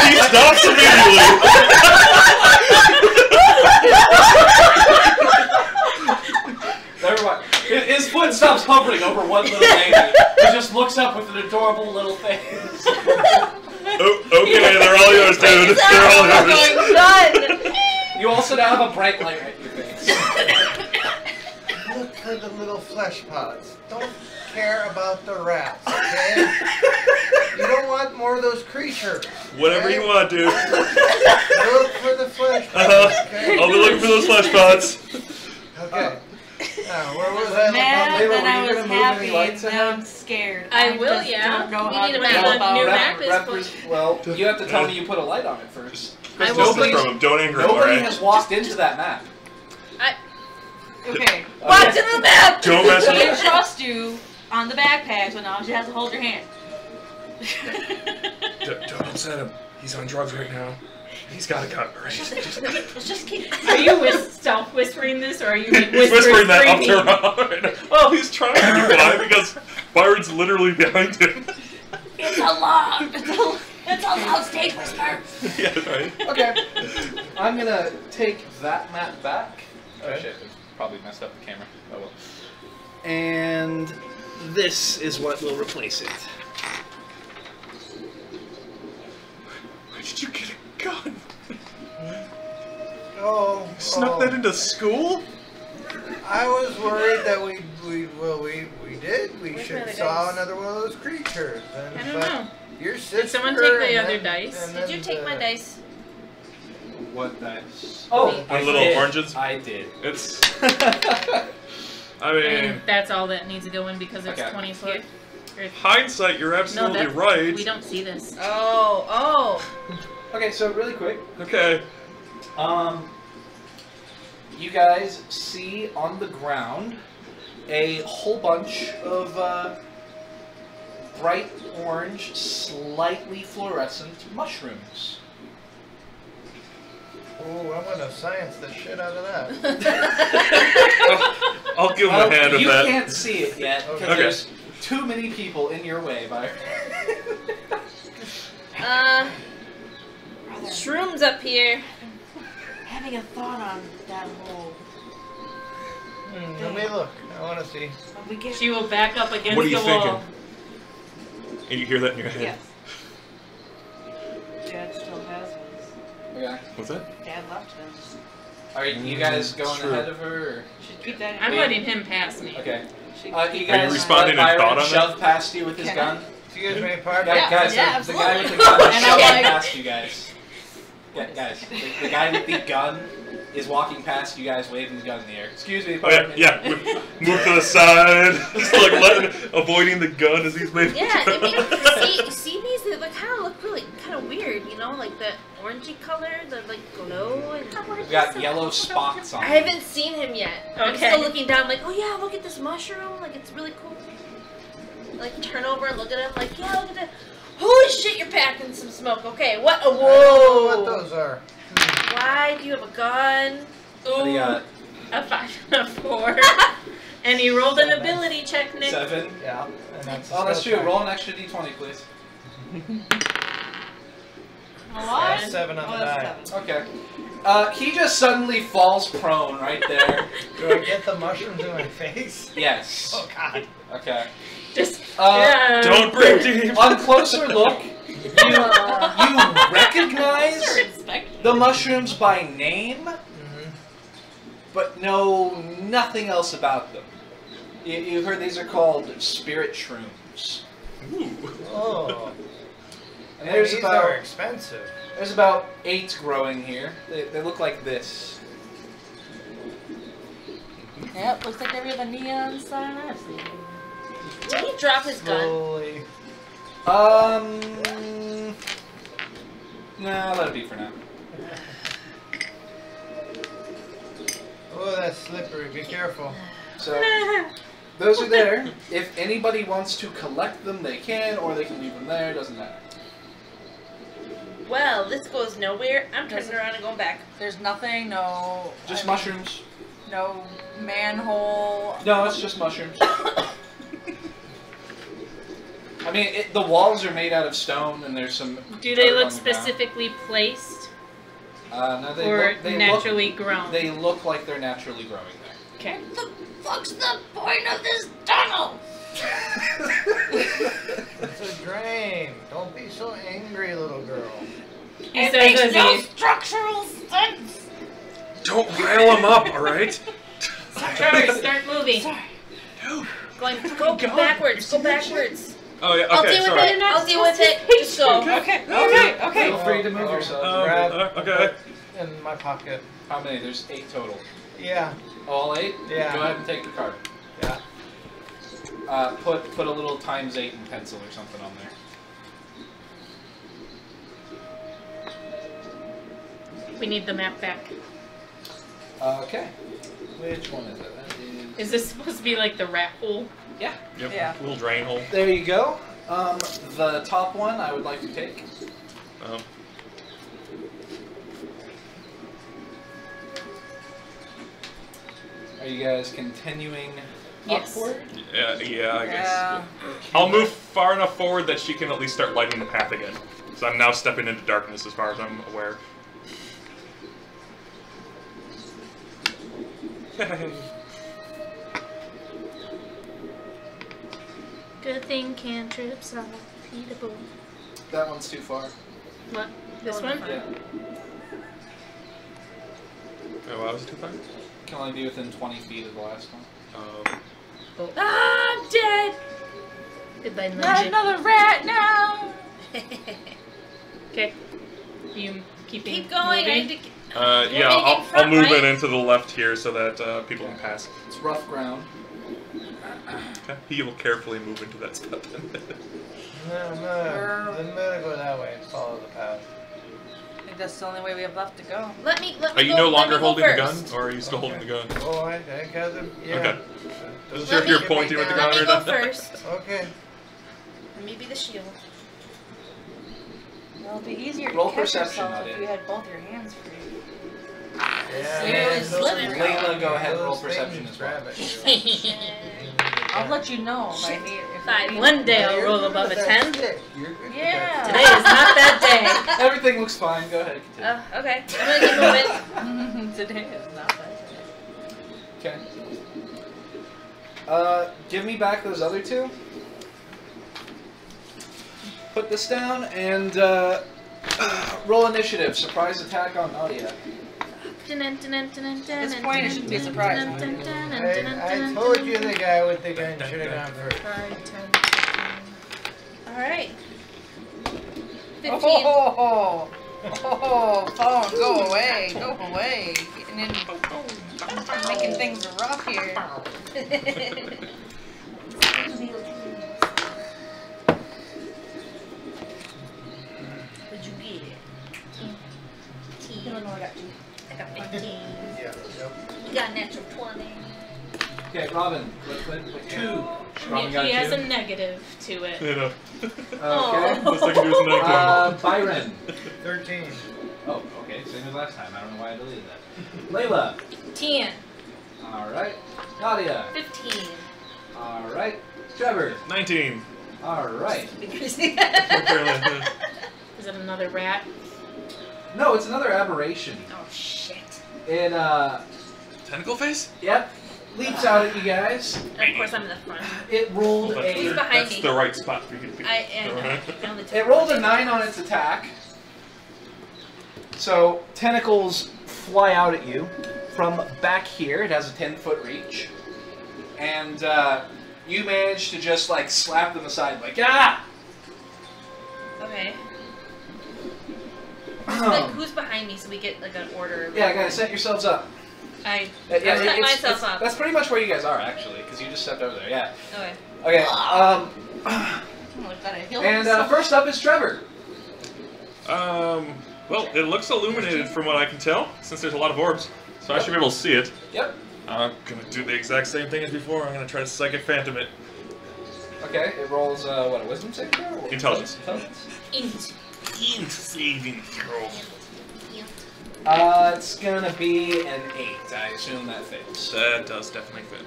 He stops immediately. never mind. His foot stops hovering over one little baby. He just looks up with an adorable little face. Oh, okay, they're all yours, dude. They're all yours. Done. You also now have a bright light right in your face. Look for the little flesh pods. Don't care about the rats, okay? You don't want more of those creatures. Whatever okay? you want, dude. Look for the flesh pods, okay? I'll be looking for those flesh pots. Okay. Now, where was I? Mad, Layla, then were I you was gonna move any happy, lights now ahead? I'm scared. I will, just yeah. Don't know We how need to a feel map. about New it. map is Well, you have to tell me you put a light on it first. Just Nobody- from him. Don't anger him, Nobody alright? has walked into that map. Okay. What's in the map? Don't mess She with didn't it. trust you on the backpack, so now she has to hold your hand. Don't upset him. He's on drugs right now. He's got a gun, alright? Let's just keep. Are you self whispering this, or are you like He's whispering that up screaming? to her right now. Well, he's trying to be quiet because Byron's literally behind him. It's a loud stage whisper. Yeah, right. Okay. I'm gonna take that map back. Oh Okay. shit, it probably messed up the camera. Oh well. And this is what will replace it. Where did you get a gun? Oh. Snuck that into school? I was worried that we did. We Where's should my other saw dice? another one of those creatures. I And, don't know. Your sister. Did someone take the and other then- dice? and Did you then take my the- dice? What dice? Oh, The little did. oranges? I did. It's. I mean, And that's all that needs to go in because it's Okay. 20 foot. Or- hindsight, you're No, absolutely that's, right. we don't see this. Oh. Okay, so really quick, Okay. you guys see on the ground a whole bunch of bright orange, slightly fluorescent mushrooms. Oh, I'm gonna science the shit out of that. I'll give him Well, a hand of you that. can't see it yet because Okay. there's too many people in your way, Byron. Shrooms up here. Having a thought on that whole. Let me look. I want to see. We get. She will back up against What are you the wall. thinking? And you hear that in your head. Yes. Dad still has ones. Okay. What's that? Dad left them. Are you guys going True. ahead of her? Or? Should keep that in I'm mind. letting him pass me. Okay. Should You Are guys you responding let in Byron thought on shove that? past you with his Can gun? Excuse me, pardon? Guys, Yeah, the guy with the absolutely. gun is And I'm shoving like- past you guys. Yeah, guys, the guy with the gun is walking past you guys, waving the gun in the air. Excuse me, Oh yeah, pardon. yeah. Move to the side. Just like avoiding the gun as he's waving. Yeah, the I mean, gun. you see these? They kind of look really kind of weird, you know, like the orangey color, the like glow. And We've got yellow spots on I it. haven't seen him yet. I'm Okay. still looking down, like, oh yeah, look at this mushroom, like it's really cool. Like turn over and look at him, like yeah, look at that. Holy shit, you're packing some smoke. Okay, what? I don't know Whoa! what those are. Why do you have a gun? What do you got? A 5 and a 4. And he rolled an ability check, Nick. 7. Yeah. And that's Oh, that's true. skill check. Roll an extra d20, please. What? 7 on Oh, the that's die. 7. Okay. He just suddenly falls prone right there. Do I get the mushrooms in my face? Yes. Oh God. Okay. Just Don't break deep. On closer look, you recognize the mushrooms by name, but know nothing else about them. You've heard these are called spirit shrooms. Ooh. Oh. And And there's these about are expensive. there's about 8 growing here. They look like this. Yep, looks like they were the neon sign I've seen. Did he drop his gun? Slowly. Nah, let it be for now. Oh, that's slippery. Be careful. So, those are there. If anybody wants to collect them, they can, or they can leave them there. Doesn't matter. Well, this goes nowhere. I'm turning around and going back. There's nothing, no. Just I mean, mushrooms. No manhole. No, it's just mushrooms. I mean, the walls are made out of stone, and there's some. Do they dirt look on the ground. specifically placed No, they or look, they naturally grown? They look like they're naturally growing there. Okay. What the fuck's the point of this tunnel? It's a drain. Don't be so angry, little girl. He It says makes as no he- structural sense. Don't rile him up, all right? Trevor, start moving. Go backwards. Go backwards. Oh yeah. I'll Okay. deal with Sorry. it. I'll deal with it. Just go. Okay. Feel free to move yourself. Grab Okay. in my pocket. How many? There's 8 total. Yeah. All 8? Yeah. Go ahead and take the card. Yeah. Put a little ×8 in pencil or something on there. We need the map back. Okay. Which one is it? That Is this supposed to be like the rat hole? Yeah. Yep. Yeah. Little drain hole. There you go. The top one I would like to take. Are you guys continuing Yes. upward? Yeah. Yeah. I guess. Yeah. I'll move far enough forward that she can at least start lighting the path again. So I'm now stepping into darkness as far as I'm aware. Good thing cantrips are repeatable. That one's too far. What? This one? Yeah. Oh, why was it too far? Can only be within 20 feet of the last one. Ah, I'm dead. Goodbye, Not Nudge. another rat now. Okay. You keeping Keep going. I moving? need to. Yeah, You want me to get I'll front, move right? it into the left here so that people can pass. It's rough ground. Okay. He will carefully move into that spot. No, then I'm gonna go that way and follow the path. I think that's the only way we have left to go. Let me Are you go, no let longer me go holding the gun, first. or are you still holding the gun? Oh, I got them. Yeah. Okay. Wasn't Doesn't sure if you're get me pointing with the down. gun Let or me go not. first. Okay. Let me be the shield. Well, it'd be easier to Roll catch perception, yourself if Nadia. you had both your hands free. Yeah. Seriously, those- slippery. Layla, go ahead and roll those perception things as well. grab at you. I'll let you know if I need if Five. I need One day Yeah, I'll you're roll good above a with that 10. stick. You're good with Yeah. that Today is not that Everything looks fine. Go ahead. Continue. Okay. I'm gonna keep moving. Today is not that day. Okay. Give me back those other two. Put this down and roll initiative. Surprise attack on Nadia. At this point, it shouldn't be a surprise. I told you the guy with the gun should have gone first. Alright. 15. Oh, phone, go away, go away. Getting in, making things rough here. What'd you get? I don't know, I got two. I got 15. Yeah. Yep. You got a natural 20. Okay, Robin. With 2. Robin He got has 2. a negative to it. You know. Okay. Best I can do is a negative. Byron. 13. Oh, okay. Same as last time. I don't know why I deleted that. Layla. 10. Alright. Nadia. 15. Alright. Trevor. 19. Alright. Is it another rat? No, it's another aberration. Oh shit. It, Tentacle face? Yep. Leaps out at you guys. And of course I'm in the front. It rolled That's, Who's a... behind that's me? the right spot for you to be. I am. Alright. I only took It rolled a one. 9 on its attack. So, tentacles fly out at you from back here. It has a 10-foot reach. And, you manage to just, like, slap them aside, like, ah! Okay. Who's behind me so we get like an order? Yeah, guys, set yourselves up. I Yeah, set myself up. That's pretty much where you guys are, actually, because you just stepped over there, yeah. Okay. Okay, Oh, I thought I healed and myself. first up is Trevor. Well, it looks illuminated from what I can tell, since there's a lot of orbs. So I should be able to see it. Yep. I'm gonna do the exact same thing as before. I'm gonna try to Psychic Phantom it. Okay, it rolls, what, a wisdom saving throw? Or Intelligence. Intelligence. Int saving throw. It's gonna be an 8. I assume that fits. That does definitely fit.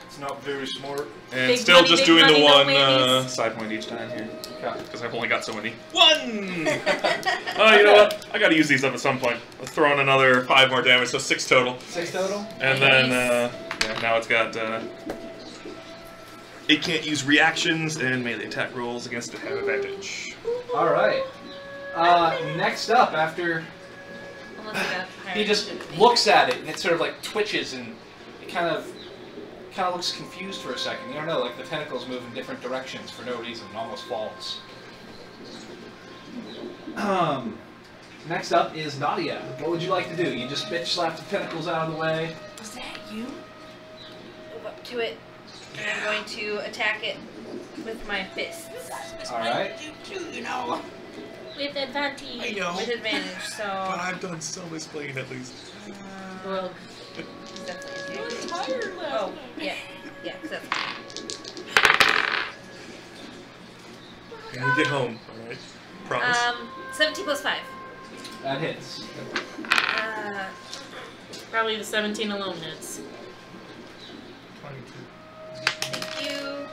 It's not very smart. And Big still money, just big doing money, the no one whammies. side point each time here. Okay. Because I've only got so many. 1! Oh, you know what? I gotta use these up at some point. Let's throw in another 5 more damage, so 6 total. 6 total? And then, yeah, now it's got, it can't use reactions, and melee attack rolls against it have advantage. Alright. Next up, after Unless I got higher he just initiative. looks at it and it sort of like twitches and it kind of looks confused for a second. You don't know, like the tentacles move in different directions for no reason and almost falls. Next up is Nadia. What would you like to do? You just bitch slap the tentacles out of the way. Was that you? Move up to it, and I'm going to attack it with my fists. Alright. With advantage. I know. With advantage, so. But I've done so much playing at least. Rogue. Oh, yeah. Yeah, 'cause that's. When we get home, alright? Promise. 17 plus 5. That hits. Probably the 17 alone hits. 22. Thank you.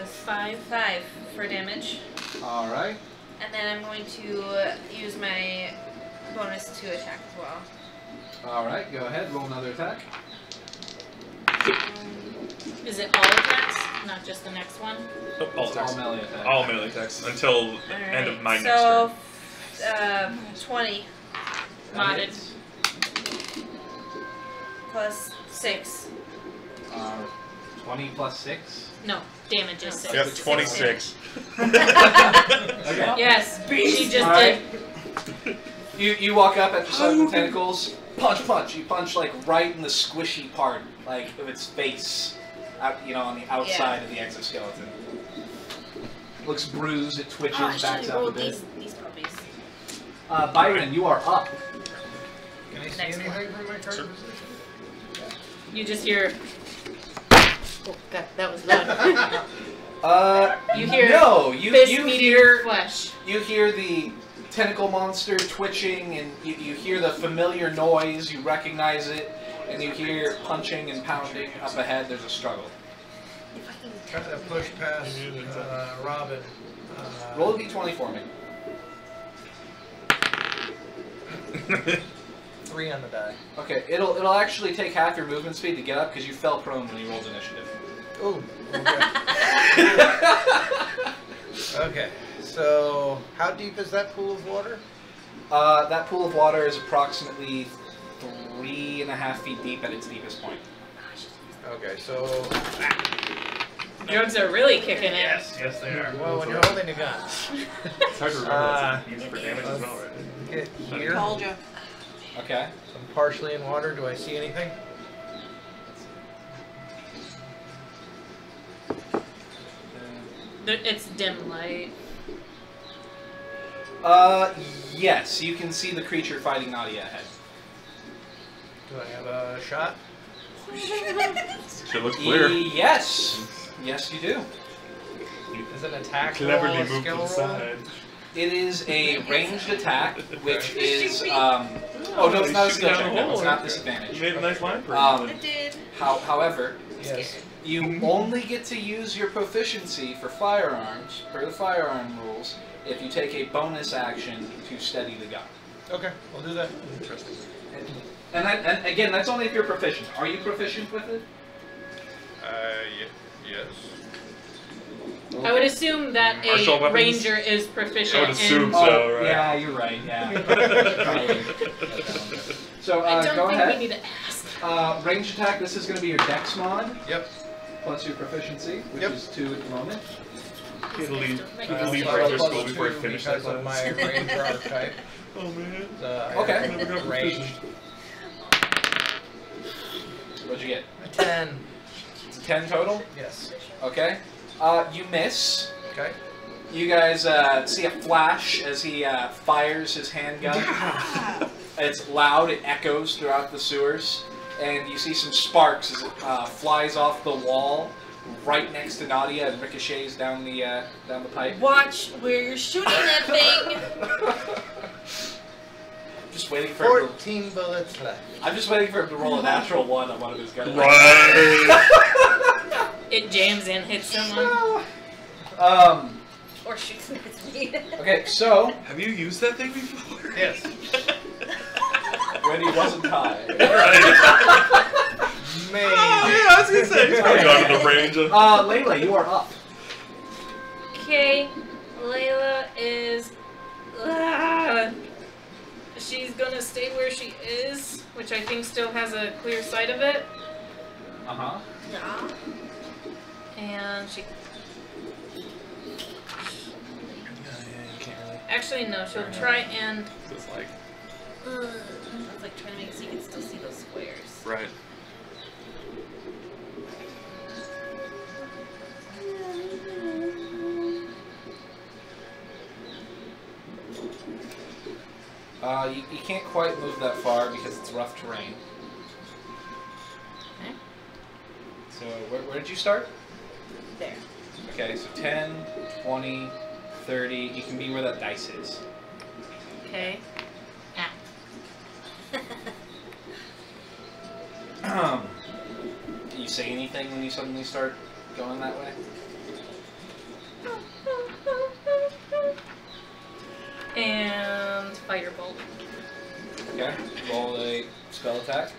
5 for damage. Alright. And then I'm going to use my bonus to attack as well. Alright, go ahead, roll another attack. Is it all attacks, not just the next one? Oh, all It's attacks. all melee attacks. All melee attacks until the end of my next so, turn. 20 That Modded. hits. plus 6. 20 plus 6? No, damage is 6. Yep, 26. Okay. Yes, she just Alright. did. You walk up at the side of the tentacles, punch. You punch like right in the squishy part, like of its face, out, you know, on the outside of the exoskeleton. Looks bruised. It twitches, Oh, I backs should've up a rolled bit. these puppies. Byron, you are up. Can I see Next anything from my card position? You just hear. Oh god, that was loud. You hear. No, you hear flesh. You hear the tentacle monster twitching, and you hear the familiar noise. You recognize it, and you hear punching and pounding up ahead. There's a struggle. Try to push past Robin. Roll a d20 for me. 3 on the die. Okay, it'll actually take half your movement speed to get up because you fell prone when you rolled initiative. Oh. Okay. Okay. So, how deep is that pool of water? That pool of water is approximately 3.5 feet deep at its deepest point. Okay, so. Drugs are really kicking in. Yes, they are. Well, when you're holding a gun. It's hard to remember what's used for damage as well, right? Get here. Told you. Okay. So I'm partially in water. Do I see anything? It's dim light. Yes, you can see the creature fighting Nadia ahead. Do I have a shot? Should look clear. Yes. Yes, you do. Is it an attack Cleverly roll, a moved to skill the roll? side. It is a ranged attack, which is Oh, no, it's not a he's skill shooting check. down the No, it's hole. not disadvantage. You made a nice line for I did. However, Yes. you only get to use your proficiency for firearms, per the firearm rules, if you take a bonus action to steady the gun. Okay, we'll do that. Interesting. And again, that's only if you're proficient. Are you proficient with it? Yes. I would assume that Martial a weapons? ranger is proficient I would assume in. so, right? Yeah, you're right. Yeah. So I don't go think ahead. we need to ask. Range attack. This is going to be your dex mod Yep. plus your proficiency, which Yep. is 2 at the moment. You can leave Plus regular school +2 before you finish that because of my class. ranger archetype. Oh man. Okay. Never got Ranged. What'd you get? A 10. It's a 10 total. Yes. Okay. You miss. Okay. You guys see a flash as he fires his handgun. It's loud. It echoes throughout the sewers, and you see some sparks as it flies off the wall right next to Nadia and ricochets down the pipe. Watch where you're shooting that thing. Just waiting for him 14 bullets left. I'm just waiting for him to roll a natural 1 on one of his guns. Right. It jams in, hits someone. Or shoots at me. Okay, so Have you used that thing before? Yes. when he wasn't high. Right. Maybe. Yeah, I was gonna say he's probably gone to the range. Layla, you are up. Okay, Layla is. She's gonna stay where she is, which I think still has a clear sight of it. Uh-huh. Yeah. And she. Actually, no, she'll try and. It's like, It's like trying to make it so you can still see those squares. right. You can't quite move that far because it's rough terrain. Okay. So where did you start? There. Okay, so 10, 20, 30. You can be where that dice is. Okay. Do you say anything when you suddenly start going that way? And firebolt. Okay, roll a spell attack.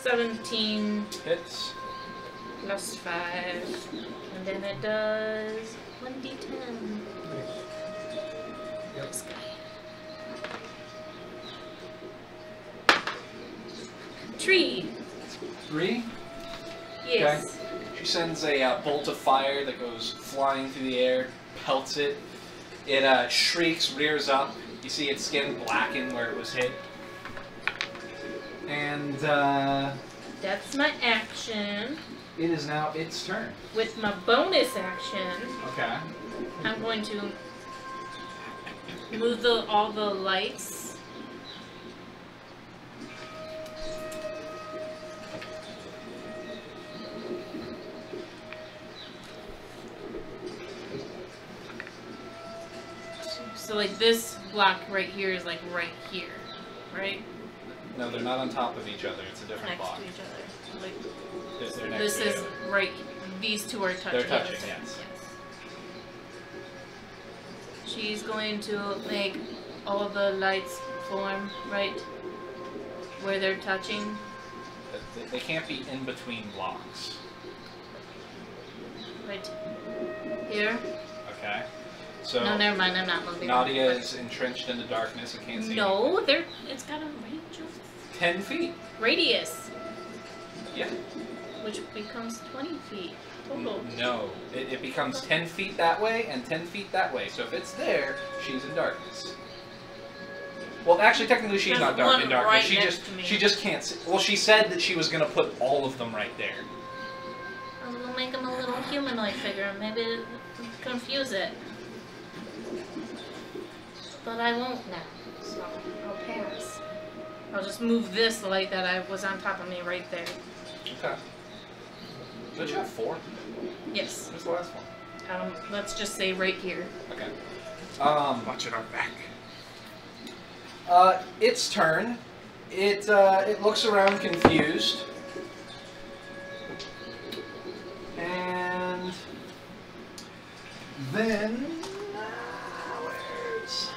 $17 Hits. plus 5. And then it does 1d10. This guy. Tree. 3. Yes. She sends a bolt of fire that goes flying through the air, pelts it. It shrieks, rears up. You see its skin blacken where it was hit. And That's my action. it is now its turn. With my bonus action, Okay. I'm going to move all the lights. So like this block right here is like right here, right? No, they're not on top of each other. It's a different Next block. to each other. Like They're next this to is you. right. These two are touching. They're touching, yes. She's going to make all the lights form right where they're touching. They can't be in between blocks. Right here. Okay. So No, never mind. I'm not moving. Nadia is entrenched in the darkness and can't see. No, it's got a range of 10 feet. radius, Yeah. which becomes 20 feet total. No, it becomes 10 feet that way and 10 feet that way. So if it's there, she's in darkness. Well, actually, technically, she's There's not one in darkness. right She next just to me. she just can't see. Well, she said that she was gonna put all of them right there. We'll make him a little humanoid figure. Maybe it'll confuse it. But I won't now, so I'll pass. I'll just move this light that I was on top of me right there. Okay. Did you have 4? Yes. Where's the last one? Let's just say right here. Okay. Watching our back. Its turn. It looks around confused. And then where's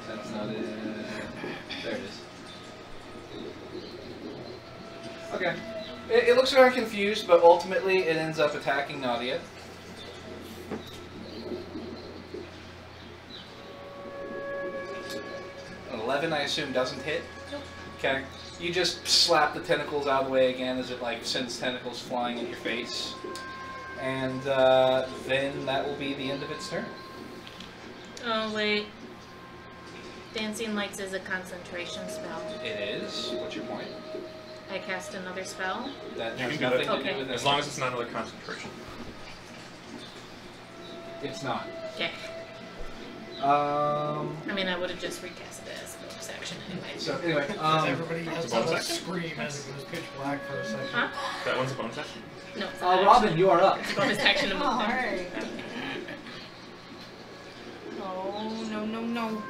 that's not it. There it is. Okay. It looks around confused, but ultimately it ends up attacking Nadia. An 11, I assume, doesn't hit? Nope. Okay. You just slap the tentacles out of the way again as it like sends tentacles flying at your face. And then that will be the end of its turn. Oh, wait. Dancing Lights is a concentration spell. It is. What's your point? I cast another spell. That You has can do nothing that. to do with it. As long as it's not another concentration. It's not. Okay. I mean, I would have just recast it as a bonus action anyway. So anyway, everybody has It's a bonus to action. scream as it goes pitch black for a second. Huh? That one's a bonus action? No. It's not Robin, action. you are up. It's a bonus action to move All there. right. Oh no no no.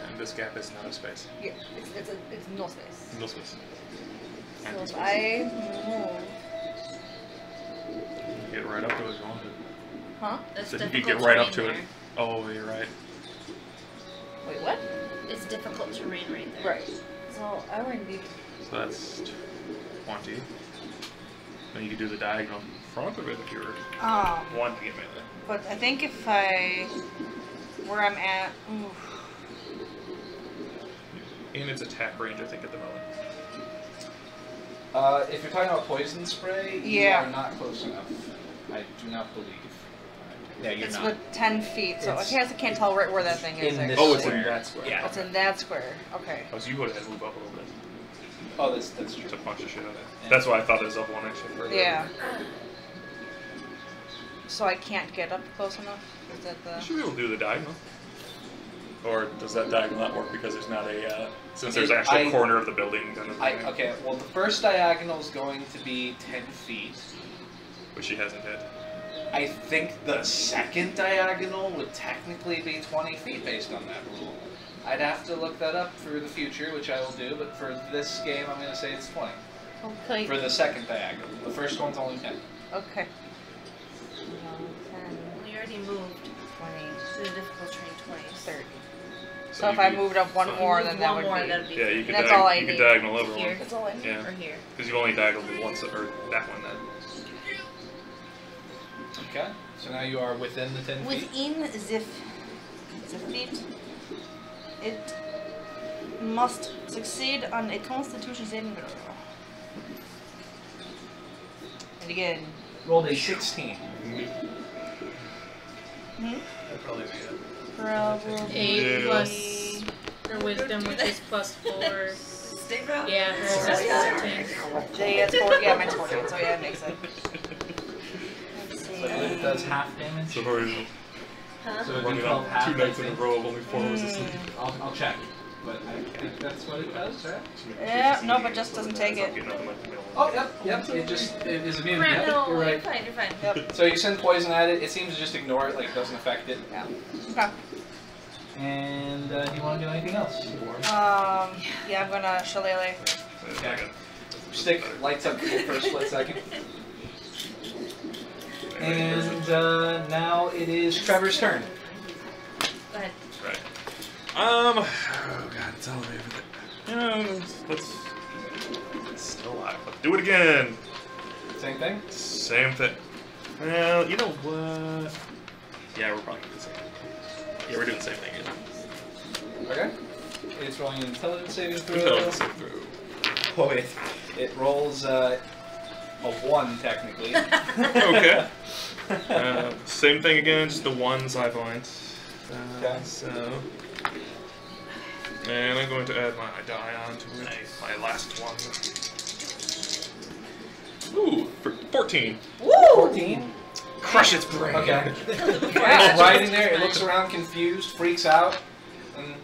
And this gap is not a space. Yeah, it's no space. No space. So if I move, Get right up to it if you want to. huh? It's So you could difficult get right up terrain to it. there. Oh, you're right. Wait, what? It's difficult terrain right there. Right. So I would be. So that's 20. Then you could do the diagonal in front of it if you were wanting to get melee. But I think if I, where I'm at, oof. In its attack range, I think, at the moment. If you're talking about poison spray, Yeah. you are not close enough. I do not believe. Yeah, you're It's not. with 10 feet, so I It's guess I can't tell right where that thing is. in this Oh, it's in square. that square. Yeah. It's in that square. Okay. Oh, so you would have had to move up a little bit. Oh, that's true. To punch the shit out of it. Yeah. That's why I thought it was up one actually further. Yeah. So I can't get up close enough? Is that You the... should be able to do the diagonal. Or does that diagonal not work because there's not a, since there's actually a corner of the building kind of thing, Okay, well the first diagonal is going to be 10 feet. which she hasn't hit. I think the second diagonal would technically be 20 feet based on that rule. I'd have to look that up for the future, which I will do, but for this game I'm going to say it's 20. Okay. For the second diagonal. The first one's only 10. Okay. We already moved. So the difficult terrain 20. 30. So So if you I could- moved up one so- more, Move then that one would more, be. that'd be Yeah, you could, That's all I you could need. diagonal over Here. one. That's all I need. Yeah. Or here. Because you've only diagonaled once, or that one then. Okay. So now you are within the 10 feet. Within the feet, it must succeed on a Constitution saving throw. And again. Rolled a 16. That'd probably be it. Probably. 8 plus her wisdom, which is plus 4. Stay proud. Yeah, hers is 14. Yeah, it's 4. Yeah, mine's 14, so yeah, it makes sense. Let's see. So it does half damage. So we're Huh? So it'd be running 12 on half, 2 I nights in a think. row of only 4 resistance. I'll check. But I think that's what it does, right? Yeah, no, but just doesn't take it. Oh, yep. It is immune. Right, Yep, no, you're you're right. fine, you're fine. Yep. So you send poison at it. It seems to just ignore it, like it doesn't affect it. Yeah. Okay. And do you want to do anything else? Yeah, I'm gonna shillelagh. Okay. Stick lights up for a split second. And now it is Trevor's turn. Go ahead. Right. Oh god, it's elevated. Let's still alive. Let's do it again. Same thing? Same thing. Well, you know what? Yeah, we're probably doing the same thing. Yeah, we're doing the same thing again. Okay. It's rolling an intelligence saving throw. Intelligence saving throw. Oh, it rolls a 1 technically. Okay. Same thing again, just the 1 side points. Okay. So. And I'm going to add my die onto it. My last one. Ooh, 14. Woo! 14. Crush its brain. Okay. It's riding there, it looks around confused, freaks out, and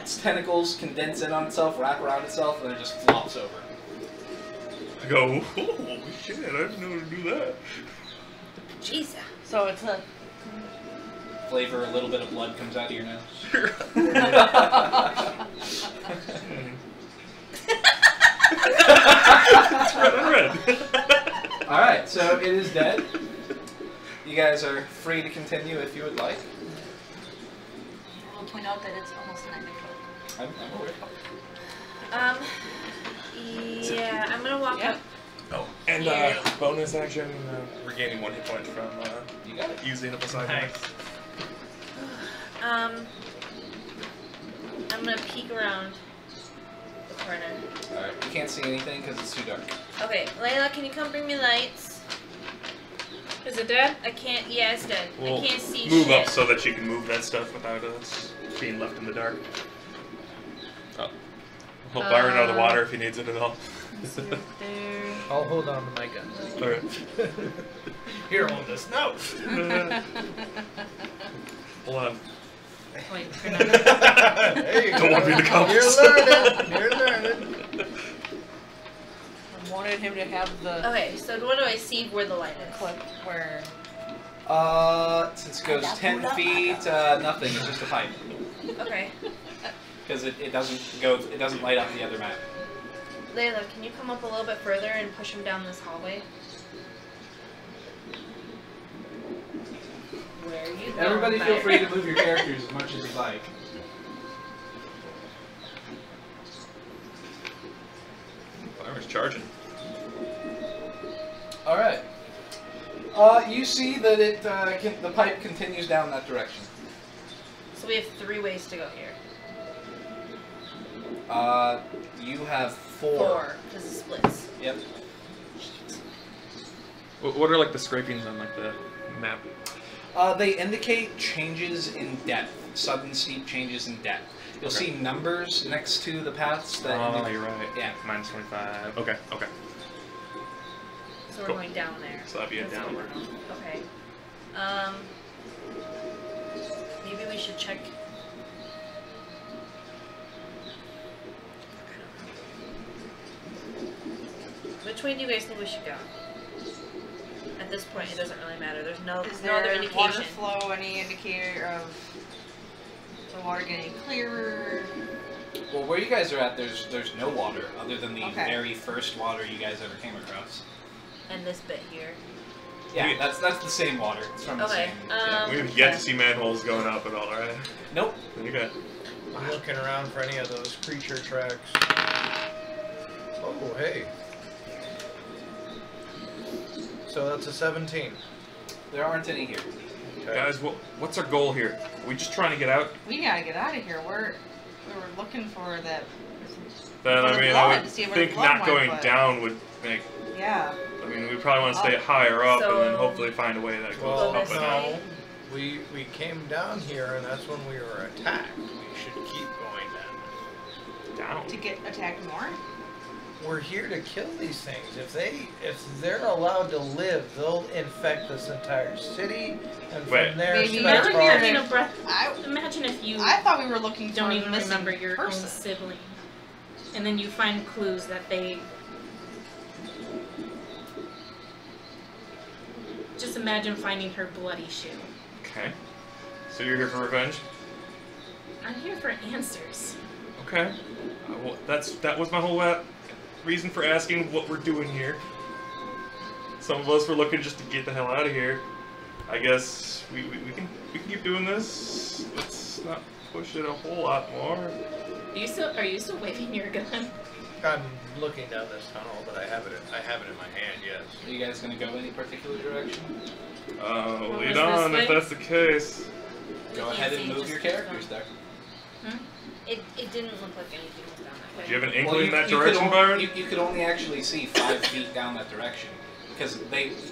its tentacles condense in on itself, wrap around itself, and then it just flops over. I go, oh shit, I didn't know to do that. Jesus. So it's a. Flavor, a little bit of blood comes out of your nose. It's red on red. Alright, so it is dead. You guys are free to continue if you would like. We'll point out that it's almost 9 o'clock. I'm aware. Yeah, I'm gonna walk up. Oh, and bonus action, regaining 1 hit point from you got it. using up a side Thanks. I'm gonna peek around the corner. Alright, you can't see anything because it's too dark. Okay, Layla, can you come bring me lights? Is it dead? I can't. Yeah, it's dead. We'll I can't see move shit. up so that you can move that stuff without us being left in the dark. Oh. We'll fire it out of the water if he needs it at all. I'll hold on to my gun. Alright. Here, hold this. No! Hold on. Wait, There you Don't want to be the cops. You're learning. You're learning. I wanted him to have the Okay, so what do I see where the light is? clip where. Since it goes 10 feet, nothing, it's just a pipe. Okay. Because it doesn't light up the other map. Layla, can you come up a little bit further and push him down this hallway? Where are you going, Everybody feel Fire? free to move your characters as much as you like. Fire's charging. Alright. You see that the pipe continues down that direction. So we have 3 ways to go here. You have 4. 4, because it splits. Yep. What are like the scrapings on like the map? They indicate changes in depth, sudden steep changes in depth. You'll see numbers next to the paths that. Oh, you're right. Yeah. Minus 25. Okay. Okay. So we're Cool. going down there. So that'd be a That's what downward. we're going. Okay. Maybe we should check. Which way do you guys think we should go? At this point, it doesn't really matter. There's no, Is no there other water indication. flow? Any indicator of the water getting clearer? Well, where you guys are at, there's no water other than the Okay. very first water you guys ever came across. And this bit here. Yeah, that's the same water. It's from the Okay. same. We have yet to see manholes going up at all, right? Nope. Okay. I'm looking around for any of those creature tracks. Oh, hey. So that's a 17. There aren't any here. Okay. Guys, what's our goal here? Are we just trying to get out? We gotta get out of here. We were looking for that. Then, For I the mean, blood, I to would see where the think blood not went, going but- down would make... Yeah. I mean, we probably want to stay higher up and then So- hopefully find a way that goes Well, up and up. no. We came down here, and that's when we were attacked. We should keep going Down. To get attacked more? We're here to kill these things. If they're allowed to live, they'll infect this entire city, and Wait. from there Maybe spread Imagine That's you're far. in a breath. I Imagine if you thought we were looking for don't a even missing remember your own person. sibling, and then you find clues that they. Just imagine finding her bloody shoe. Okay. So you're here for revenge? I'm here for answers. Okay. Well, that was my whole reason for asking what we're doing here. Some of us were looking just to get the hell out of here. I guess we can keep doing this. Let's not push it a whole lot more. Are you still waving your gun? I'm looking down this tunnel, but I have it in my hand. Yes. Are you guys gonna go any particular direction? Lead was on this if way? that's the case. Go ahead and move your characters there. It didn't look like anything was down that way. Do you have an Well, inkling in that you could direction, only- Byron? You could only actually see 5 feet down that direction. Because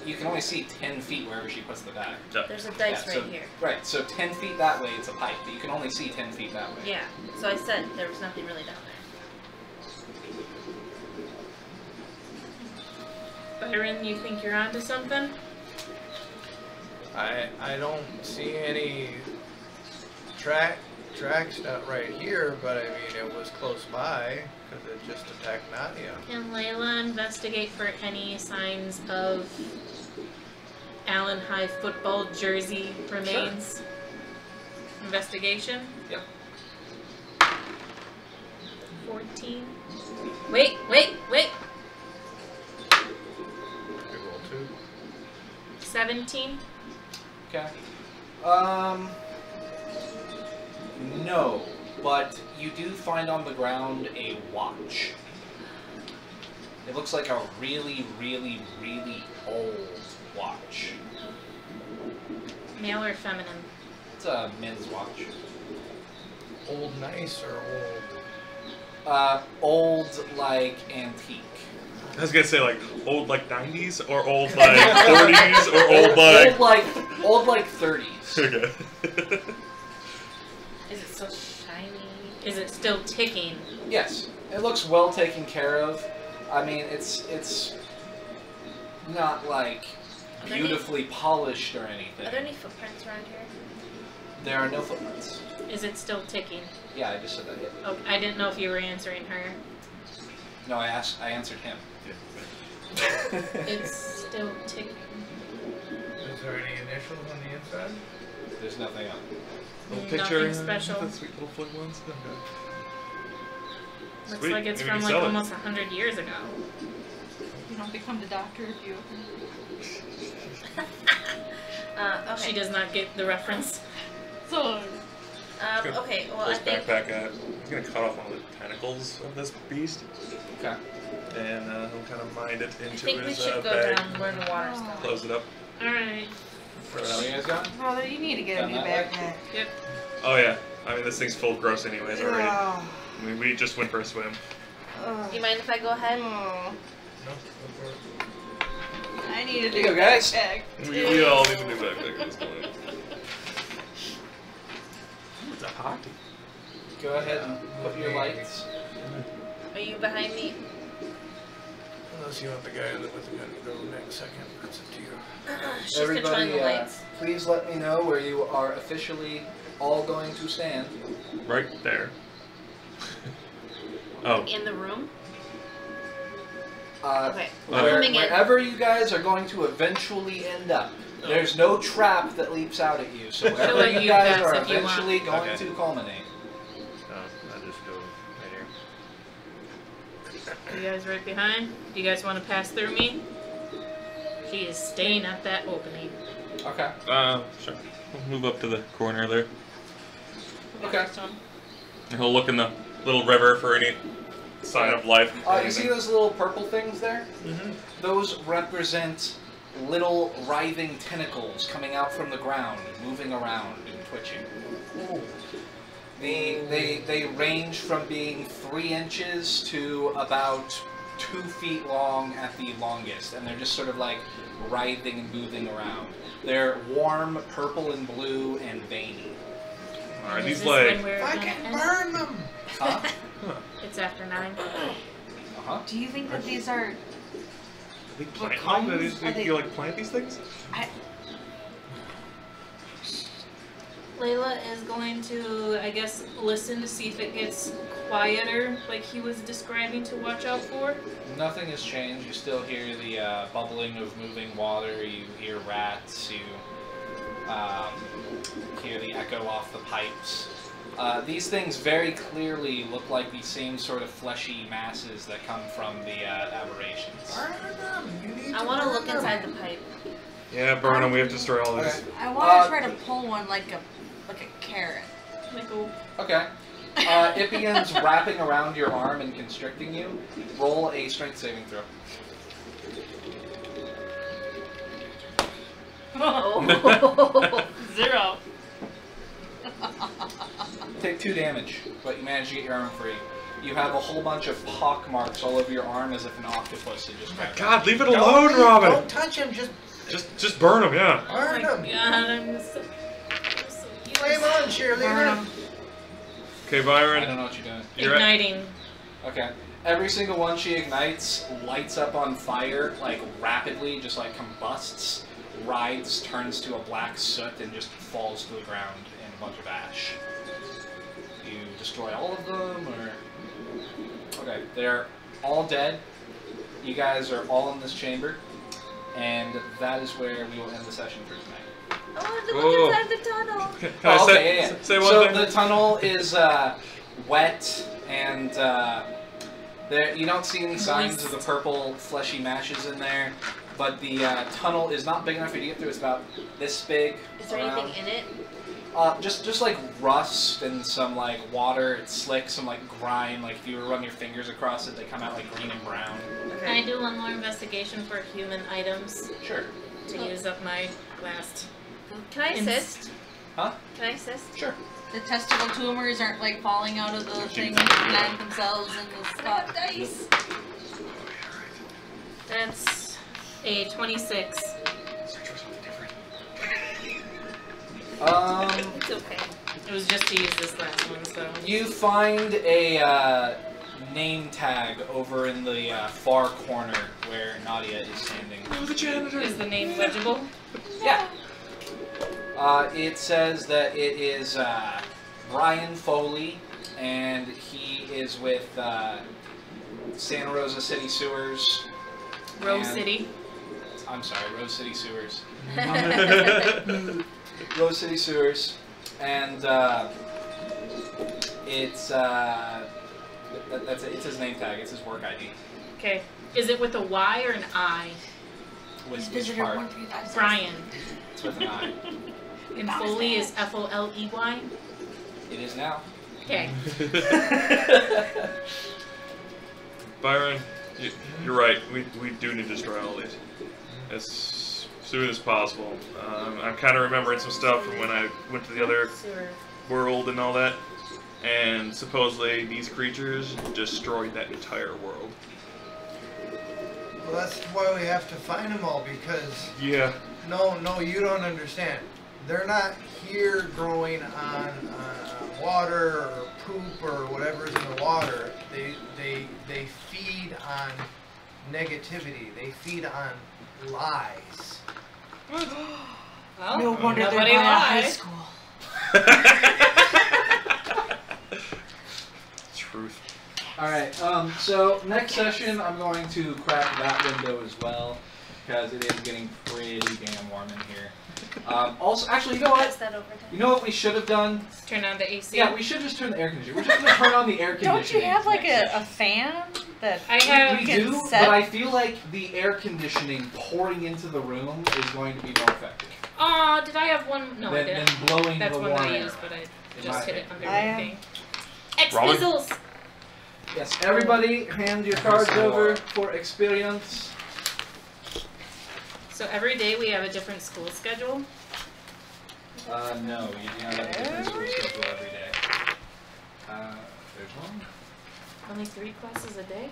you can only see 10 feet wherever she puts the bag. There's a dice Yeah, so- right here. Right, so 10 feet that way, it's a pipe, but you can only see 10 feet that way. Yeah. So I said there was nothing really down there. Byron, you think you're onto something? I don't see any tracks not right here, but I mean it was close by because it just attacked Nadia. Can Layla investigate for any signs of Allen High football jersey remains? Investigation? Yep. 14. Wait! I roll 2. 17. Okay. No, but you do find on the ground a watch. It looks like a really, really, really old watch. Male or feminine? It's a men's watch. Old nice or old? Old like antique. I was gonna say like old like 90s or old like 40s or old like old like 30s. Okay. Is it still shiny? Is it still ticking? Yes, it looks well taken care of. I mean, it's not like Are there beautifully polished or anything. Are there any footprints around here? There are no footprints. Is it still ticking? Yeah, I just said that. Yeah. Oh, I didn't know if you were answering her. No, I answered him. It's still ticking. Is there any initials on the inside? There's nothing else. Little Nothing picture. special. The sweet little flip ones. Okay. Looks Sweet. like it's Maybe we from can like sell it. almost 100 years ago. You don't become the doctor if you. Okay. She does not get the reference. So. Okay, well, Pull I his think backpack out. He's gonna cut off one of the tentacles of this beast. Okay. And he'll kind of mind it I into think we his should go bag. down where the water's going. Close it up. Alright. Where are you guys going? Brother, you need to get a Down new that way? backpack. Yep. Oh yeah. I mean, this thing's full of gross anyways already. Oh. I mean, we just went for a swim. Do you mind if I go ahead? Oh. No, go for it. I need a There you new go, guys. backpack. We all need a new backpack at this point. It's a hockey. Go ahead and put your lights. Are you behind me? Unless you want the guy with the gun to go next second. That's up to you. She's controlling the lights. Please let me know where you are officially all going to stand. Right there. Oh. In the room? Okay. Coming in. Wherever you guys are going to eventually end up. There's no trap that leaps out at you, so wherever let you you guys pass are if you want. eventually going Okay. to culminate. I'll just go right here. You guys right behind? Do you guys want to pass through me? He is staying at that opening. Okay. Sure. We'll move up to the corner there. Okay. And he'll look in the little river for any sign of life. You see those little purple things there? Mm-hmm. Those represent little writhing tentacles coming out from the ground, moving around and twitching. They range from being 3 inches to about 2 feet long at the longest, and they're just sort of like writhing and moving around. They're warm, purple and blue, and veiny. Are these like... Fucking burn them! Huh? It's after 9. Uh-huh. Do you think that these are... They plant cones? them? Are they- You like plant these things? Layla is going to, I guess, listen to see if it gets quieter, like he was describing to watch out for. Nothing has changed. You still hear the bubbling of moving water. You hear rats. You hear the echo off the pipes. These things very clearly look like the same sort of fleshy masses that come from the aberrations. I want to look inside the pipe. Yeah, burn them. We have to destroy all these. I want to try to pull one like a carrot. Okay. It begins wrapping around your arm and constricting you. Roll a strength saving throw. Oh. 0. Take 2 damage, but you manage to get your arm free. You have a whole bunch of pock marks all over your arm as if an octopus had just grabbed. God, leave it alone, Robin! Don't touch him, Just burn them, yeah. burn him! God, I'm so Flame on, cheerleader! Okay, I Byron. don't know what you're doing. You're igniting. Okay. Every single one she ignites lights up on fire, like rapidly, just like combusts, writhes, turns to a black soot, and just falls to the ground in a bunch of ash. You destroy all of them, or... Okay, they're all dead. You guys are all in this chamber, and that is where we will end the session for tonight. I want to look inside the tunnel. Can I say one so thing? the tunnel is wet, and there you don't see any signs of the purple fleshy mashes in there. But the tunnel is not big enough for you to get through. It's about this big. Is there around. anything in it? Just like rust and some like water. It's slick, some like grime. Like if you were to run your fingers across it, they come out like green and brown. Can I do one more investigation for human items? Sure. To use up my last. Can I assist? Huh? Can I assist? Sure. The testicle tumors aren't like falling out of the thing and plant themselves in the spot dice. That's a 26. It's okay. It was just to use this last one, so. You find a name tag over in the far corner where Nadia is standing. Oh, the janitor. Is the name legible? Yeah. It says that it is Brian Foley, and he is with Santa Rosa City Sewers. Rose and- City. I'm sorry, Rose City Sewers. Rose City Sewers, and it's that's it. It's his name tag. It's his work ID. Okay. Is it with a Y or an I? Which part? Brian. It's with an I. And Foley is Foley. It is now. Okay. Byron, you're right. We do need to destroy all these as soon as possible. I'm kind of remembering some stuff from when I went to the other world and all that. And supposedly these creatures destroyed that entire world. Well, that's why we have to find them all, because... Yeah. No, you don't understand. They're not here growing on water or poop or whatever's in the water. They feed on negativity. They feed on lies. Well, No wonder they're nobody going to high lied. school. Truth. Alright, so next session I'm going to crack that window as well, because it is getting pretty damn warm in here. Also, actually, you know what? You know what we should have done? Turn on the AC. Yeah, we should just turn the air conditioner. We're just going to turn on the air conditioning. Don't you have like next a fan that I have. We can do, set- but I feel like the air conditioning pouring into the room is going to be more effective. Oh, did I have one? No, I than didn't. blowing That's the one warm that I air used, but I in just my hit it opinion. under I the am- thing. X Robin? Fizzles! Yes, everybody hand your cards over for experience. So every day we have a different school schedule. No, you do not have a different school schedule every day. There's one. Only 3 classes a day?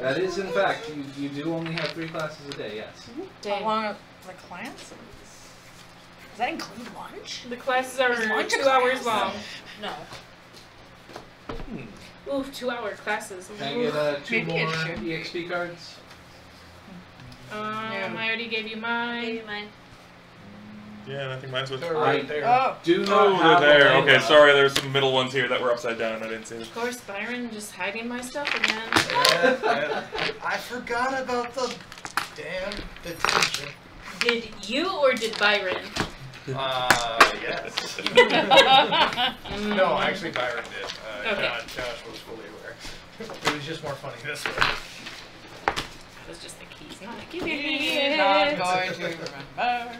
That is, in fact, you do only have 3 classes a day, yes. Dang. How long are the classes? Does that include lunch? The classes are Is lunch a 2 hours class? long. No. Ooh, 2-hour classes. Can I get 2 Maybe more it should. EXP cards? I already gave you mine. Maybe mine. Yeah, and I think mine's with. They're right there. Oh. Do not Oh, have they're there. a Okay, Layla. sorry. There's some middle ones here that were upside down. I didn't see them. Of course, Byron just hiding my stuff again. I forgot about the damn detention. Did you or did Byron? Yes. No, actually Byron did. Okay. Josh was fully aware. It was just more funny this way. That was just the keys, not a key. He's not going to remember.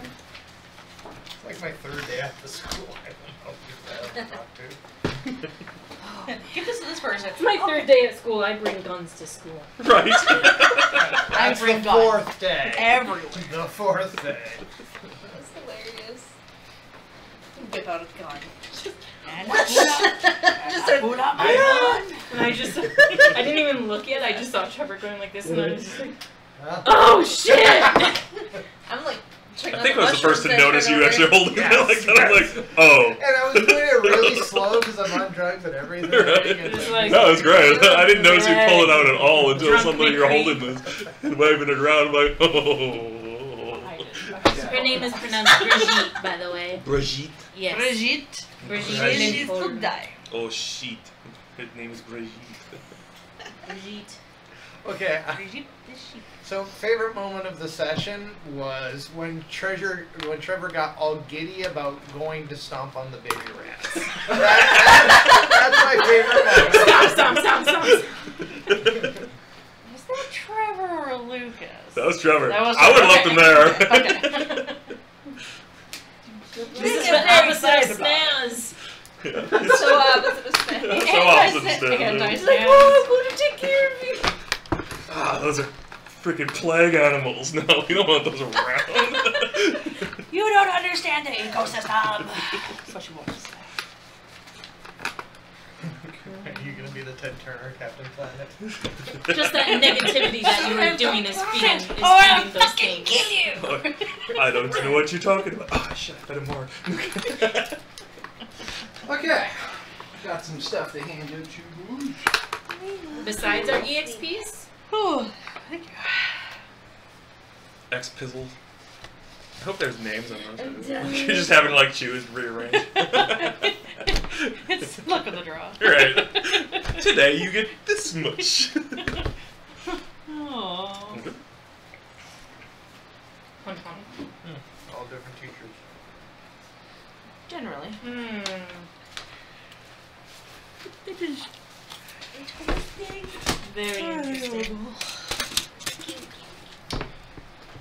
It's like my 3rd day after school. I don't know if you've talk to. Give this to this person. It's my 3rd day at school. I bring guns to school. Right. That's bring the guns. 4th day. Everywhere. The 4th day. That's hilarious. Whip out a gun. And Just a- pull out my gun. And I didn't even look yet. I just saw Trevor going like this, and I was just like, Huh? oh shit! I'm like, I think I was the first to notice you actually holding it like that. I'm like, oh. And I was doing it really slow because I'm on drugs and everything. Right. And Just like- No, it's great. I didn't notice you pull it out at all until Drunk suddenly you're McCree. holding this and waving it around. I'm like, oh. Her name is pronounced Brigitte, by the way. Brigitte. Yes. Brigitte. Brigitte. Brigitte Brigitte. could die. Oh, shit. Her name is Brigitte. Brigitte. Okay, Brigitte is she. so favorite moment of the session was when Trevor got all giddy about going to stomp on the baby rats. That's my favorite moment. Stop. Was that Trevor or Lucas? That was Trevor. That was I would have Trevor. left him there. Okay. This is Get the very opposite excited of about it. Snaz. So opposite of Snaz. So opposite of Snaz. Anti-Snaz. Like, oh, I'm going to take care of you. Ah, those are freaking plague animals. No, we don't want those around. You don't understand the ecosystem. That's what she wants to say. Are you gonna be the Ted Turner Captain Planet? Just that negativity that you were doing is feeding I'm those fucking things. kill you. I don't know what you're talking about. Oh, shit, I better more. Okay. Got some stuff to hand out to you. Besides our EXPs? Oh, thank you. X-Pizzle. I hope there's names on those. You're just having to like choose, rearrange. It's luck of the draw. Right. Today you get this much. Oh. Okay. All different teachers. Generally. It is very interesting.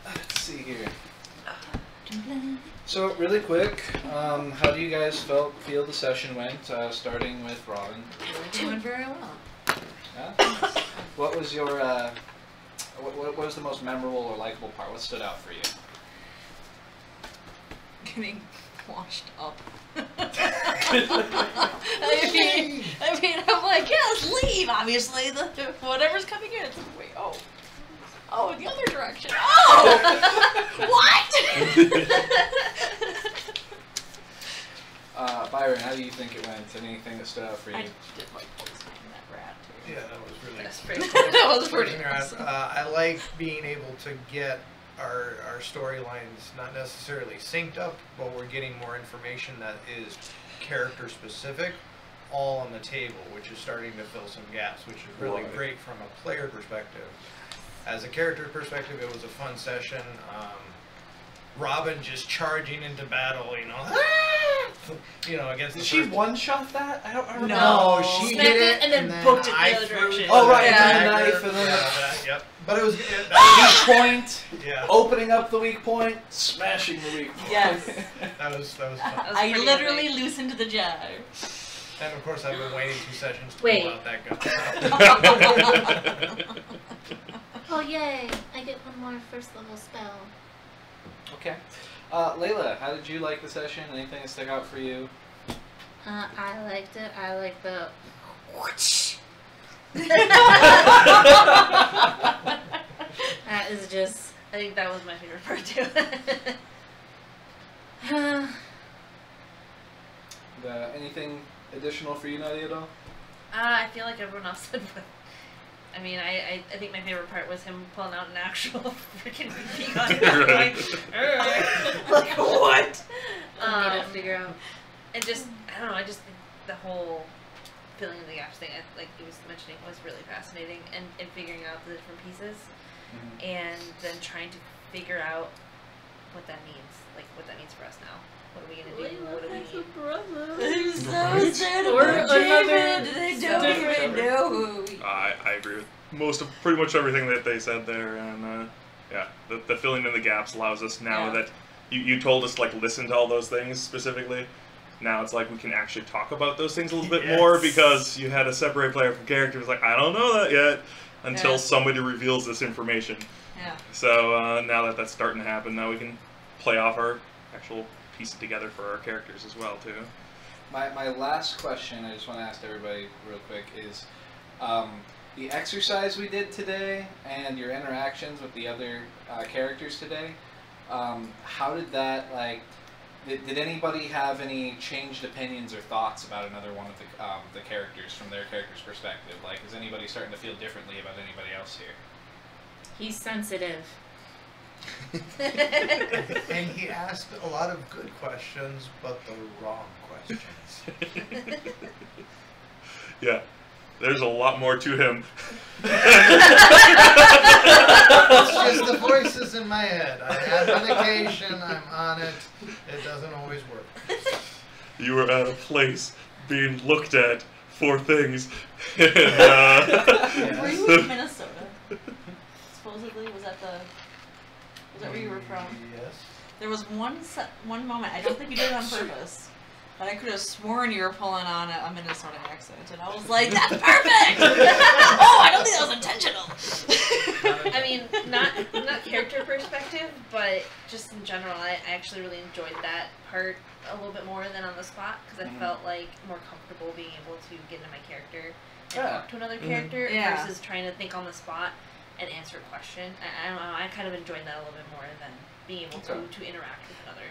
Let's see here. So, really quick, how do you guys feel the session went, starting with Robin? Doing very well. Yeah? What was your, what was the most memorable or likable part? What stood out for you? Getting washed up. I mean, I'm like, yeah, let's leave. Obviously, whatever's coming in. It's like, wait, oh, in the other direction. Oh, what? Byron, how do you think it went? Anything that stood out for you? I did like poisoning that rat too. Yeah, that was really. That's pretty. That was pretty Freaking rad. awesome. I like being able to get our storylines not necessarily synced up, but we're getting more information that is character specific, all on the table, which is starting to fill some gaps, which is really Right. great from a player perspective. As a character perspective, it was a fun session. Robin just charging into battle, you know. against the Did she first. one-shot that? I don't remember. No, she Smacked hit it and then booked it the I other threw direction. Oh, right, Yeah. and then the knife, and then Yep. But it was weak point, yeah. opening up the weak point, smashing the weak point. Yes. That was fun. That was I pretty literally epic. loosened the jar. And of course, I've been waiting 2 sessions to Wait. pull out that gun. Oh yay! I get one more first level spell. Okay. Layla, how did you like the session? Anything that stuck out for you? I liked it. I like the. That is just. I think that was my favorite part too. Anything additional for you, Nadia, at all? I feel like everyone else said what. I mean, I think my favorite part was him pulling out an actual freaking BB gun. Like, like what? I need to figure out. And just, I don't know, I just think the whole filling in the gaps thing, like he was mentioning, was really fascinating, and figuring out the different pieces, and then trying to figure out what that means, like what that means for us now. What are we gonna do? What do we need? I'm so sad Or about another David. They don't different- even know who we I agree with pretty much everything that they said there, and yeah, the filling in the gaps allows us now that you told us like listen to all those things specifically. Now it's like we can actually talk about those things a little bit more because you had to separate player from character. It's like I don't know that yet until somebody reveals this information. Yeah. So now that that's starting to happen, now we can play off our actual piece it together for our characters as well too. My last question I just want to ask everybody real quick is the exercise we did today and your interactions with the other characters today, how did that, like, did anybody have any changed opinions or thoughts about another one of the characters from their character's perspective? Like, is anybody starting to feel differently about anybody else here? He's sensitive. And he asked a lot of good questions, but the wrong questions. Yeah, there's a lot more to him. It's just the voices in my head. I have medication, I'm on it. It doesn't always work. You were at a place being looked at for things. And, Were you in Minnesota? Supposedly, was that where you were from? Yes. There was one moment, I don't think you did it on purpose, but I could have sworn you were pulling on a Minnesota accent, and I was like, that's perfect! Oh, I don't think that was intentional! I mean, not character perspective, but just in general, I actually really enjoyed that part a little bit more than on the spot, because I felt like more comfortable being able to get into my character and talk to another character versus trying to think on the spot and answer a question. I don't know, I kind of enjoyed that a little bit more than being able to interact with another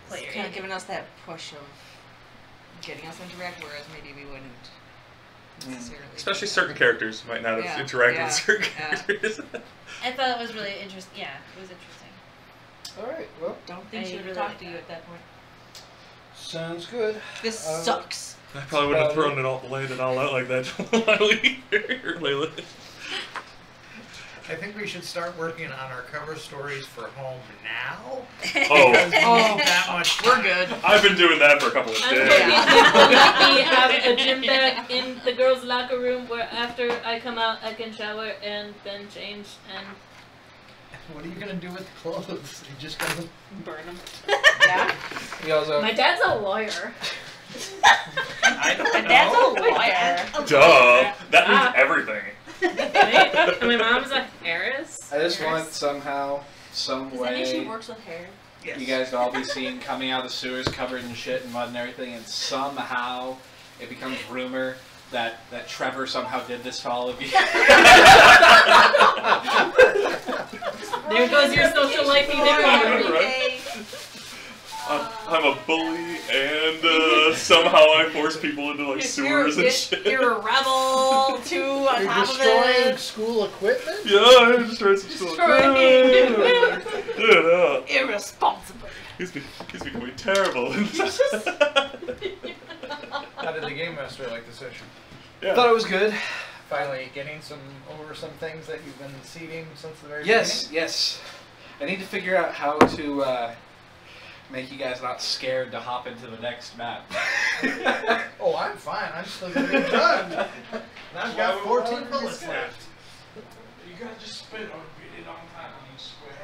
player. It's kind of giving us that push of getting us to interact, whereas maybe we wouldn't necessarily. especially certain characters might not have interacted with certain characters. I thought it was really interesting. Yeah, it was interesting. Alright, well. Don't think she would have talked to you at that point. Sounds good. This sucks. I probably wouldn't have laid it all out like that Layla. I think we should start working on our cover stories for home now. Oh, that much time. We're good. I've been doing that for a couple of I'm days. hoping they will let me have a gym bag in the girls' locker room where after I come out I can shower and then change and... What are you gonna do with clothes? You just gonna burn them. Yeah. He also... My dad's a lawyer. I don't My dad's a lawyer. Duh. That means everything. Right? And my mom's a heiress. I just want somehow, some Does that mean she way, works with hair? Yes. you guys to all be seen coming out of the sewers covered in shit and mud and everything, and somehow it becomes rumor that Trevor somehow did this to all of you. There goes your social life either. I'm a bully, and somehow I force people into like sewers and shit. You're a rebel too. On You're top of destroying it. school equipment? Yeah, I destroyed some stuff. Irresponsible. He's becoming terrible. How did the game master like the session? I thought it was good. Finally getting over some things that you've been seeding since the very Yes, beginning? yes. I need to figure out how to make you guys not scared to hop into the next map. Oh, I'm fine. I'm still gonna be done. And I've got 14 bullets left. You gotta just spit on a really long time on each square.